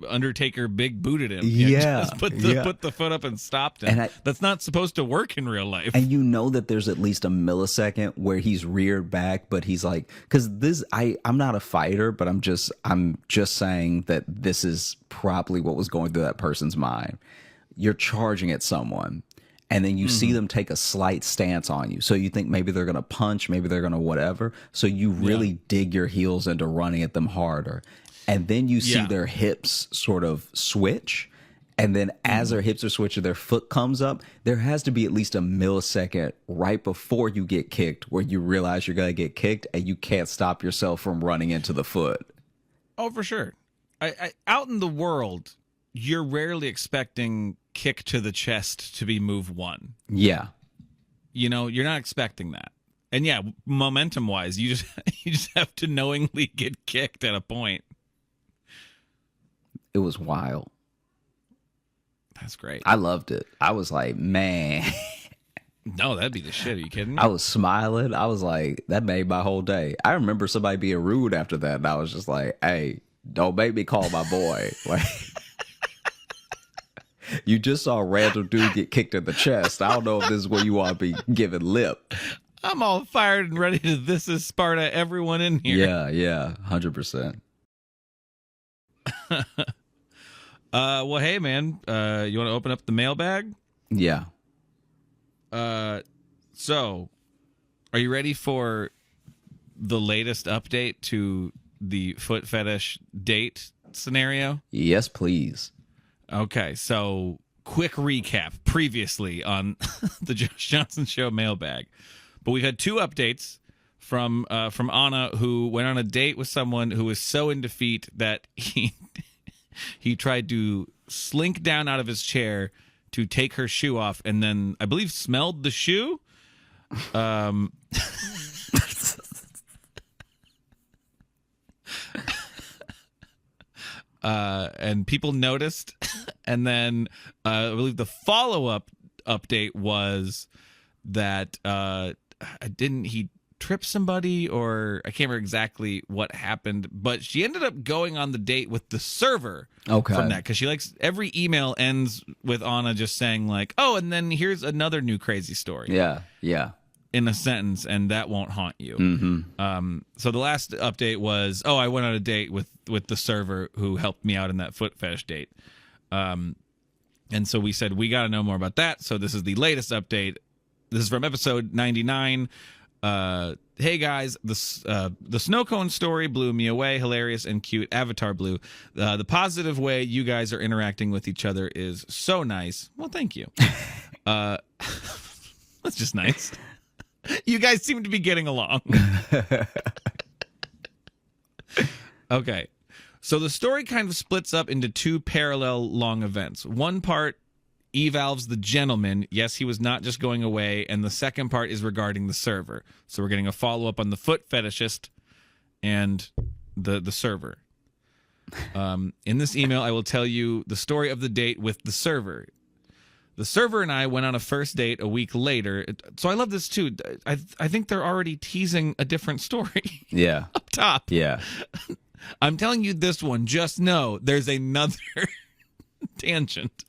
Undertaker big booted him. Yeah, just put the foot up and stopped him. That's not supposed to work in real life. And you know that there's at least a millisecond where he's reared back, but he's like, because I'm not a fighter, but I'm just saying that this is probably what was going through that person's mind. You're charging at someone, and then you see them take a slight stance on you. So you think maybe they're going to punch, maybe they're going to whatever. So you really dig your heels into running at them harder. And then you see their hips sort of switch. And then as their hips are switching, their foot comes up. There has to be at least a millisecond right before you get kicked where you realize you're going to get kicked and you can't stop yourself from running into the foot. Oh, for sure. Out in the world, you're rarely expecting kick to the chest to be move one. Yeah. You know, you're not expecting that. And yeah, momentum wise, you just have to knowingly get kicked at a point. It was wild. That's great. I loved it. I was like, man. No, that'd be the shit. Are you kidding me? I was smiling. I was like, that made my whole day. I remember somebody being rude after that, and I was just like, hey, don't make me call my boy. Like, you just saw a random dude get kicked in the chest. I don't know if this is where you want to be giving lip. I'm all fired and ready to this is Sparta everyone in here. Yeah, 100%. Well, hey, man, you want to open up the mailbag? Yeah. So, are you ready for the latest update to the foot fetish date scenario? Yes, please. Okay, so quick recap previously on the Josh Johnson Show mailbag. But we've had two updates from Anna, who went on a date with someone who was so in defeat that he tried to slink down out of his chair to take her shoe off and then, I believe, smelled the shoe. And people noticed. And then I believe the follow-up update was that he tripped somebody, or I can't remember exactly what happened, but she ended up going on the date with the server from that, because she likes every email ends with Anna just saying like, oh, and then here's another new crazy story. Yeah. In a sentence, and that won't haunt you. Mm-hmm. So the last update was, oh, I went on a date with the server who helped me out in that foot fetish date. And so we said, we got to know more about that. So this is the latest update. This is from episode 99. Hey guys, the snow cone story blew me away. Hilarious and cute. Avatar blue. The positive way you guys are interacting with each other is so nice. Well, thank you. That's just nice. You guys seem to be getting along. Okay. So the story kind of splits up into two parallel long events. One part evalves the gentleman. Yes, he was not just going away. And the second part is regarding the server. So we're getting a follow-up on the foot fetishist and the server. In this email, I will tell you the story of the date with the server. The server and I went on a first date a week later. So I love this, too. I think they're already teasing a different story. Yeah. Up top. Yeah. I'm telling you this one. Just know there's another tangent.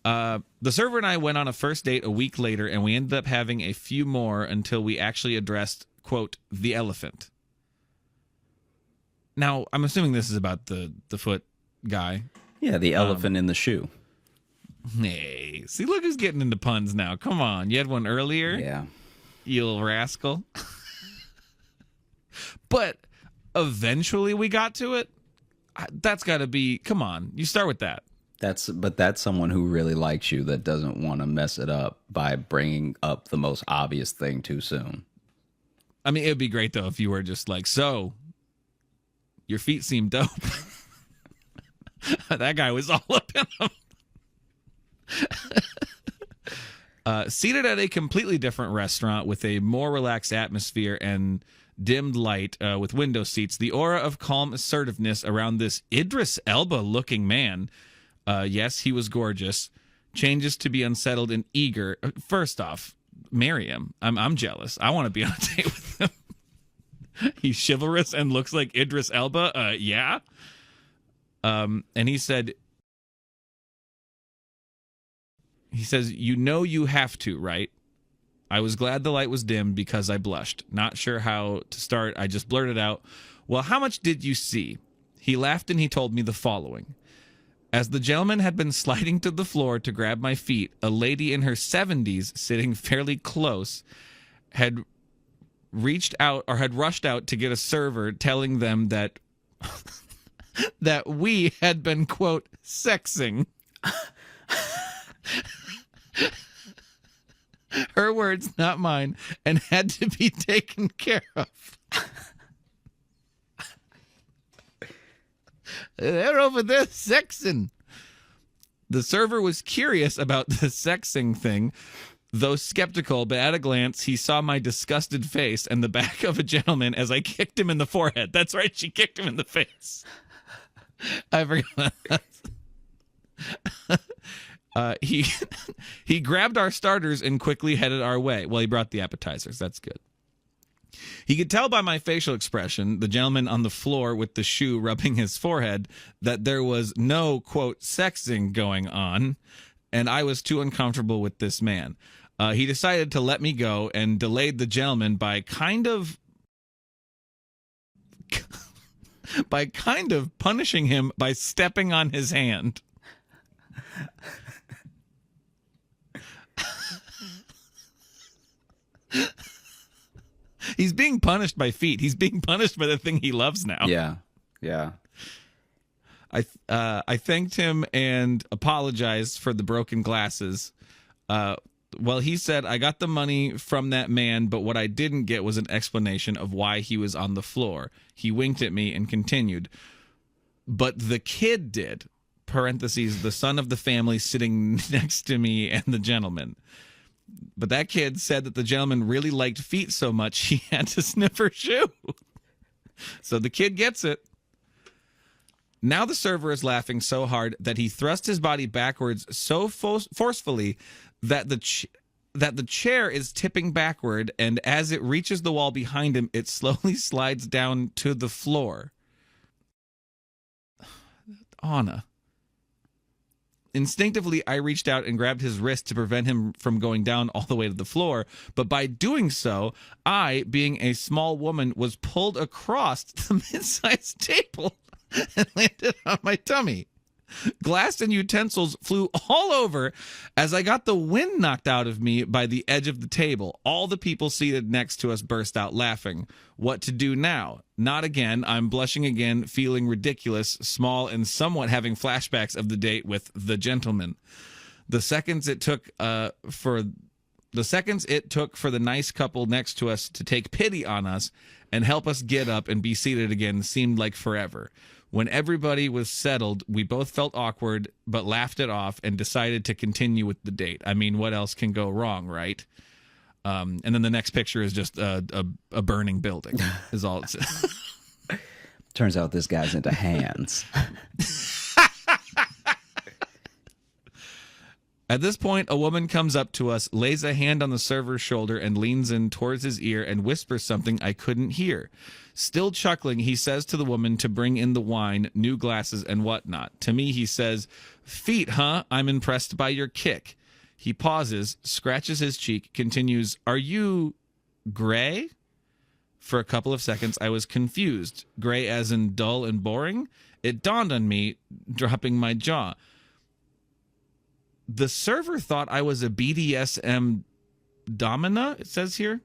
The server and I went on a first date a week later, and we ended up having a few more until we actually addressed, quote, the elephant. Now, I'm assuming this is about the foot guy. Yeah, the elephant in the shoe. Hey, see, look who's getting into puns now. Come on. You had one earlier? Yeah. You little rascal. But eventually we got to it. That's got to be, come on. You start with that. That's someone who really likes you that doesn't want to mess it up by bringing up the most obvious thing too soon. I mean, it would be great, though, if you were just like, so, your feet seem dope. That guy was all up in them. Seated at a completely different restaurant with a more relaxed atmosphere and dimmed light with window seats, the aura of calm assertiveness around this Idris Elba-looking man, yes, he was gorgeous, changes to be unsettled and eager. First off, marry him. I'm jealous. I want to be on a date with him. He's chivalrous and looks like Idris Elba. Yeah. And he says, you know you have to, right? I was glad the light was dim because I blushed. Not sure how to start. I just blurted out, well, how much did you see? He laughed and he told me the following. As the gentleman had been sliding to the floor to grab my feet, a lady in her 70s, sitting fairly close, had rushed out to get a server, telling them that that we had been, quote, sexing. Her words, not mine, and had to be taken care of. They're over there sexing. The server was curious about the sexing thing, though skeptical, but at a glance, he saw my disgusted face and the back of a gentleman as I kicked him in the forehead. That's right, she kicked him in the face. I forgot that. He grabbed our starters and quickly headed our way. Well, he brought the appetizers. That's good. He could tell by my facial expression, the gentleman on the floor with the shoe rubbing his forehead, that there was no, quote, sexing going on, and I was too uncomfortable with this man. He decided to let me go and delayed the gentleman by kind of punishing him by stepping on his hand. He's being punished by feet. He's being punished by the thing he loves now. Yeah. Yeah. I thanked him and apologized for the broken glasses. Well, he said, I got the money from that man, but what I didn't get was an explanation of why he was on the floor. He winked at me and continued. But the kid did, parentheses, the son of the family sitting next to me and the gentleman. But that kid said that the gentleman really liked feet so much he had to sniff her shoe. So the kid gets it. Now the server is laughing so hard that he thrust his body backwards so forcefully that the chair is tipping backward, and as it reaches the wall behind him, it slowly slides down to the floor. Anna. Instinctively, I reached out and grabbed his wrist to prevent him from going down all the way to the floor, but by doing so, I, being a small woman, was pulled across the mid-sized table and landed on my tummy. Glass and utensils flew all over as I got the wind knocked out of me by the edge of the table. All the people seated next to us burst out laughing. What to do now? Not again. I'm blushing again, feeling ridiculous, small, and somewhat having flashbacks of the date with the gentleman. The seconds it took for the nice couple next to us to take pity on us and help us get up and be seated again seemed like forever. When everybody was settled, we both felt awkward, but laughed it off and decided to continue with the date. I mean, what else can go wrong, right? And then the next picture is just a burning building, is all it says. Turns out this guy's into hands. At this point, a woman comes up to us, lays a hand on the server's shoulder, and leans in towards his ear and whispers something I couldn't hear. Still chuckling, he says to the woman to bring in the wine, new glasses, and whatnot. To me, he says, "Feet, huh? I'm impressed by your kick." He pauses, scratches his cheek, continues, "Are you gray?" For a couple of seconds, I was confused. Gray as in dull and boring? It dawned on me, dropping my jaw. The server thought I was a BDSM domina, it says here.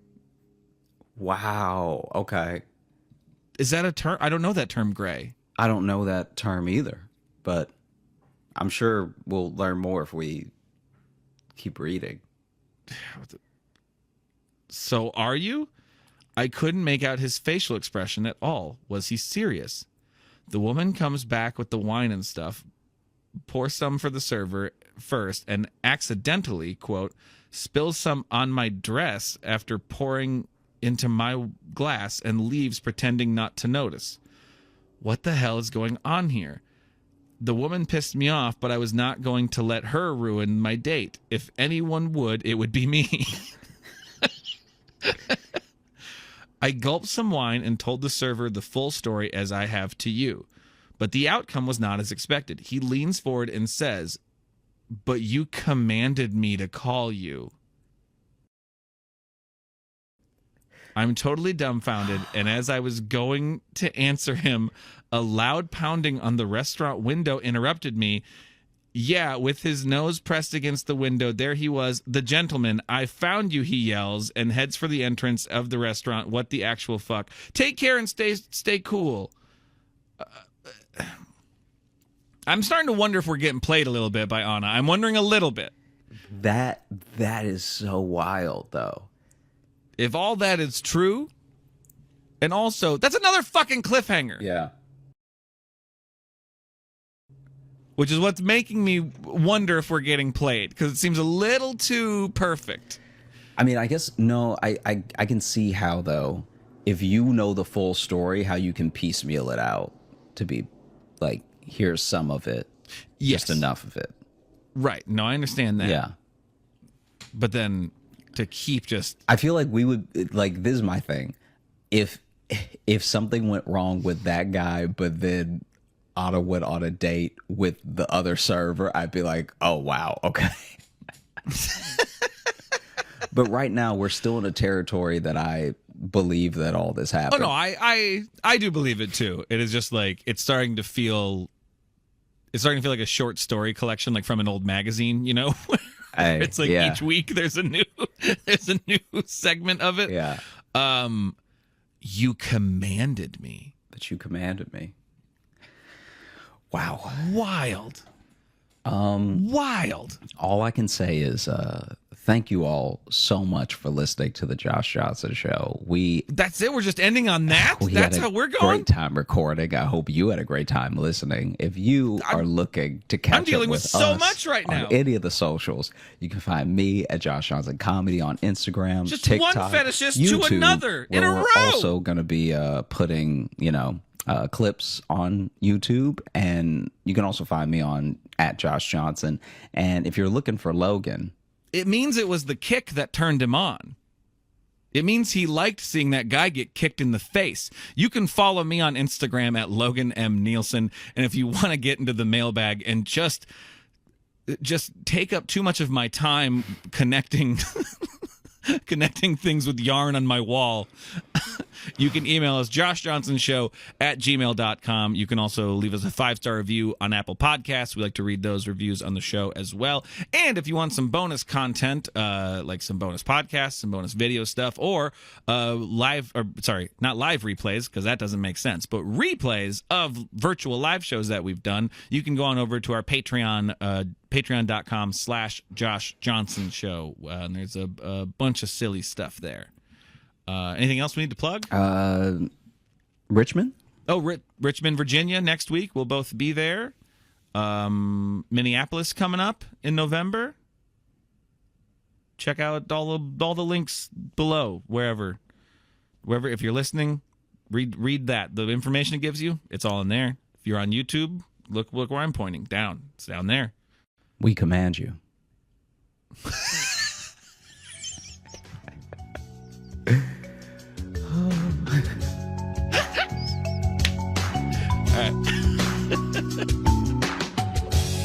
Wow. Okay. Is that a term? I don't know that term, gray. I don't know that term either, but I'm sure we'll learn more if we keep reading. So are you? I couldn't make out his facial expression at all. Was he serious? The woman comes back with the wine and stuff, pours some for the server first, and accidentally, quote, spills some on my dress after pouring into my glass and leaves pretending not to notice. What the hell is going on here? The woman pissed me off, but I was not going to let her ruin my date. If anyone would, it would be me. I gulped some wine and told the server the full story as I have to you. But the outcome was not as expected. He leans forward and says, "But you commanded me to call you." I'm totally dumbfounded. And as I was going to answer him, a loud pounding on the restaurant window interrupted me. Yeah, with his nose pressed against the window, there he was, the gentleman. I found you, he yells, and heads for the entrance of the restaurant. What the actual fuck? Take care and stay cool. I'm starting to wonder if we're getting played a little bit by Anna. I'm wondering a little bit. That is so wild, though. If all that is true, and also, that's another fucking cliffhanger. Yeah. Which is what's making me wonder if we're getting played, because it seems a little too perfect. I mean, I guess, no, I can see how, though, if you know the full story, how you can piecemeal it out to be like, here's some of it, Yes. just enough of it. Right. No, I understand that. Yeah. But then to keep just... I feel like we would, like, this is my thing. If something went wrong with that guy, but then Anna went on a date with the other server, I'd be like, oh, wow, okay. But right now, we're still in a territory that I believe that all this happened. Oh, no, I do believe it, too. It is just like, it's starting to feel like a short story collection, like from an old magazine, you know? Hey, It's like yeah. each week there's a new segment of it. Yeah. You commanded me. That you commanded me. Wow. Wild. Wild. All I can say is thank you all so much for listening to the Josh Johnson Show. That's it. We're just ending on that. We That's had a how we're going. Great time recording. I hope you had a great time listening. If you are looking to catch I'm dealing up with with so us much right now. on any of the socials, you can find me at Josh Johnson Comedy on Instagram, Just TikTok, one fetishist YouTube, to another in where a we're row. also going to be putting, clips on YouTube, and you can also find me on at Josh Johnson. And if you're looking for Logan, It means it was the kick that turned him on. It means he liked seeing that guy get kicked in the face. You can follow me on Instagram at Logan M. Nielsen. And if you want to get into the mailbag and just take up too much of my time connecting things with yarn on my wall, you can email us, joshjohnsonshow@gmail.com. You can also leave us a 5-star review on Apple Podcasts. We like to read those reviews on the show as well. And if you want some bonus content, like some bonus podcasts, some bonus video stuff, or not live replays, because that doesn't make sense, but replays of virtual live shows that we've done, you can go on over to our Patreon, patreon.com/Josh Johnson Show. And there's a bunch of silly stuff there. Anything else we need to plug? Richmond? Oh, Richmond, Virginia next week. We'll both be there. Minneapolis coming up in November. Check out all the links below, wherever. If you're listening, read that. The information it gives you, it's all in there. If you're on YouTube, look where I'm pointing. Down. It's down there. We command you.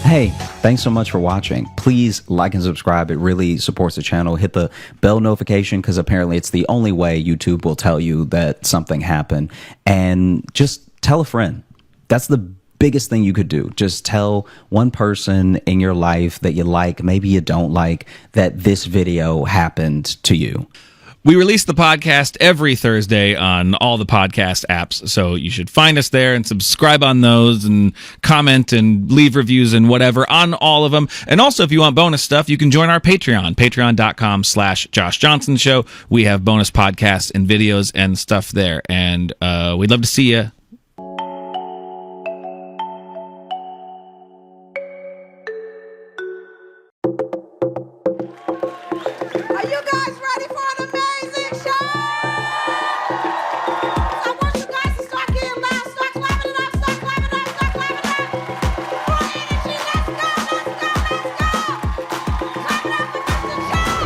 Hey, thanks so much for watching. Please like and subscribe. It really supports the channel. Hit the bell notification, because apparently it's the only way YouTube will tell you that something happened. And just tell a friend. That's the biggest thing you could do. Just tell one person in your life that you like, maybe you don't like, that this video happened to you. We release the podcast every Thursday on all the podcast apps, so you should find us there and subscribe on those and comment and leave reviews and whatever on all of them. And also, if you want bonus stuff, you can join our Patreon, patreon.com/Josh Johnson Show. We have bonus podcasts and videos and stuff there, and we'd love to see you. Are you guys ready for an amazing show? I want you guys to start getting loud, start clapping it up, start clapping it up, start clapping it up. More energy, let's go, let's go, let's go. Clap it up for Mr. Josh.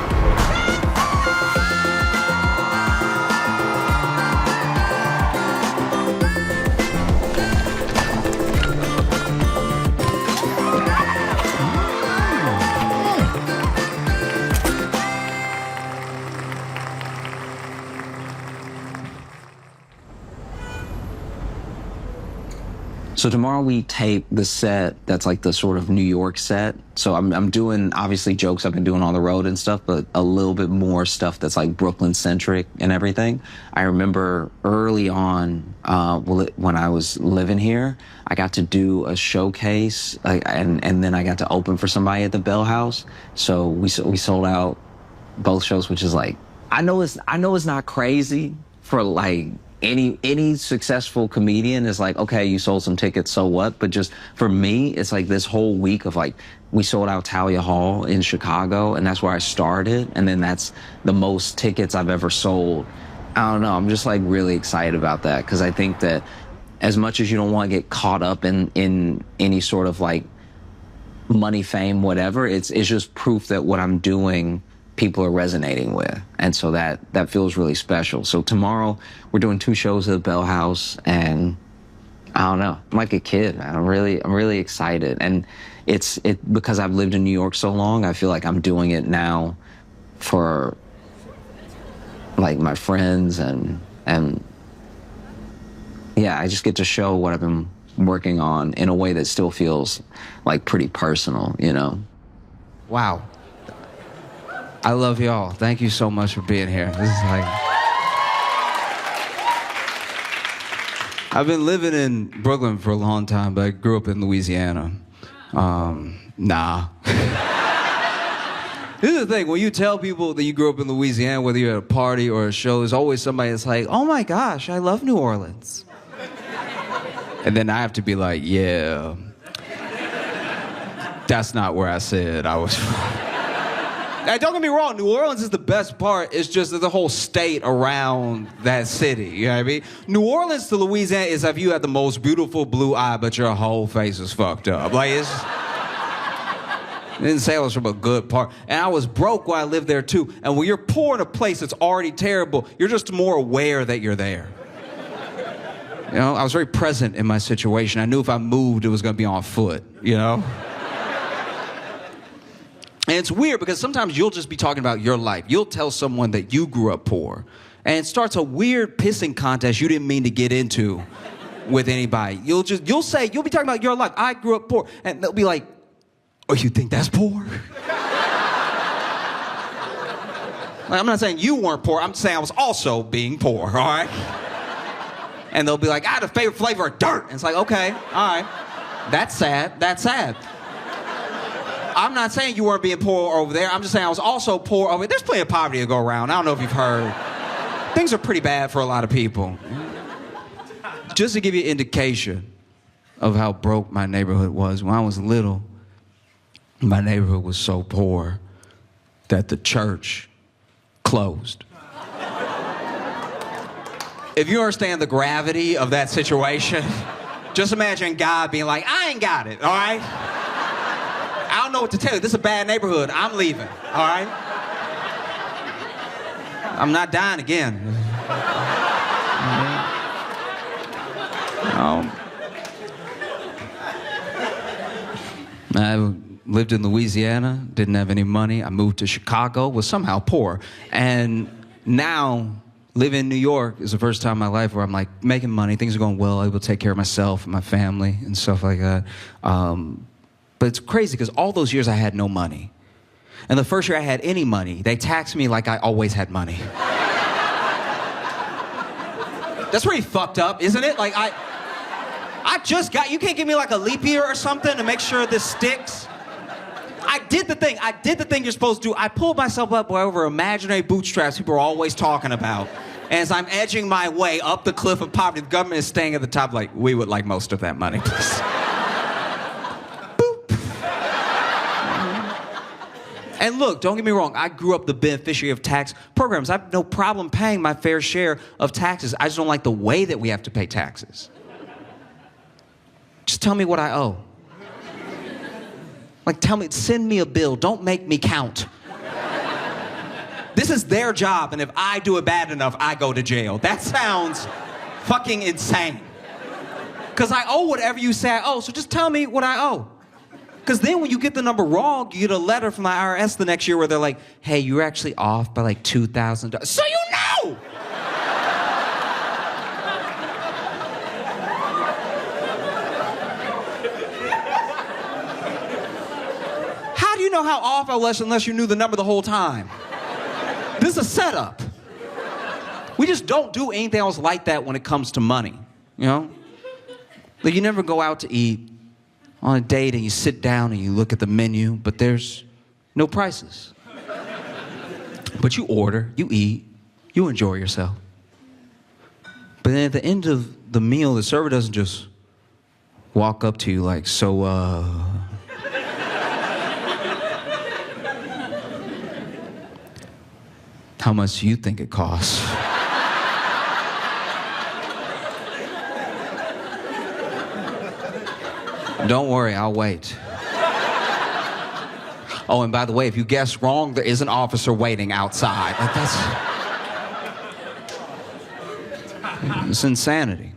So tomorrow we tape the set that's like the sort of New York set. So I'm doing obviously jokes I've been doing on the road and stuff, but a little bit more stuff that's like Brooklyn centric and everything. I remember early on, when I was living here, I got to do a showcase, and then I got to open for somebody at the Bell House. So we sold out both shows, which is like, I know it's not crazy for like any successful comedian is like, okay, you sold some tickets, so what? But just for me, it's like this whole week of like, we sold out Talia Hall in Chicago, and that's where I started. And then that's the most tickets I've ever sold. I don't know, I'm just like really excited about that, because I think that as much as you don't want to get caught up in any sort of like money, fame, whatever, it's just proof that what I'm doing people are resonating with, and so that feels really special. So tomorrow we're doing 2 shows at the Bell House, and I don't know, I'm like a kid, man. I'm really excited, and it's because I've lived in New York so long. I feel like I'm doing it now for like my friends, and yeah, I just get to show what I've been working on in a way that still feels like pretty personal, you know. Wow. I love y'all. Thank you so much for being here. This is like... I've been living in Brooklyn for a long time, but I grew up in Louisiana. Nah. This is the thing, when you tell people that you grew up in Louisiana, whether you're at a party or a show, there's always somebody that's like, oh my gosh, I love New Orleans. And then I have to be like, yeah, that's not where I said I was from. Now, don't get me wrong, New Orleans is the best part. It's just the whole state around that city, you know what I mean? New Orleans to Louisiana is if you had the most beautiful blue eye, but your whole face is fucked up. Like, it's... I didn't say I was from a good part. And I was broke while I lived there, too. And when you're poor in a place that's already terrible, you're just more aware that you're there. You know, I was very present in my situation. I knew if I moved, it was going to be on foot, you know? And it's weird because sometimes you'll just be talking about your life. You'll tell someone that you grew up poor, and it starts a weird pissing contest you didn't mean to get into with anybody. You'll be talking about your life. I grew up poor, and they'll be like, oh, you think that's poor? Like, I'm not saying you weren't poor. I'm saying I was also being poor, all right? And they'll be like, I had a favorite flavor of dirt. And it's like, okay, all right. That's sad. That's sad. I'm not saying you weren't being poor over there. I'm just saying I was also poor over there. There's plenty of poverty to go around. I don't know if you've heard. Things are pretty bad for a lot of people. Just to give you an indication of how broke my neighborhood was, when I was little, my neighborhood was so poor that the church closed. If you understand the gravity of that situation, just imagine God being like, I ain't got it, all right? I don't know what to tell you. This is a bad neighborhood. I'm leaving, all right? I'm not dying again. I lived in Louisiana, didn't have any money. I moved to Chicago, was somehow poor. And now, living in New York is the first time in my life where I'm like making money, things are going well, able to take care of myself and my family and stuff like that. But it's crazy because all those years I had no money. And the first year I had any money, they taxed me like I always had money. That's pretty fucked up, isn't it? Like, I just got, you can't give me like a leap year or something to make sure this sticks? I did the thing you're supposed to do. I pulled myself up over imaginary bootstraps people are always talking about. And as I'm edging my way up the cliff of poverty, the government is staying at the top like, we would like most of that money, please. Boop. And look, don't get me wrong, I grew up the beneficiary of tax programs. I have no problem paying my fair share of taxes. I just don't like the way that we have to pay taxes. Just tell me what I owe. Like, send me a bill. Don't make me count. This is their job, and if I do it bad enough, I go to jail. That sounds fucking insane. Because I owe whatever you say I owe, so just tell me what I owe. Because then when you get the number wrong, you get a letter from the IRS the next year where they're like, hey, you're actually off by like $2,000. So you know! know how off I was unless you knew the number the whole time. This is a setup. We just don't do anything else like that when it comes to money, you know? Like you never go out to eat on a date and you sit down and you look at the menu, but there's no prices. But you order, you eat, you enjoy yourself. But then at the end of the meal, the server doesn't just walk up to you like, so, how much do you think it costs? Don't worry, I'll wait. Oh, and by the way, if you guess wrong, there is an officer waiting outside. Like it's insanity.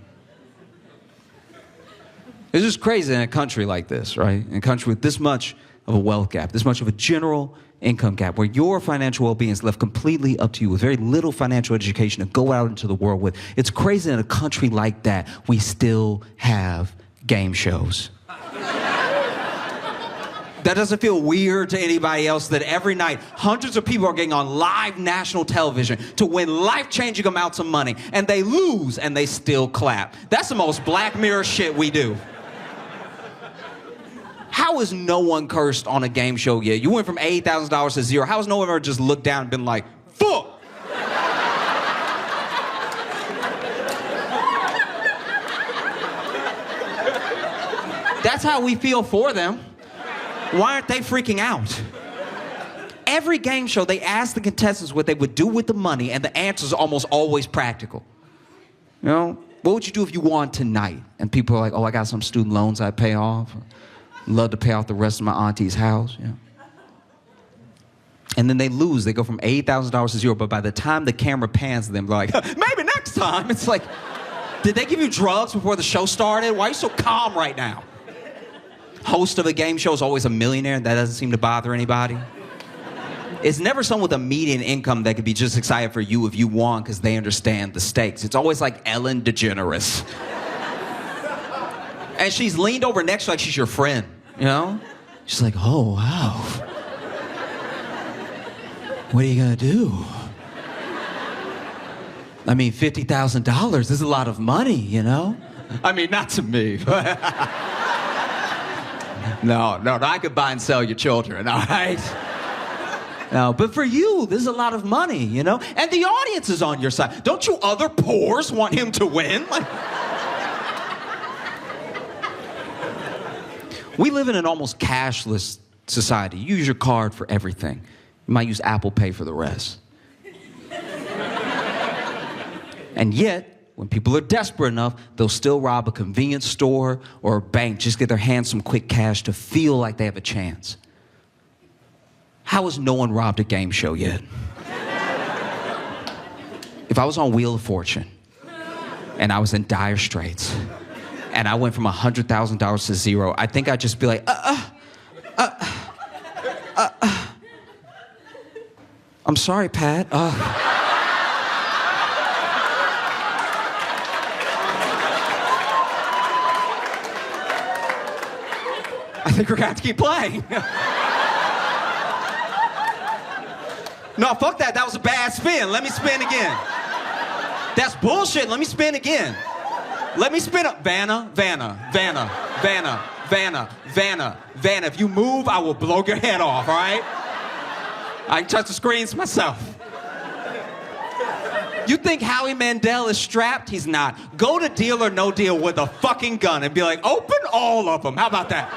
It's just crazy in a country like this, right? In a country with this much of a wealth gap, this much of a general income gap, where your financial well-being is left completely up to you with very little financial education to go out into the world with. It's crazy in a country like that, we still have game shows. That doesn't feel weird to anybody else that every night hundreds of people are getting on live national television to win life-changing amounts of money, and they lose and they still clap. That's the most Black Mirror shit we do. How has no one cursed on a game show yet? You went from $80,000 to zero. How has no one ever just looked down and been like, fuck? That's how we feel for them. Why aren't they freaking out? Every game show, they ask the contestants what they would do with the money, and the answer is almost always practical. You know, what would you do if you won tonight? And people are like, oh, I got some student loans I pay off. Love to pay off the rest of my auntie's house. Yeah. And then they lose. They go from $80,000 to zero, but by the time the camera pans them, they're like, maybe next time. It's like, did they give you drugs before the show started? Why are you so calm right now? Host of a game show is always a millionaire. That doesn't seem to bother anybody. It's never someone with a median income that could be just excited for you if you won because they understand the stakes. It's always like Ellen DeGeneres. And she's leaned over next to you like she's your friend, you know? She's like, oh, wow. What are you gonna do? I mean, $50,000 is a lot of money, you know? I mean, not to me. No, I could buy and sell your children, all right? No, but for you, this is a lot of money, you know? And the audience is on your side. Don't you other poors want him to win? Like, we live in an almost cashless society. You use your card for everything. You might use Apple Pay for the rest. And yet, when people are desperate enough, they'll still rob a convenience store or a bank, just get their hands some quick cash to feel like they have a chance. How has no one robbed a game show yet? If I was on Wheel of Fortune and I was in dire straits and I went from $100,000 to zero, I think I'd just be like, I'm sorry, Pat. I think we're gonna have to keep playing. No, fuck that. That was a bad spin. Let me spin again. That's bullshit. Let me spin again. Let me spin up. Vanna. If you move, I will blow your head off, all right? I can touch the screens myself. You think Howie Mandel is strapped? He's not. Go to Deal or No Deal with a fucking gun and be like, open all of them. How about that?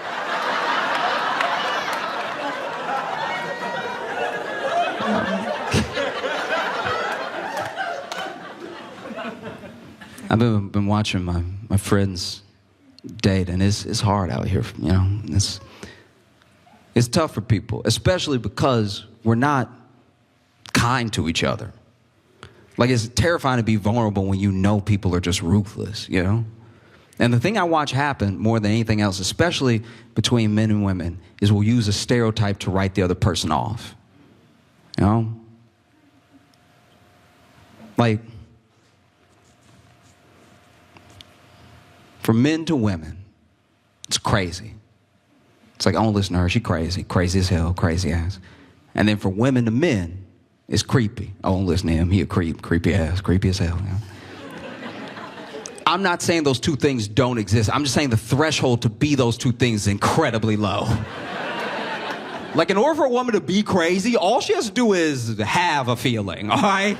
I've been watching my friends date, and it's hard out here, you know. It's tough for people, especially because we're not kind to each other. Like, it's terrifying to be vulnerable when you know people are just ruthless, you know? And the thing I watch happen more than anything else, especially between men and women, is we'll use a stereotype to write the other person off. You know? Like, from men to women, it's crazy. It's like, I don't listen to her. She crazy. Crazy as hell. Crazy ass. And then for women to men, it's creepy. I don't listen to him. He a creep. Creepy ass. Creepy as hell. You know? I'm not saying those two things don't exist. I'm just saying the threshold to be those two things is incredibly low. Like, in order for a woman to be crazy, all she has to do is have a feeling, all right?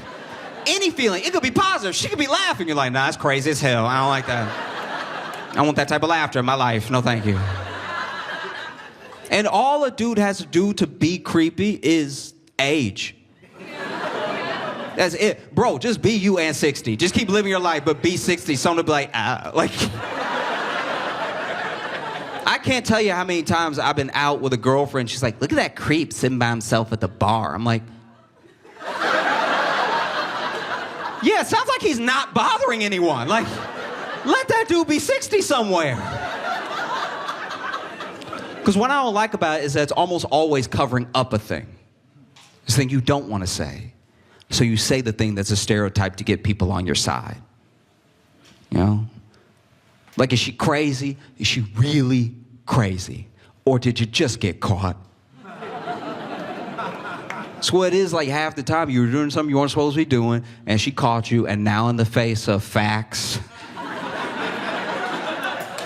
Any feeling. It could be positive. She could be laughing. You're like, nah, it's crazy as hell. I don't like that. I want that type of laughter in my life. No, thank you. And all a dude has to do to be creepy is age. That's it. Bro, just be you and 60. Just keep living your life, but be 60. Someone will be like, like... I can't tell you how many times I've been out with a girlfriend. She's like, look at that creep sitting by himself at the bar. I'm like... Yeah, it sounds like he's not bothering anyone. Like, let that dude be 60 somewhere. Because what I don't like about it is that it's almost always covering up a thing. It's a thing you don't want to say. So you say the thing that's a stereotype to get people on your side. You know? Like, is she crazy? Is she really crazy? Or did you just get caught? So what it is, like, half the time you were doing something you weren't supposed to be doing, and she caught you, and now in the face of facts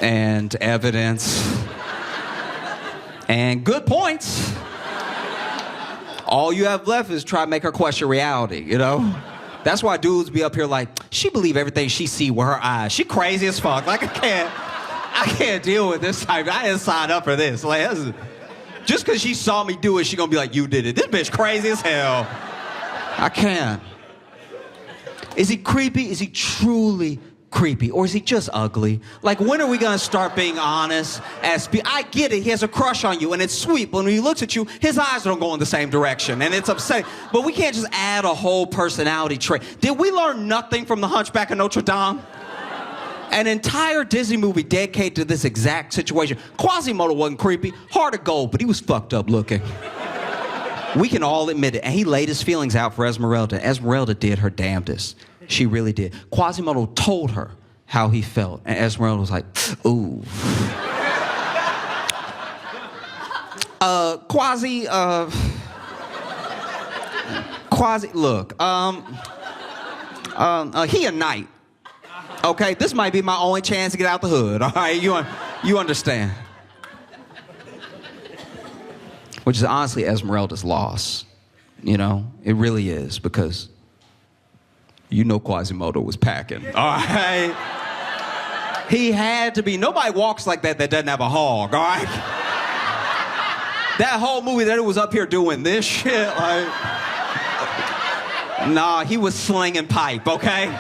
and evidence and good points, all you have left is try to make her question reality, you know? That's why dudes be up here like, she believe everything she see with her eyes. She crazy as fuck. Like, I can't deal with this type. I didn't sign up for this. Like, just because she saw me do it, she gonna be like, you did it. This bitch crazy as hell. I can't. Is he creepy? Is he truly creepy? Or is he just ugly? Like, when are we gonna start being honest? I get it, he has a crush on you, and it's sweet, but when he looks at you, his eyes don't go in the same direction, and it's upsetting. But we can't just add a whole personality trait. Did we learn nothing from The Hunchback of Notre Dame? An entire Disney movie dedicated to this exact situation. Quasimodo wasn't creepy, heart of gold, but he was fucked up looking. We can all admit it. And he laid his feelings out for Esmeralda. Esmeralda did her damnedest. She really did. Quasimodo told her how he felt. And Esmeralda was like, ooh. Look, he a knight. Okay, this might be my only chance to get out the hood, all right? You understand. Which is honestly Esmeralda's loss, you know? It really is, because you know Quasimodo was packing, all right? He had to be. Nobody walks like that doesn't have a hog, all right? That whole movie that it was up here doing this shit, like... Nah, he was slinging pipe, okay?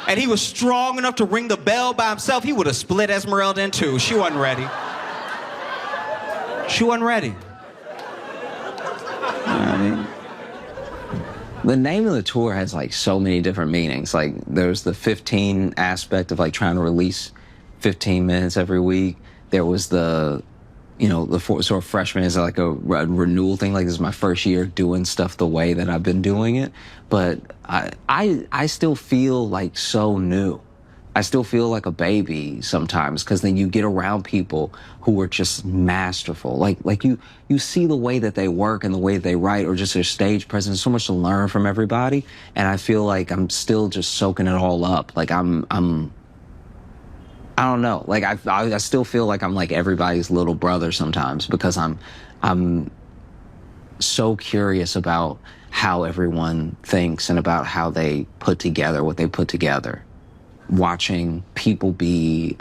And he was strong enough to ring the bell by himself. He would have split Esmeralda in two. She wasn't ready. She wasn't ready. I mean, the name of the tour has like so many different meanings. Like, there's the 15 aspect of like trying to release 15 minutes every week. There was the, you know, the sort of freshman is like a renewal thing. Like, this is my first year doing stuff the way that I've been doing it. But I still feel like so new. I still feel like a baby sometimes, because then you get around people who are just masterful. Like you see the way that they work and the way that they write, or just their stage presence. So much to learn from everybody, and I feel like I'm still just soaking it all up. Like I don't know. Like I still feel like I'm like everybody's little brother sometimes, because I'm so curious about how everyone thinks and about how they put together what they put together. Watching people be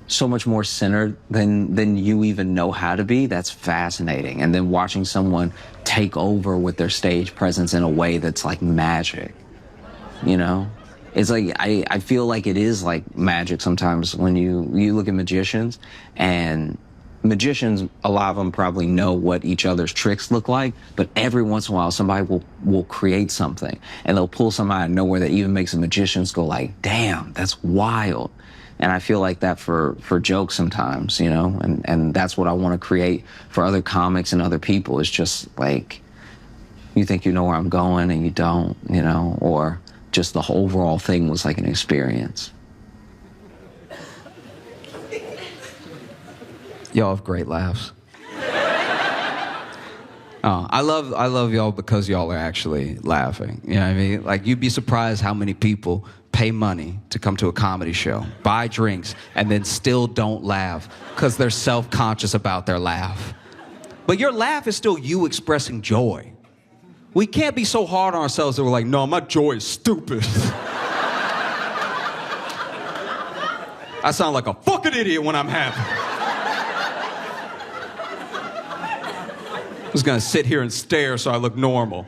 so much more centered than you even know how to be, that's fascinating. And then watching someone take over with their stage presence in a way that's like magic, you know? It's like, I feel like it is like magic sometimes when you look at magicians, and magicians, a lot of them probably know what each other's tricks look like, but every once in a while somebody will create something, and they'll pull something out of nowhere that even makes the magicians go like, damn, that's wild. And I feel like that for jokes sometimes, you know, and that's what I want to create for other comics and other people. It's just like, you think you know where I'm going and you don't, you know, or just the whole overall thing was like an experience. Y'all have great laughs. I love y'all because y'all are actually laughing. You know what I mean? Like, you'd be surprised how many people pay money to come to a comedy show, buy drinks, and then still don't laugh because they're self-conscious about their laugh. But your laugh is still you expressing joy. We can't be so hard on ourselves that we're like, no, my joy is stupid. I sound like a fucking idiot when I'm happy. I'm just gonna sit here and stare so I look normal.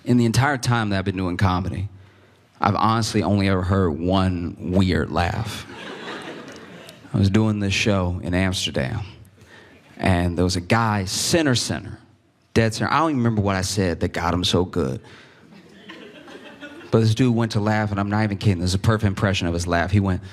In the entire time that I've been doing comedy, I've honestly only ever heard one weird laugh. I was doing this show in Amsterdam, and there was a guy, center, dead center. I don't even remember what I said that got him so good. But this dude went to laugh, and I'm not even kidding. This is a perfect impression of his laugh. He went,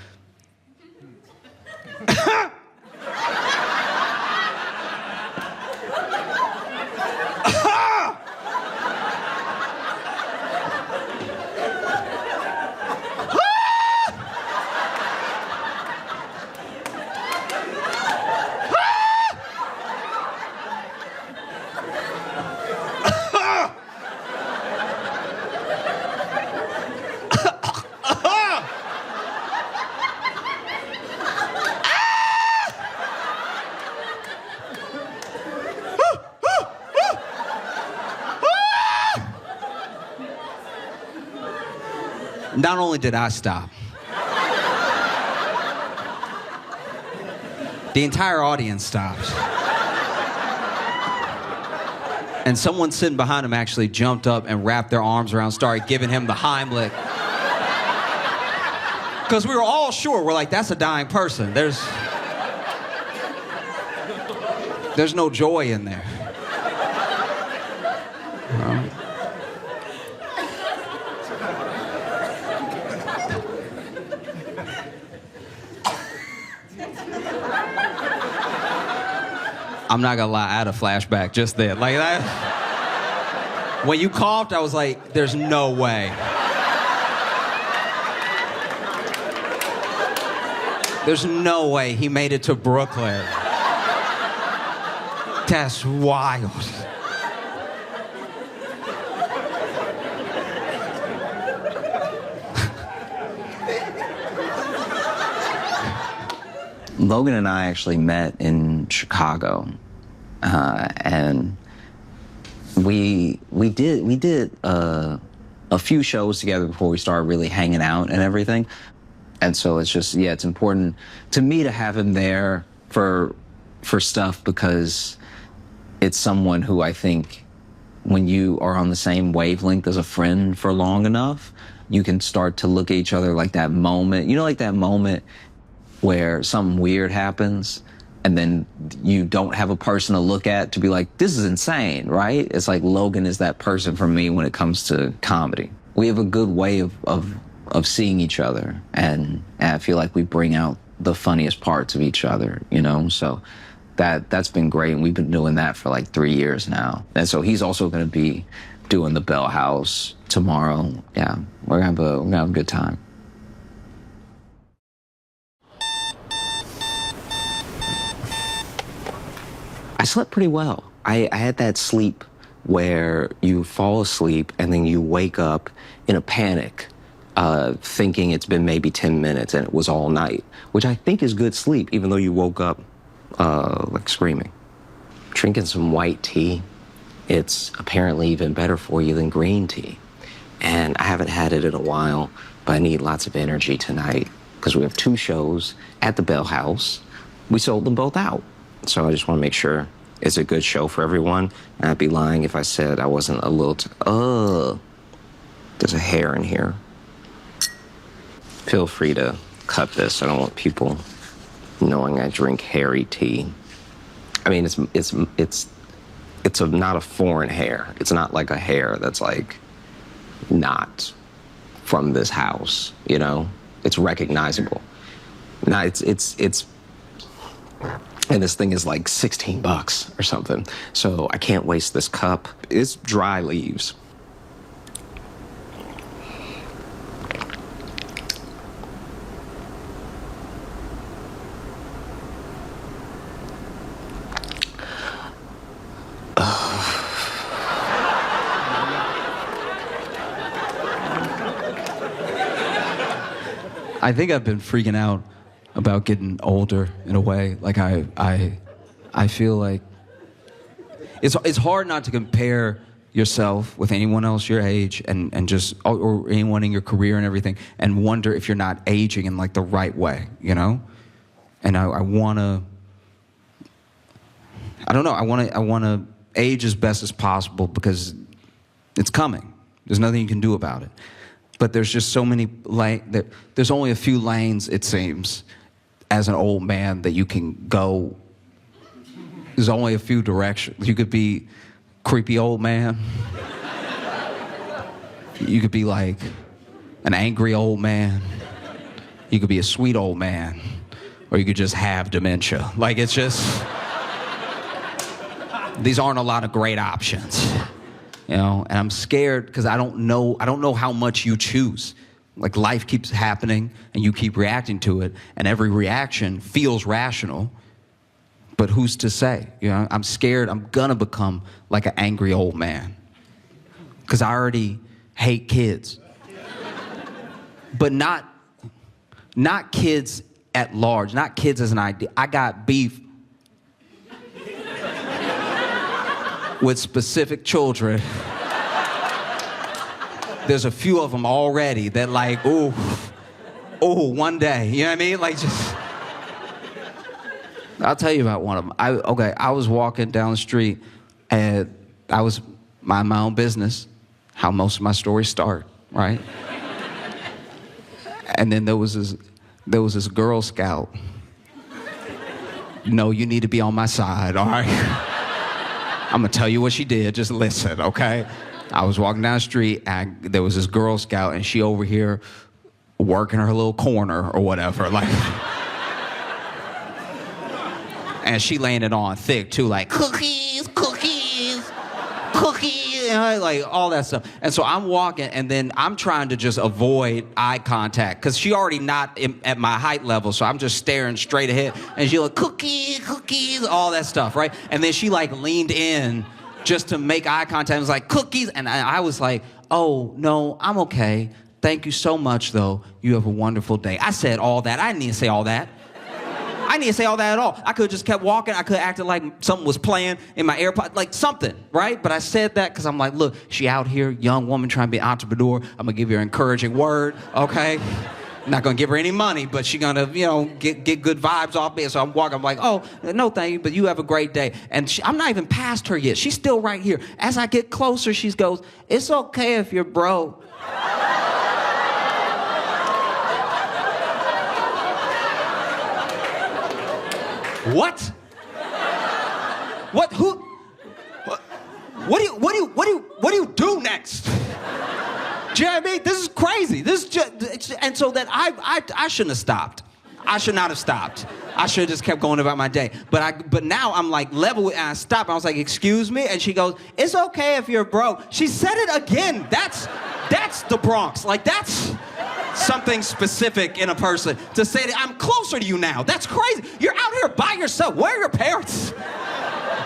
not only did I stop, the entire audience stopped. And someone sitting behind him actually jumped up and wrapped their arms around, started giving him the Heimlich. Because we were all sure, we're like, that's a dying person. There's no joy in there. I'm not gonna lie, I had a flashback just then. Like that. When you coughed, I was like, there's no way. There's no way he made it to Brooklyn. That's wild. Logan and I actually met in Chicago, and we did a few shows together before we started really hanging out and everything. And so it's just, yeah, it's important to me to have him there for stuff, because it's someone who I think when you are on the same wavelength as a friend for long enough, you can start to look at each other like that moment, like that moment where something weird happens and then you don't have a person to look at to be like, this is insane, right? It's like Logan is that person for me when it comes to comedy. We have a good way of seeing each other, and I feel like we bring out the funniest parts of each other, so that's been great, and we've been doing that for like 3 years now. And so he's also going to be doing the Bell House tomorrow. Yeah, we're gonna have a good time. I slept pretty well. I had that sleep where you fall asleep and then you wake up in a panic, thinking it's been maybe 10 minutes and it was all night, which I think is good sleep, even though you woke up like screaming. Drinking some white tea, it's apparently even better for you than green tea. And I haven't had it in a while, but I need lots of energy tonight because we have 2 shows at the Bell House. We sold them both out. So I just want to make sure it's a good show for everyone. And I'd be lying if I said I wasn't a little there's a hair in here. Feel free to cut this. I don't want people knowing I drink hairy tea. I mean, it's not a foreign hair. It's not like a hair that's like not from this house, It's recognizable. Now it's And this thing is like 16 bucks or something. So I can't waste this cup. It's dry leaves. I think I've been freaking out about getting older in a way. Like I feel like it's hard not to compare yourself with anyone else your age and just or anyone in your career and everything and wonder if you're not aging in like the right way, you know? And I wanna, I don't know, I wanna age as best as possible because it's coming. There's nothing you can do about it. But there's just so many there's only a few lanes, it seems, as an old man that you can go. There's only a few directions. You could be creepy old man. You could be like an angry old man. You could be a sweet old man. Or you could just have dementia. Like, it's just, these aren't a lot of great options. You know, and I'm scared because I don't know how much you choose. Like, life keeps happening and you keep reacting to it, and every reaction feels rational, but who's to say? You know, I'm scared I'm gonna become like an angry old man because I already hate kids. But not kids at large, not kids as an idea. I got beef with specific children. There's a few of them already that like, ooh, one day, you know what I mean? Like, just, I'll tell you about one of them. I was walking down the street and I was minding my own business, how most of my stories start, right? And then there was this Girl Scout. No, you need to be on my side, all right? I'm gonna tell you what she did, just listen, okay? I was walking down the street and there was this Girl Scout and she over here working her little corner or whatever, like. And she laying it on thick too, like cookies, you know, like all that stuff. And so I'm walking and then I'm trying to just avoid eye contact because she already not at my height level, so I'm just staring straight ahead. And she like, cookies, all that stuff, right? And then she like leaned in just to make eye contact. It was like, cookies. And I was like, oh, no, I'm okay. Thank you so much, though. You have a wonderful day. I said all that. I didn't need to say all that. I didn't need to say all that at all. I could have just kept walking. I could have acted like something was playing in my AirPod, like something, right? But I said that because I'm like, look, she out here, young woman trying to be an entrepreneur. I'm going to give her an encouraging word, okay? I'm not going to give her any money, but she's going to, you know, get good vibes off me. So I'm walking. I'm like, oh, no, thank you, but you have a great day. And I'm not even past her yet. She's still right here. As I get closer, she goes, it's okay if you're broke. What? What? Who? What do you do next? Do you know what I mean? This is crazy. This is just, and so that I shouldn't have stopped. I should not have stopped. I should have just kept going about my day. But now I'm like level with, and I stopped. I was like, excuse me, and she goes, it's okay if you're broke. She said it again. That's the Bronx. Like, that's something specific in a person to say that I'm closer to you now. That's crazy. You're out here by yourself. Where are your parents?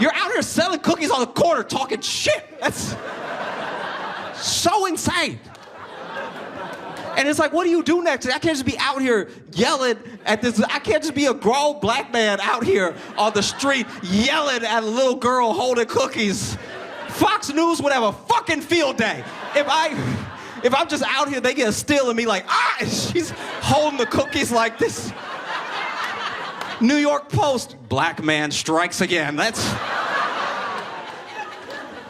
You're out here selling cookies on the corner talking shit. That's so insane. And it's like, what do you do next? I can't just be out here yelling at this. I can't just be a grown black man out here on the street yelling at a little girl holding cookies. Fox News would have a fucking field day. If I'm just out here, they get a still of me like, and she's holding the cookies like this. New York Post, black man strikes again. That's...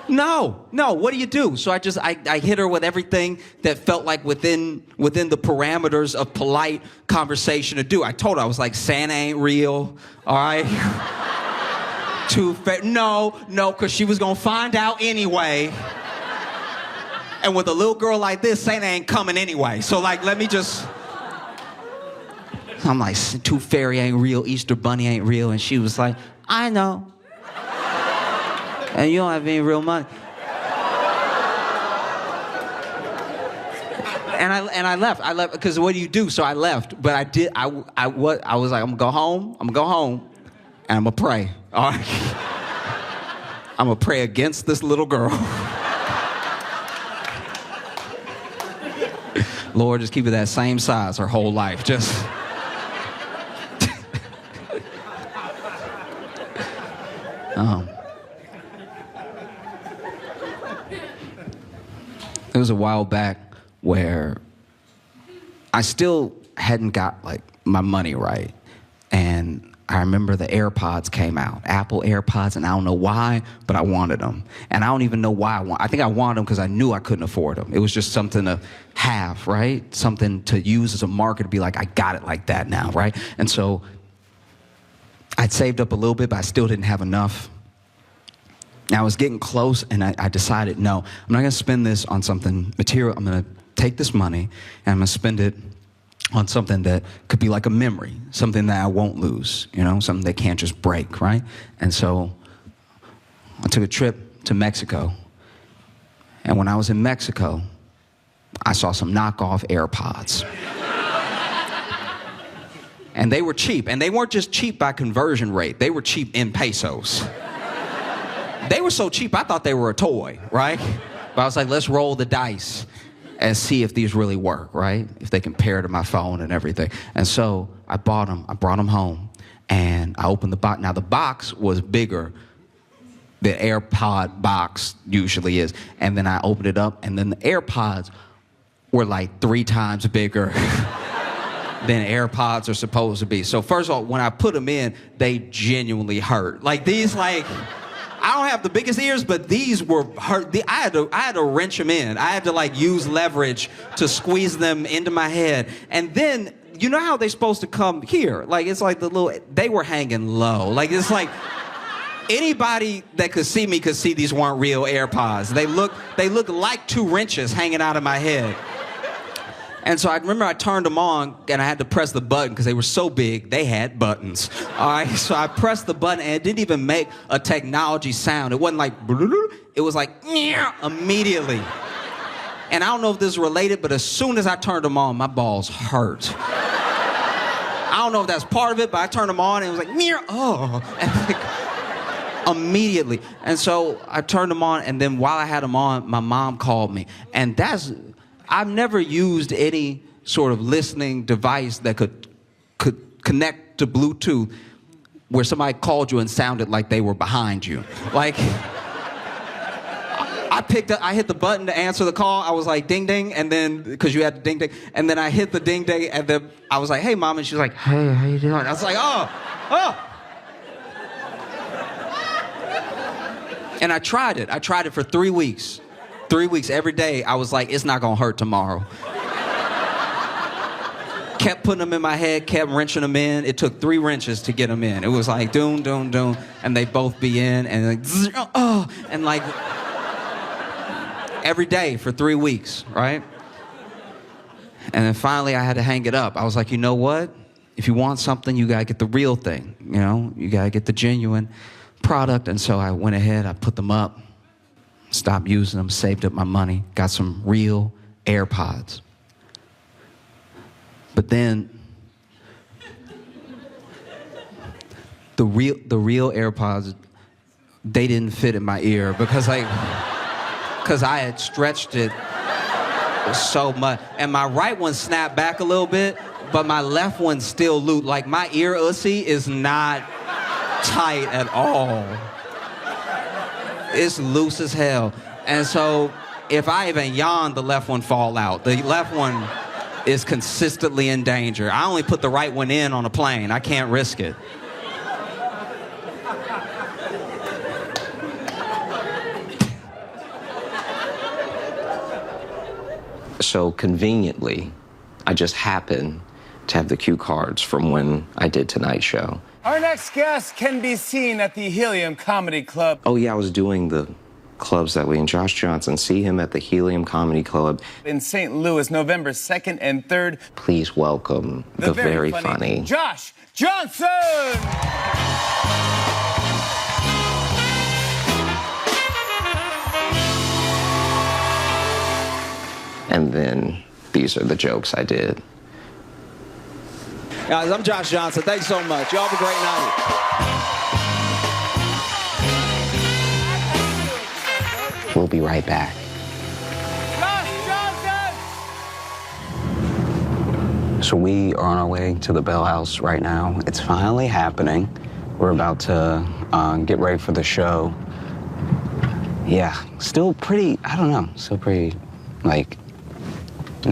No, what do you do? So I hit her with everything that felt like within the parameters of polite conversation to do. I told her, I was like, Santa ain't real, all right? No, because she was gonna find out anyway. And with a little girl like this, Santa ain't coming anyway. So like, let me just... I'm like, Tooth Fairy ain't real, Easter Bunny ain't real. And she was like, I know. And you don't have any real money. And I left. I left because what do you do? So I left. But I did. I was like, I'm gonna go home. I'm gonna go home, and I'm gonna pray. All right. I'm gonna pray against this little girl. Lord, just keep it that same size her whole life. Just. It was a while back where I still hadn't got like my money right. And I remember the AirPods came out, Apple AirPods, and I don't know why, but I wanted them. And I don't even know why I think I wanted them because I knew I couldn't afford them. It was just something to have, right? Something to use as a marker to be like, I got it like that now, right? And so I'd saved up a little bit, but I still didn't have enough. I was getting close, and I decided, no, I'm not going to spend this on something material. I'm going to take this money, and I'm going to spend it on something that could be like a memory, something that I won't lose, you know, something that can't just break, right? And so I took a trip to Mexico, and when I was in Mexico, I saw some knockoff AirPods. And they were cheap, and they weren't just cheap by conversion rate. They were cheap in pesos. They were so cheap, I thought they were a toy, right? But I was like, let's roll the dice and see if these really work, right? If they compare to my phone and everything. And so I bought them, I brought them home, and I opened the box. Now, the box was bigger than AirPod box usually is. And then I opened it up, and then the AirPods were like 3 times bigger than AirPods are supposed to be. So first of all, when I put them in, they genuinely hurt. Like these, like, I don't have the biggest ears, but these were hurt. I had to wrench them in. I had to like use leverage to squeeze them into my head. And then, you know how they're supposed to come here? Like, it's like they were hanging low. Like, it's like, anybody that could see me could see these weren't real AirPods. They look like 2 wrenches hanging out of my head. And so I remember I turned them on, and I had to press the button because they were so big, they had buttons. All right, so I pressed the button, and it didn't even make a technology sound. It wasn't like, it was like, immediately. And I don't know if this is related, but as soon as I turned them on, my balls hurt. I don't know if that's part of it, but I turned them on, and it was like, and like, immediately. And so I turned them on, and then while I had them on, my mom called me. And I've never used any sort of listening device that could connect to Bluetooth where somebody called you and sounded like they were behind you. Like, I hit the button to answer the call. I was like, ding, ding, and then, because you had the ding, ding, and then I hit the ding, ding, and then I was like, hey, Mom, and she was like, hey, how you doing? I was like, oh. And I tried it. I tried it for 3 weeks. 3 weeks, every day, I was like, it's not gonna hurt tomorrow. Kept putting them in my head, kept wrenching them in. It took 3 wrenches to get them in. It was like, doom, doom, doom, and they both be in, and like, and like, every day for 3 weeks, right? And then finally, I had to hang it up. I was like, you know what? If you want something, you gotta get the real thing, you know? You gotta get the genuine product. And so I went ahead, I put them up, stopped using them, saved up my money, got some real AirPods. But then the real AirPods, they didn't fit in my ear because I had stretched it so much. And my right one snapped back a little bit, but my left one still loose. Like, my ear ussy is not tight at all. It's loose as hell. And so if I even yawn, the left one fall out. The left one is consistently in danger. I only put the right one in on a plane. I can't risk it. So conveniently, I just happened to have the cue cards from when I did Tonight Show. Our next guest can be seen at the Helium Comedy Club. Oh yeah, I was doing the clubs that week. And Josh Johnson, see him at the Helium Comedy Club. In St. Louis, November 2nd and 3rd. Please welcome the very funny Josh Johnson! And then these are the jokes I did. Guys, I'm Josh Johnson. Thanks so much. Y'all have a great night. We'll be right back. So we are on our way to the Bell House right now. It's finally happening. We're about to get ready for the show. Yeah, still pretty, I don't know, still pretty, like,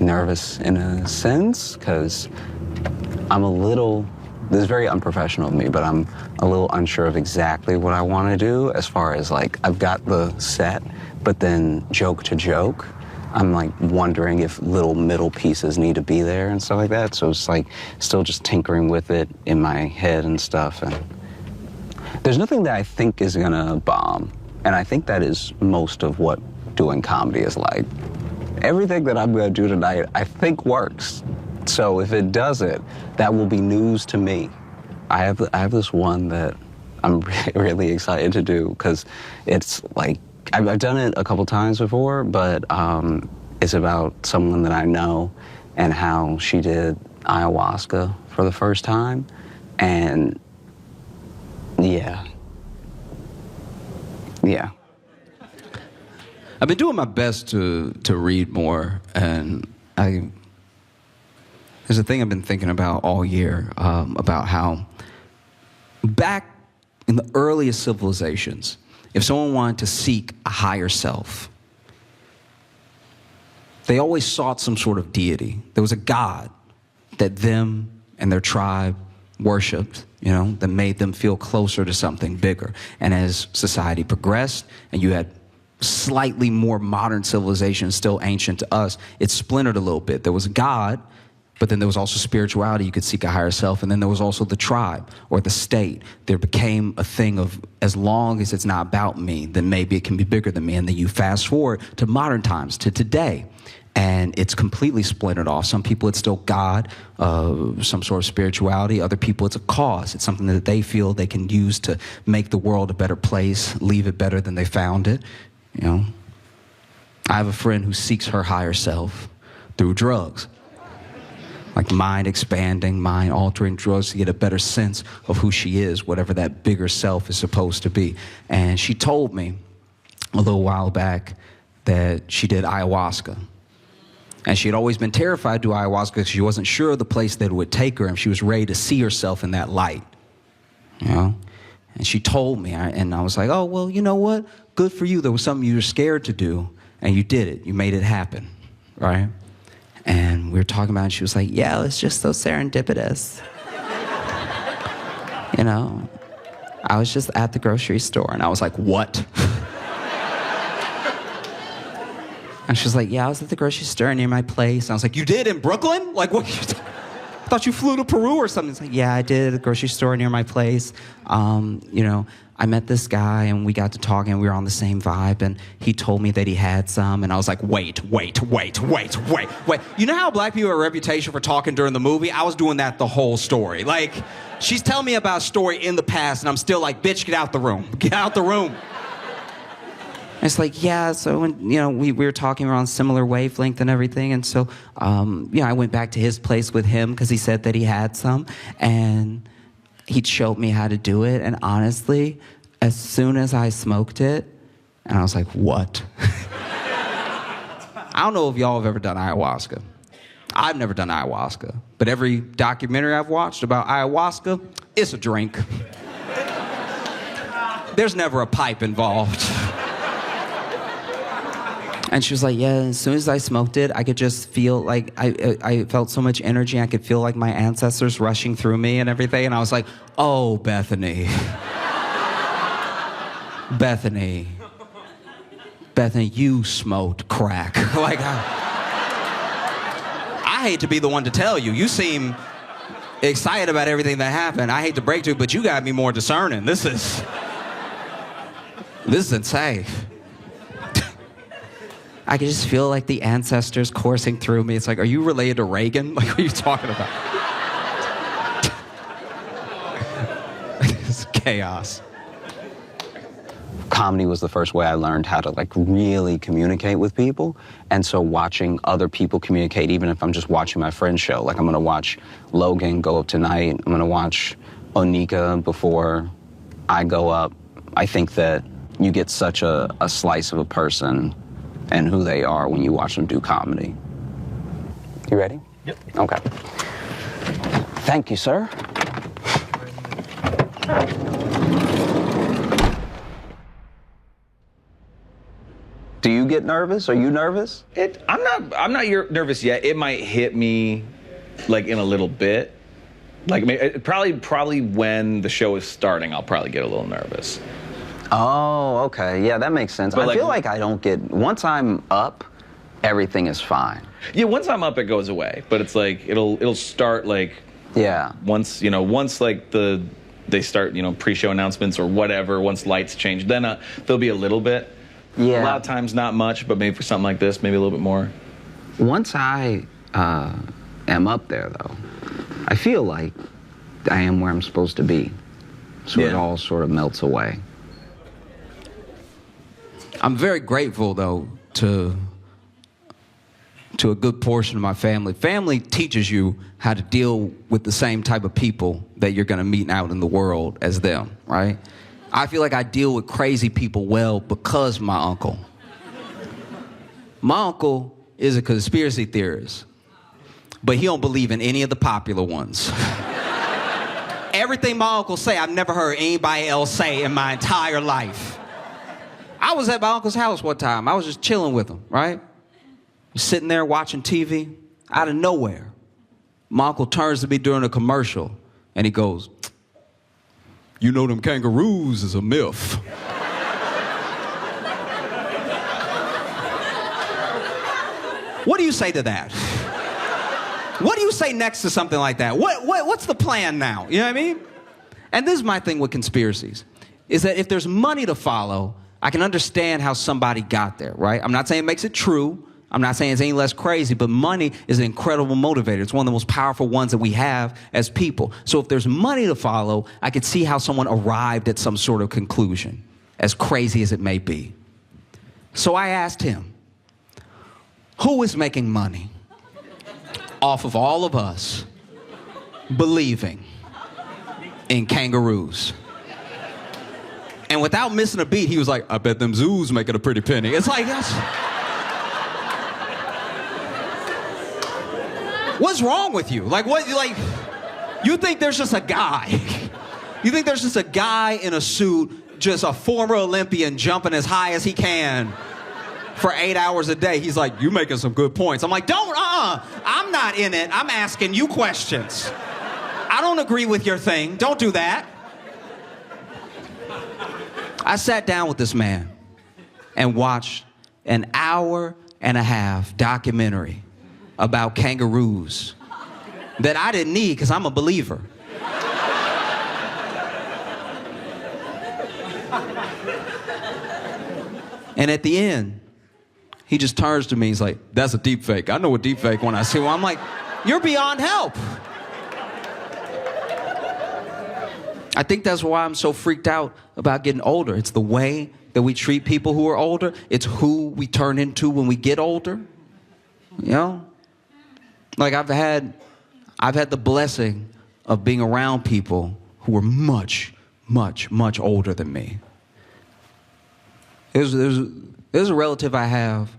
nervous in a sense, because I'm a little, this is very unprofessional of me, but I'm a little unsure of exactly what I want to do as far as, like, I've got the set, but then joke to joke, I'm like wondering if little middle pieces need to be there and stuff like that. So it's like still just tinkering with it in my head and stuff. And there's nothing that I think is gonna bomb. And I think that is most of what doing comedy is like. Everything that I'm gonna do tonight, I think works. So if it doesn't, that will be news to me. I have this one that I'm really excited to do because it's like, I've done it a couple times before, but it's about someone that I know and how she did ayahuasca for the first time. And yeah. I've been doing my best to read more, and there's a thing I've been thinking about all year, about how back in the earliest civilizations, if someone wanted to seek a higher self, they always sought some sort of deity. There was a god that them and their tribe worshipped, you know, that made them feel closer to something bigger. And as society progressed and you had slightly more modern civilization, still ancient to us, it splintered a little bit. There was a god, but then there was also spirituality. You could seek a higher self. And then there was also the tribe or the state. There became a thing of, as long as it's not about me, then maybe it can be bigger than me. And then you fast forward to modern times, to today, and it's completely splintered off. Some people, it's still God, some sort of spirituality. Other people, it's a cause. It's something that they feel they can use to make the world a better place, leave it better than they found it. You know, I have a friend who seeks her higher self through drugs. Like mind-expanding, mind-altering drugs to get a better sense of who she is, whatever that bigger self is supposed to be. And she told me a little while back that she did ayahuasca. And she had always been terrified to do ayahuasca because she wasn't sure of the place that it would take her, and she was ready to see herself in that light. You know? And she told me, and I was like, oh, well, you know what? Good for you. There was something you were scared to do, and you did it. You made it happen, right? And we were talking about it, and she was like, yeah, it's just so serendipitous. You know, I was just at the grocery store, and I was like, what? And she was like, yeah, I was at the grocery store near my place. And I was like, you did in Brooklyn? Like, what? I thought you flew to Peru or something. It's like, yeah, I did at the grocery store near my place. You know, I met this guy, and we got to talking, and we were on the same vibe, and he told me that he had some, and I was like, wait. You know how black people have a reputation for talking during the movie? I was doing that the whole story. Like, she's telling me about a story in the past, and I'm still like, bitch, get out the room. Get out the room. And it's like, yeah, so when, you know, we were talking, we were on similar wavelength and everything, and so, you know, I went back to his place with him because he said that he had some, and he showed me how to do it, and honestly, as soon as I smoked it, and I was like, what? I don't know if y'all have ever done ayahuasca. I've never done ayahuasca, but every documentary I've watched about ayahuasca, it's a drink. There's never a pipe involved. And she was like, yeah, as soon as I smoked it, I could just feel like, I felt so much energy. I could feel like my ancestors rushing through me and everything. And I was like, oh, Bethany. Bethany, you smoked crack. Like, I hate to be the one to tell you. You seem excited about everything that happened. I hate to break to you, but you got me more discerning. This isn't safe. I could just feel like the ancestors coursing through me. It's like, are you related to Reagan? Like, what are you talking about? It's chaos. Comedy was the first way I learned how to like really communicate with people. And so watching other people communicate, even if I'm just watching my friend's show, like I'm gonna watch Logan go up tonight, I'm gonna watch Onika before I go up. I think that you get such a slice of a person and who they are when you watch them do comedy. You ready? Yep. Okay. Thank you, sir. Do you get nervous? Are you nervous? I'm not nervous yet. It might hit me like in a little bit. Like probably when the show is starting, I'll probably get a little nervous. Oh, okay. Yeah, that makes sense. But I feel like I don't get, once I'm up, everything is fine. Yeah, once I'm up, it goes away. But it's like it'll start like Yeah. once like they start pre-show announcements or whatever. Once lights change, then there'll be a little bit. Yeah. A lot of times not much, but maybe for something like this, maybe a little bit more. Once I am up there, though, I feel like I am where I'm supposed to be. So it Yeah. all sort of melts away. I'm very grateful, though, to a good portion of my family. Family teaches you how to deal with the same type of people that you're going to meet out in the world as them, right? I feel like I deal with crazy people well because of my uncle. My uncle is a conspiracy theorist, but he don't believe in any of the popular ones. Everything my uncle say, I've never heard anybody else say in my entire life. I was at my uncle's house one time. I was just chilling with him, right? Sitting there watching TV. Out of nowhere, my uncle turns to me during a commercial, and he goes, "You know them kangaroos is a myth." What do you say to that? What do you say next to something like that? What's the plan now? You know what I mean? And this is my thing with conspiracies, is that if there's money to follow, I can understand how somebody got there, right? I'm not saying it makes it true. I'm not saying it's any less crazy, but money is an incredible motivator. It's one of the most powerful ones that we have as people. So if there's money to follow, I could see how someone arrived at some sort of conclusion, as crazy as it may be. So I asked him, who is making money off of all of us believing in kangaroos? And without missing a beat, he was like, I bet them zoos making a pretty penny. It's like, that's... What's wrong with you? Like, what, like, you think there's just a guy. You think there's just a guy in a suit, just a former Olympian jumping as high as he can for 8 hours a day. He's like, you making some good points. I'm like, I'm not in it. I'm asking you questions. I don't agree with your thing. Don't do that. I sat down with this man and watched an 1.5 hour documentary about kangaroos that I didn't need because I'm a believer. And at the end, he just turns to me, he's like, that's a deep fake. I know a deep fake when I see one. I'm like, you're beyond help. I think that's why I'm so freaked out about getting older. It's the way that we treat people who are older. It's who we turn into when we get older. You know? Like I've had the blessing of being around people who are much, much, much older than me. There's a relative I have.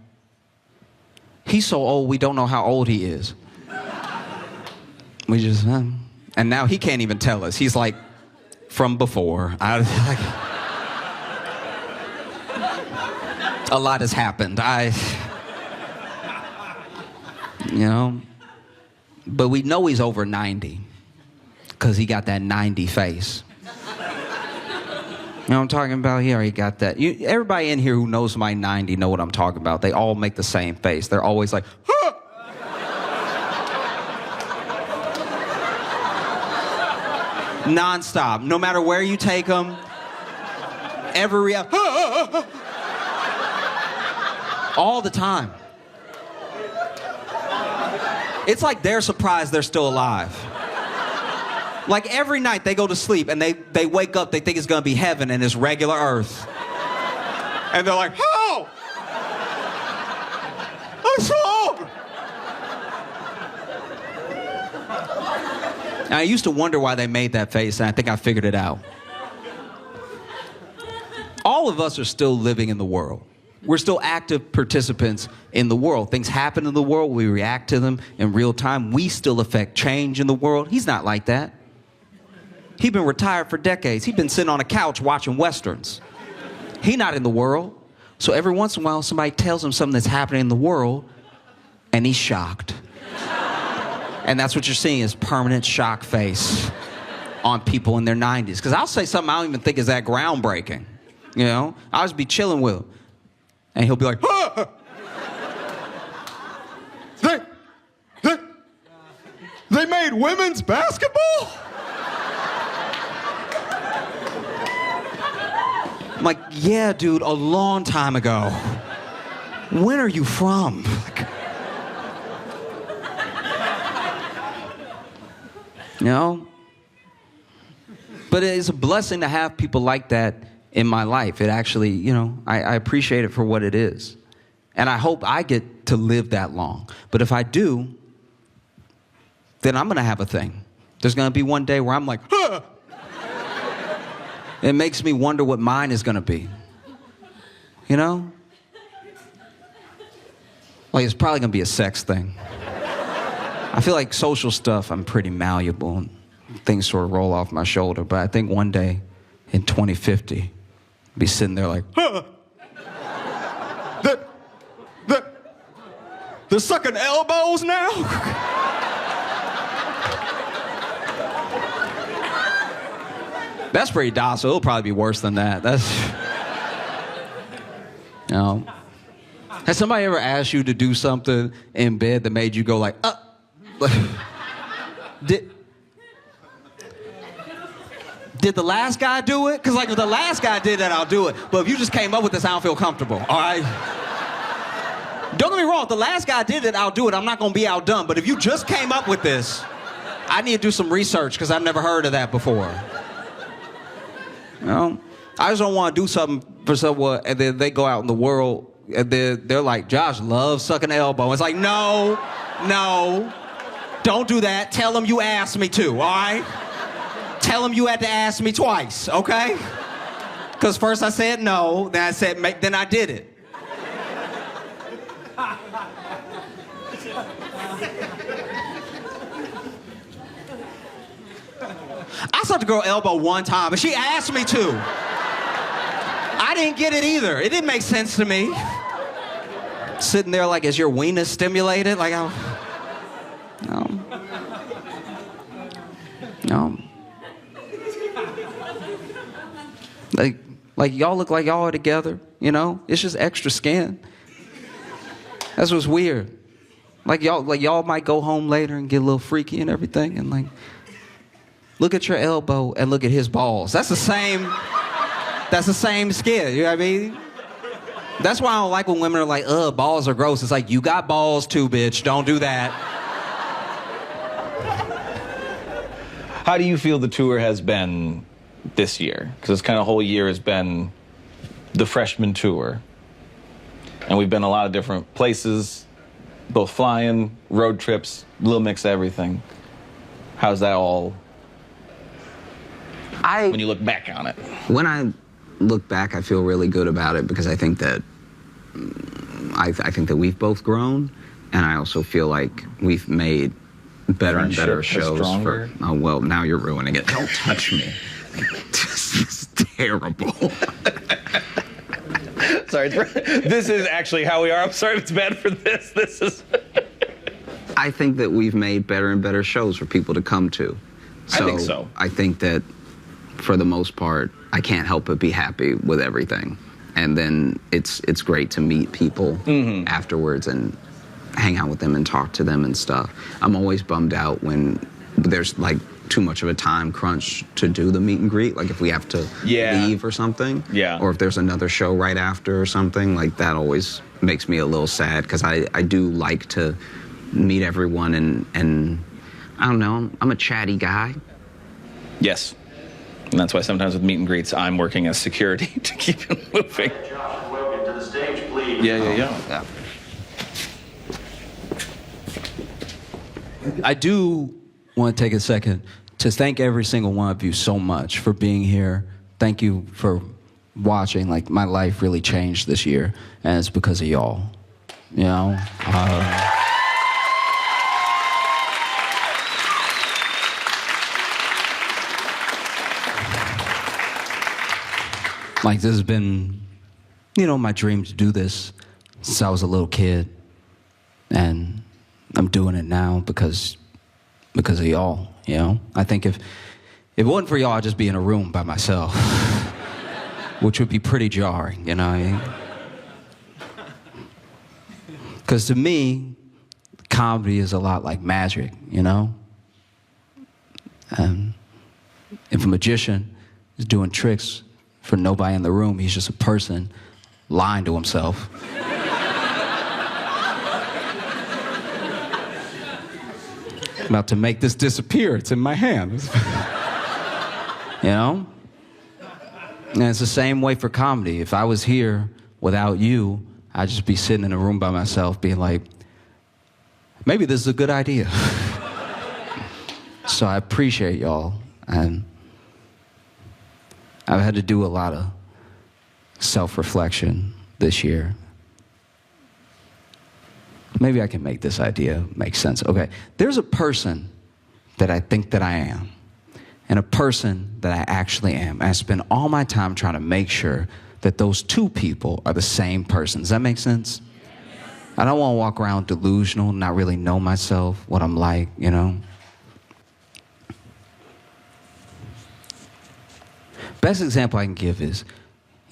He's so old we don't know how old he is. We just, and now he can't even tell us. He's like, from before. A lot has happened. You know, but we know he's over 90 because he got that 90 face. You know what I'm talking about? He already got that. Everybody in here who knows my 90 know what I'm talking about. They all make the same face. They're always like, huh! Nonstop. No matter where you take them, every All the time. It's like they're surprised they're still alive. Like every night they go to sleep and they wake up, they think it's gonna be heaven and it's regular earth. And they're like, oh! What's wrong? And I used to wonder why they made that face, and I think I figured it out. All of us are still living in the world. We're still active participants in the world. Things happen in the world. We react to them in real time. We still affect change in the world. He's not like that. He's been retired for decades. He's been sitting on a couch watching Westerns. He's not in the world. So every once in a while, somebody tells him something that's happening in the world, and he's shocked. And that's what you're seeing is permanent shock face on people in their 90s. Because I'll say something I don't even think is that groundbreaking. You know? I'll just be chilling with him. And he'll be like, ah! They made women's basketball? I'm like, yeah, dude, a long time ago. When are you from? You know? But it's a blessing to have people like that in my life. It actually, you know, I appreciate it for what it is. And I hope I get to live that long. But if I do, then I'm going to have a thing. There's going to be one day where I'm like, ah! It makes me wonder what mine is going to be. You know? Like, it's probably going to be a sex thing. I feel like social stuff, I'm pretty malleable and things sort of roll off my shoulder. But I think one day in 2050, I'll be sitting there like, huh? They're sucking elbows now? That's pretty docile. It'll probably be worse than that. That's, you know. Has somebody ever asked you to do something in bed that made you go like, Did the last guy do it? Because like if the last guy did that, I'll do it. But if you just came up with this, I don't feel comfortable, all right? Don't get me wrong, if the last guy did it, I'll do it. I'm not gonna be outdone. But if you just came up with this, I need to do some research because I've never heard of that before. You know? I just don't want to do something for someone and then they go out in the world and they're like, Josh loves sucking elbow. It's like, no, don't do that. Tell him you asked me to, all right? Tell him you had to ask me twice, okay? Because first I said no, then I said, then I did it. I sucked a girl elbow one time, and she asked me to. I didn't get it either. It didn't make sense to me. Sitting there like, is your wiener stimulated? Like, no. Like y'all look like y'all are together, you know? It's just extra skin. That's what's weird. Like y'all might go home later and get a little freaky and everything, and like, look at your elbow and look at his balls. That's the same skin, you know what I mean? That's why I don't like when women are like, ugh, balls are gross. It's like, you got balls too, bitch. Don't do that. How do you feel the tour has been this year? Because this kind of whole year has been the freshman tour. And we've been a lot of different places, both flying, road trips, a little mix of everything. How's that all, when you look back on it? When I look back, I feel really good about it because I think that I think that we've both grown, and I also feel like we've made better and better shows. Oh well, now you're ruining it. Don't touch me. This is terrible. Sorry, this is actually how we are. I'm sorry if it's bad for this. This is. I think that we've made better and better shows for people to come to. I think so. I think that for the most part, I can't help but be happy with everything. And then it's great to meet people afterwards and hang out with them and talk to them and stuff. I'm always bummed out when there's like too much of a time crunch to do the meet and greet. Like if we have to leave or something. Yeah. Or if there's another show right after or something, like that always makes me a little sad because I do like to meet everyone and I don't know, I'm a chatty guy. Yes. And that's why sometimes with meet and greets, I'm working as security to keep it moving. Welcome to the stage, please. Yeah. I do want to take a second to thank every single one of you so much for being here. Thank you for watching. Like, my life really changed this year, and it's because of y'all. You know? Like, this has been, you know, my dream to do this since I was a little kid. And I'm doing it now because of y'all, you know? I think if it wasn't for y'all, I'd just be in a room by myself, which would be pretty jarring, you know what I mean? Because to me, comedy is a lot like magic, you know? And if a magician is doing tricks for nobody in the room, he's just a person lying to himself. About to make this disappear. It's in my hand. You know? And it's the same way for comedy. If I was here without you, I'd just be sitting in a room by myself being like, maybe this is a good idea. So I appreciate y'all. And I've had to do a lot of self-reflection this year. Maybe I can make this idea make sense. Okay, there's a person that I think that I am, and a person that I actually am. And I spend all my time trying to make sure that those two people are the same person. Does that make sense? I don't want to walk around delusional, not really know myself, what I'm like, you know? Best example I can give is,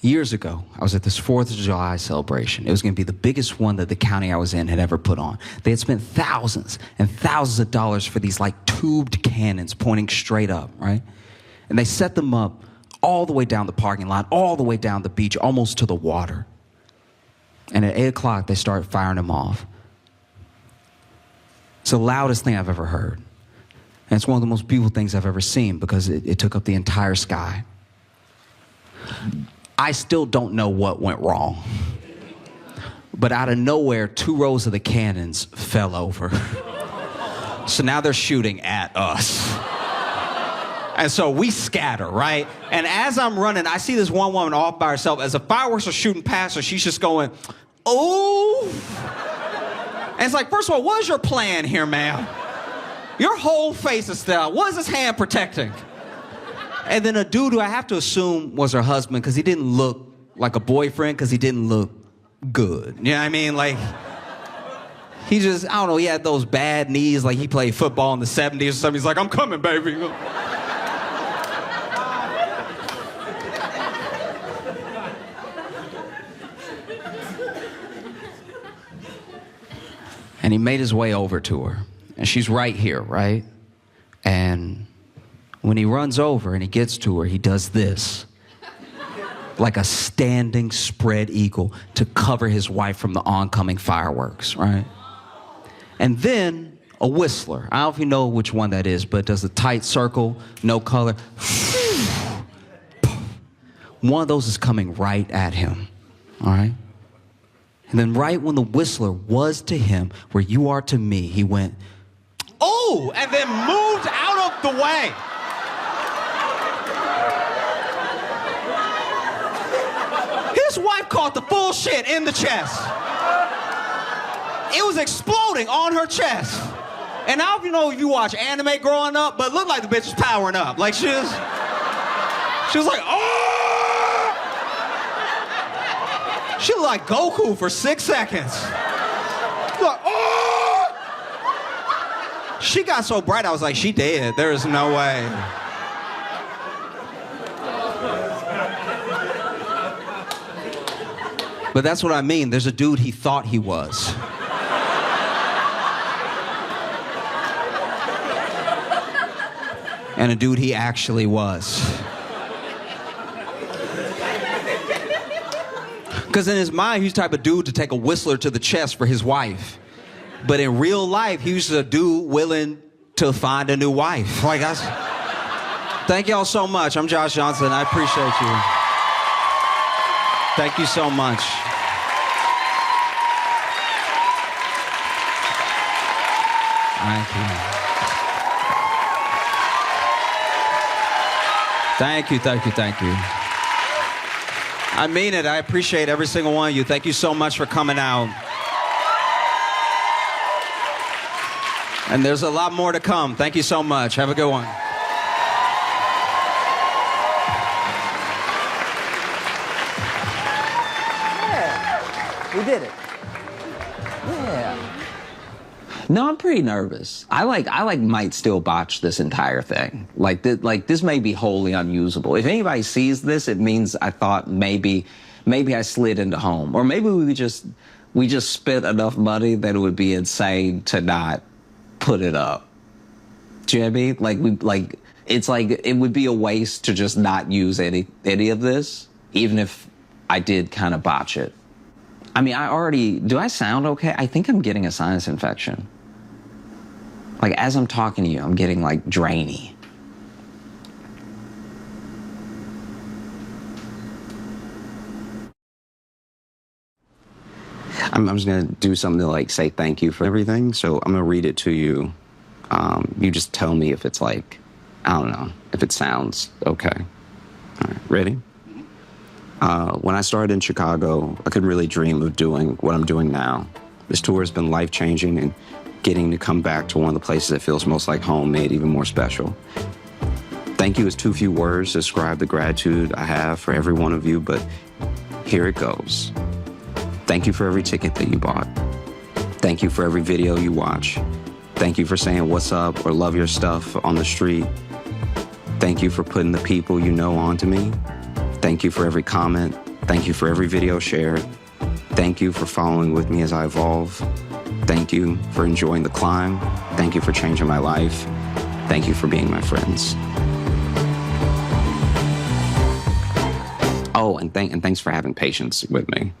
years ago, I was at this 4th of July celebration. It was going to be the biggest one that the county I was in had ever put on. They had spent thousands and thousands of dollars for these like tubed cannons pointing straight up, right? And they set them up all the way down the parking lot, all the way down the beach, almost to the water. And at 8 o'clock, they started firing them off. It's the loudest thing I've ever heard. And it's one of the most beautiful things I've ever seen because it took up the entire sky. I still don't know what went wrong. But out of nowhere, 2 rows of the cannons fell over. So now they're shooting at us. And so we scatter, right? And as I'm running, I see this one woman off by herself. As the fireworks are shooting past her, she's just going, oh. And it's like, first of all, what is your plan here, ma'am? Your whole face is still, what is this hand protecting? And then a dude who I have to assume was her husband, because he didn't look like a boyfriend, because he didn't look good. You know what I mean? Like, he just, I don't know, he had those bad knees, like he played football in the 70s or something. He's like, I'm coming, baby. And he made his way over to her. And she's right here, right? And when he runs over and he gets to her, he does this. Like a standing spread eagle to cover his wife from the oncoming fireworks, right? And then a whistler. I don't know if you know which one that is, but it does a tight circle, no color. One of those is coming right at him, all right? And then right when the whistler was to him, where you are to me, he went, oh, and then moved out of the way. His wife caught the full shit in the chest. It was exploding on her chest. And I don't know if you watch anime growing up, but it looked like the bitch was powering up. Like she was like, oh! She looked like Goku for 6 seconds. Like, oh! She got so bright, I was like, she dead. There is no way. But that's what I mean. There's a dude he thought he was. And a dude he actually was. Because in his mind, he's the type of dude to take a whistler to the chest for his wife. But in real life, he was a dude willing to find a new wife. Like, that's... Thank y'all so much. I'm Josh Johnson. I appreciate you. Thank you so much. Thank you. Thank you, thank you, thank you. I mean it. I appreciate every single one of you. Thank you so much for coming out. And there's a lot more to come. Thank you so much. Have a good one. We did it. Yeah. No, I'm pretty nervous. I might still botch this entire thing. Like this may be wholly unusable. If anybody sees this, it means I thought maybe I slid into home, or maybe we just spent enough money that it would be insane to not put it up. Do you know what I mean? It's like it would be a waste to just not use any of this, even if I did kind of botch it. I mean, do I sound okay? I think I'm getting a sinus infection. Like, as I'm talking to you, I'm getting, like, drainy. I'm just going to do something to, like, say thank you for everything. So I'm going to read it to you. You just tell me if it's, like, I don't know, if it sounds okay. All right, ready? When I started in Chicago, I couldn't really dream of doing what I'm doing now. This tour has been life-changing, and getting to come back to one of the places that feels most like home made it even more special. Thank you is too few words to describe the gratitude I have for every one of you, but here it goes. Thank you for every ticket that you bought. Thank you for every video you watch. Thank you for saying what's up or love your stuff on the street. Thank you for putting the people you know onto me. Thank you for every comment. Thank you for every video shared. Thank you for following with me as I evolve. Thank you for enjoying the climb. Thank you for changing my life. Thank you for being my friends. Oh, and thanks for having patience with me.